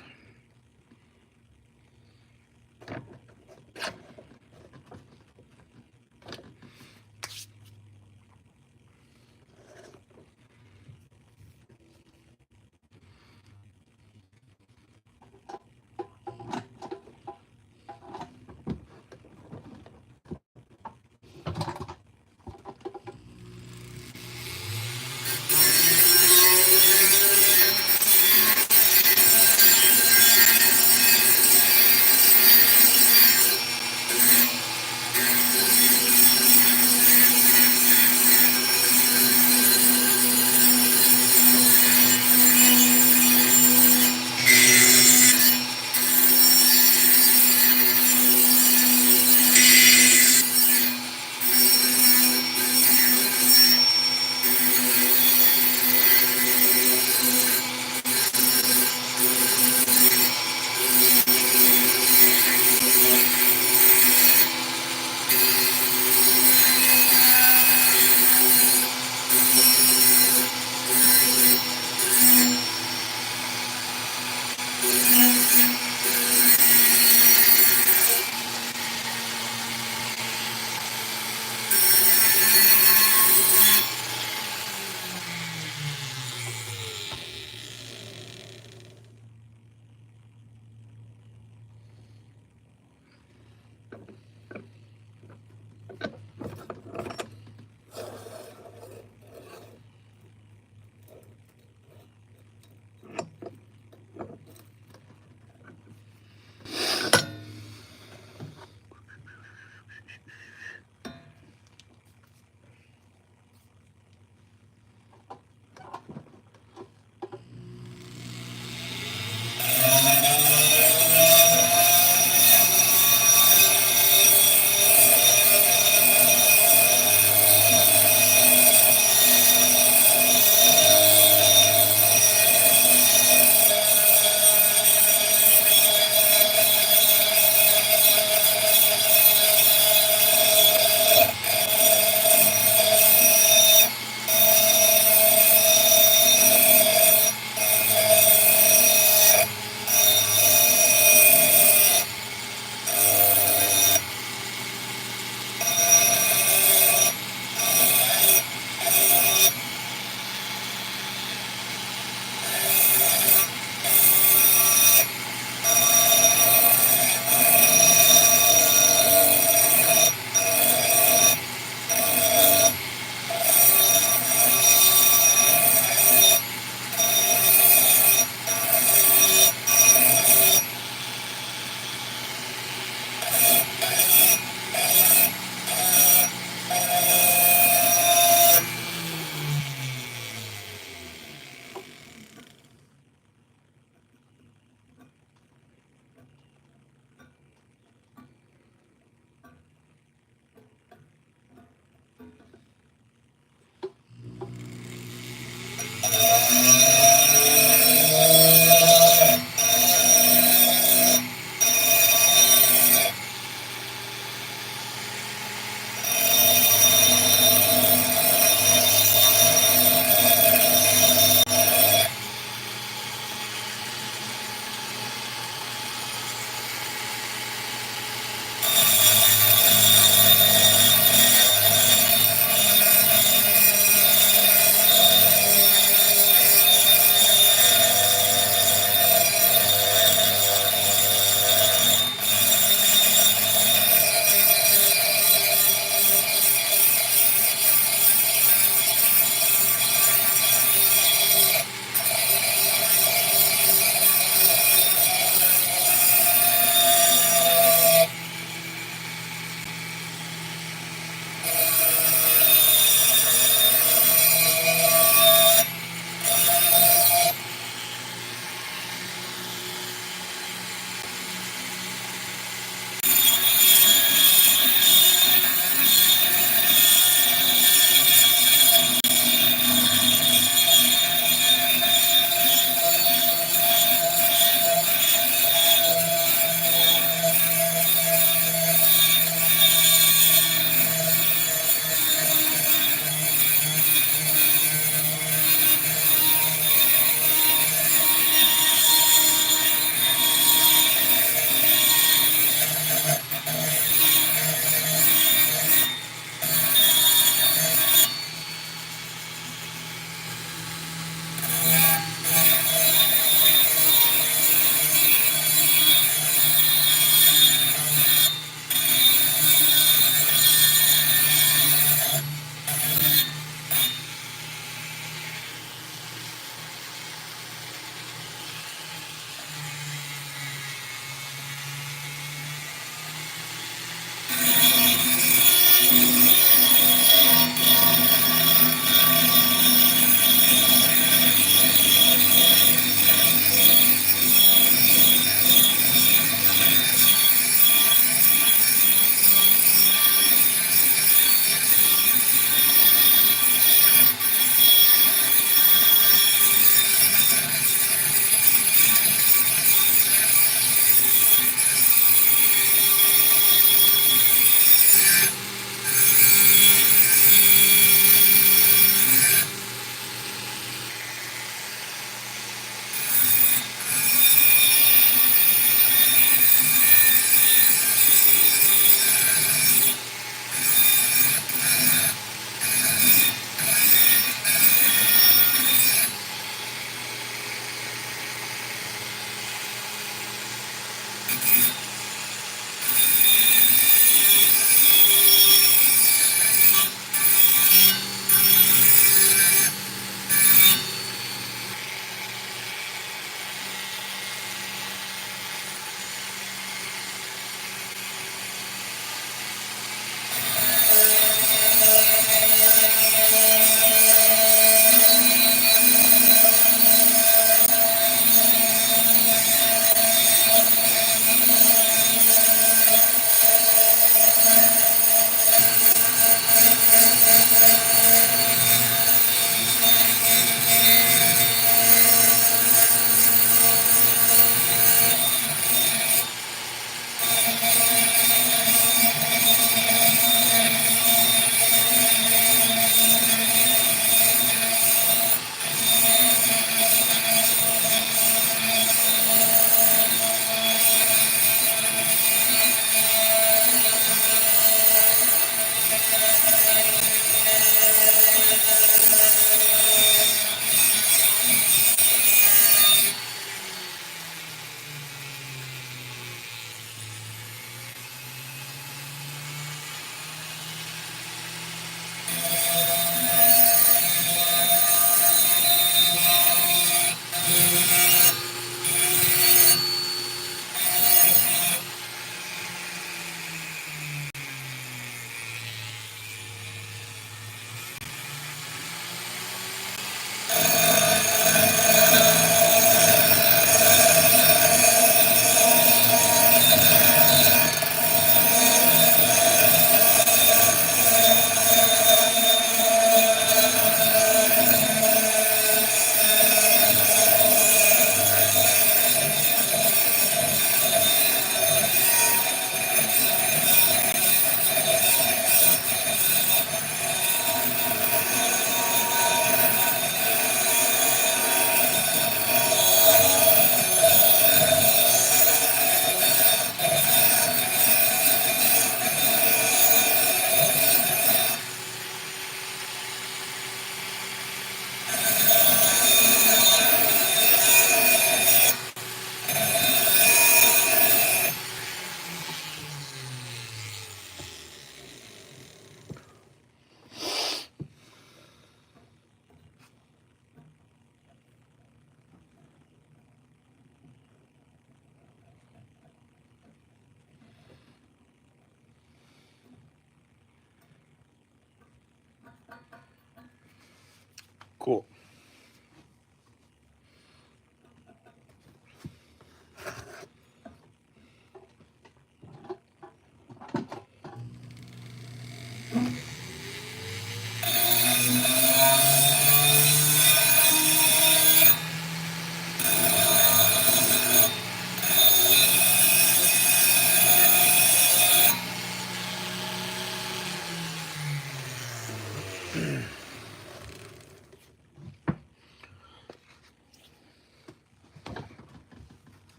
Cool.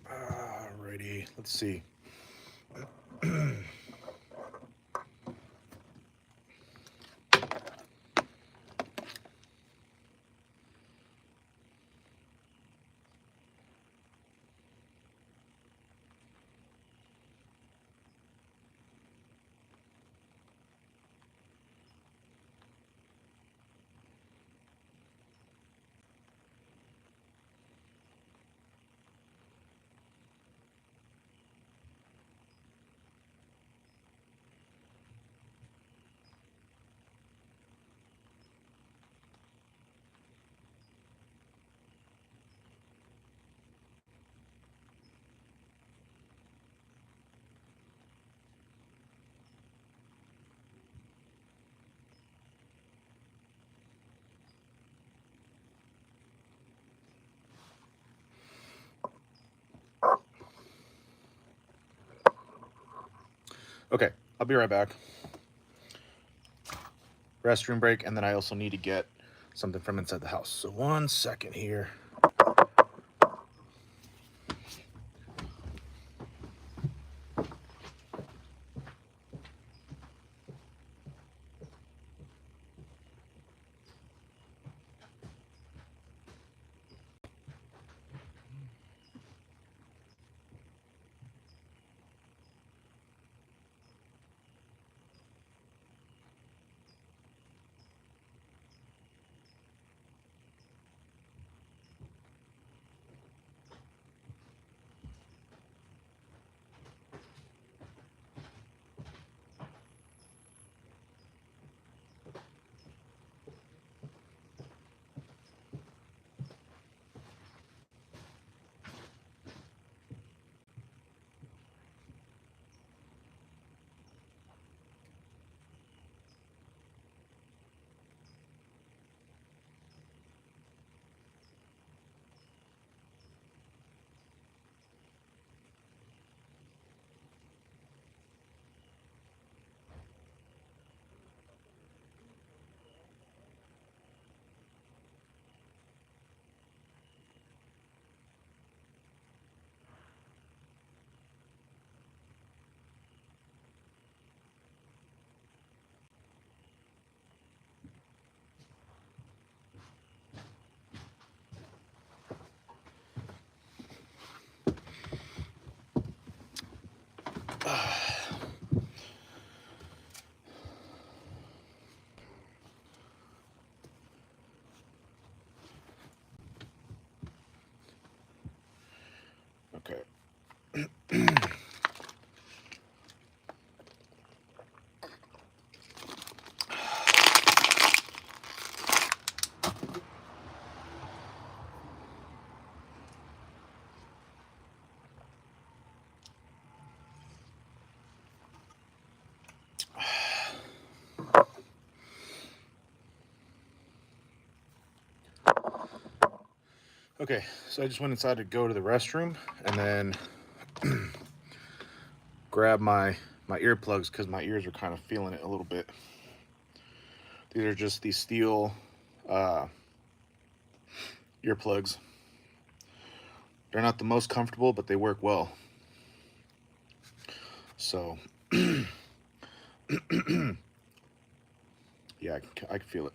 Alrighty, let's see. Okay, I'll be right back. Restroom break, and then I also need to get something from inside the house. So 1 second here. Okay. Okay, so I just went inside to go to the restroom and then grab my earplugs because my ears are kind of feeling it a little bit. These are just these steel earplugs. They're not the most comfortable, but they work well. So, yeah, I can feel it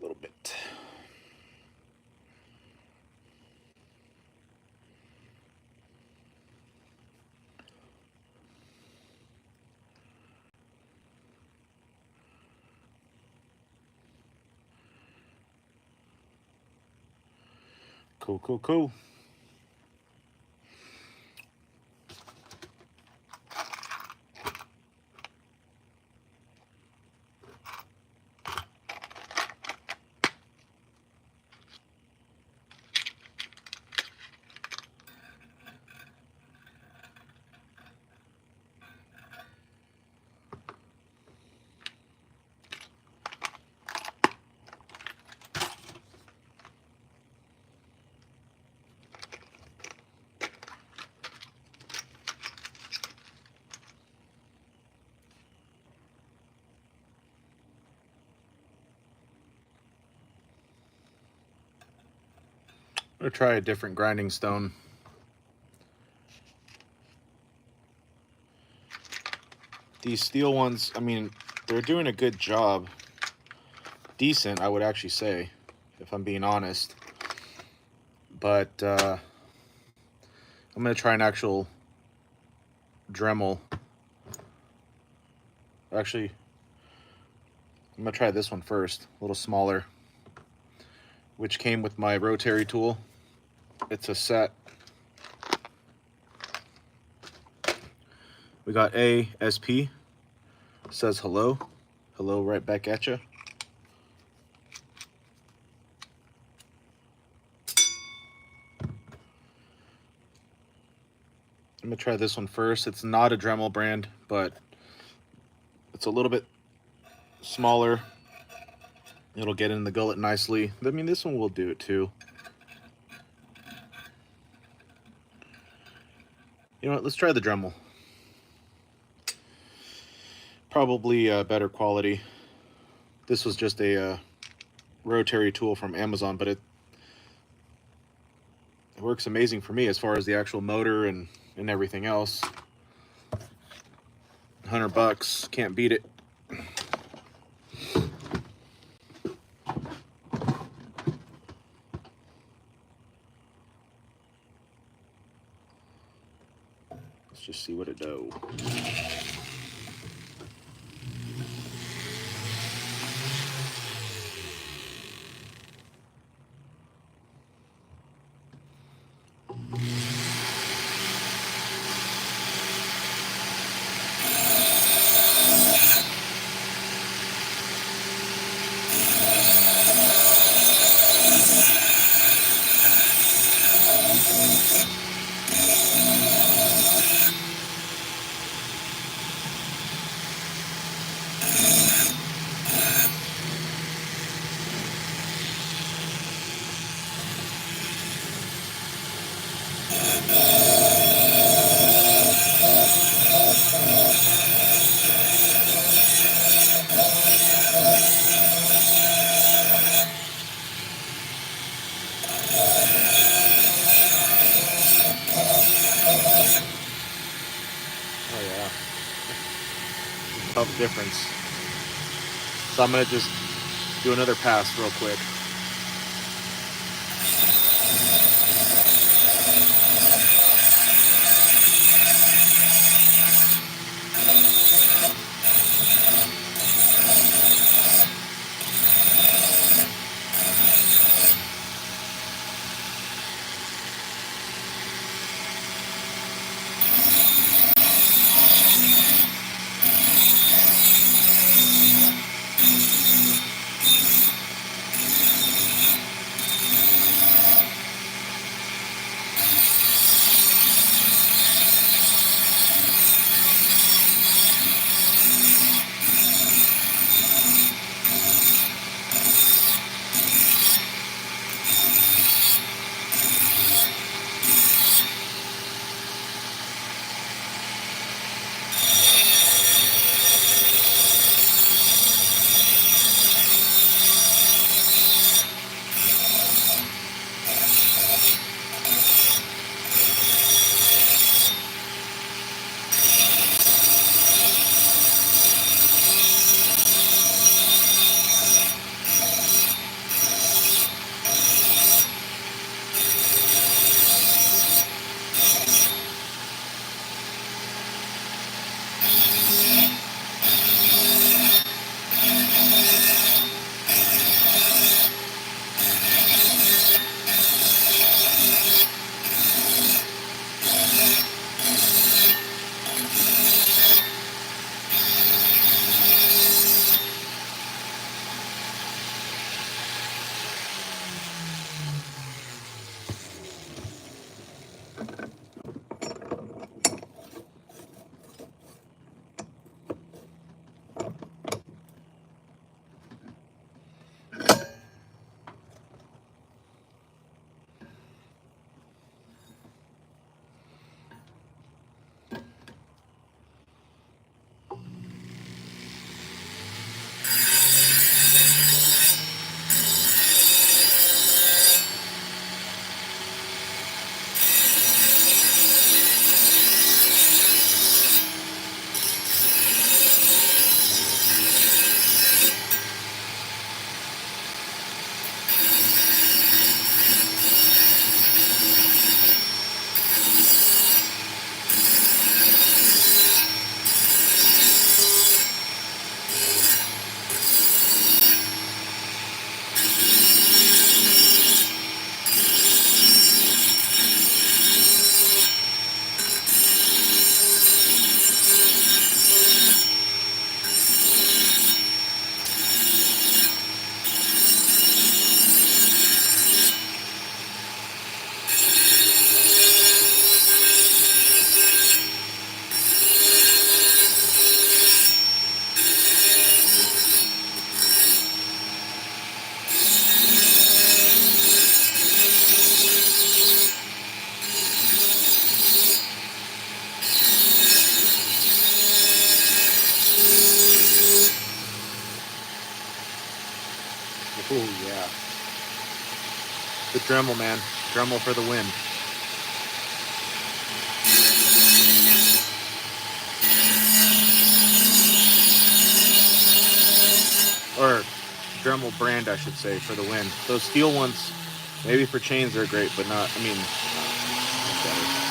a little bit. Cool, cool, cool. I'm gonna try a different grinding stone. These steel ones, I mean, they're doing a good job. Decent, I would actually say, if I'm being honest. But I'm gonna try an actual Dremel. Actually, I'm gonna try this one first, a little smaller, which came with my rotary tool. It's a set. We got ASP, says hello. Hello right back at you. I'm gonna try this one first. It's not a Dremel brand, but it's a little bit smaller. It'll get in the gullet nicely. I mean, this one will do it too. You know what? Let's try the Dremel. Probably better quality. This was just a rotary tool from Amazon, but it works amazing for me as far as the actual motor and everything else. $100, can't beat it. Let's just see what it does. Oh yeah, tough difference. So I'm gonna just do another pass real quick. The Dremel, man. Dremel for the win. Or Dremel brand, I should say, for the win. Those steel ones, maybe for chains they're great, but not, I mean, better.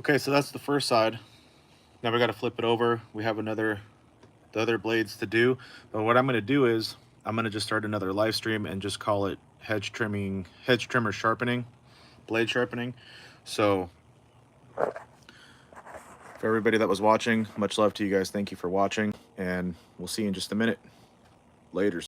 Okay, so that's the first side. Now we got to flip it over. We have the other blades to do. But what I'm going to do is I'm going to just start another live stream and just call it hedge trimmer sharpening, blade sharpening. So for everybody that was watching, much love to you guys. Thank you for watching, and we'll see you in just a minute. Laters.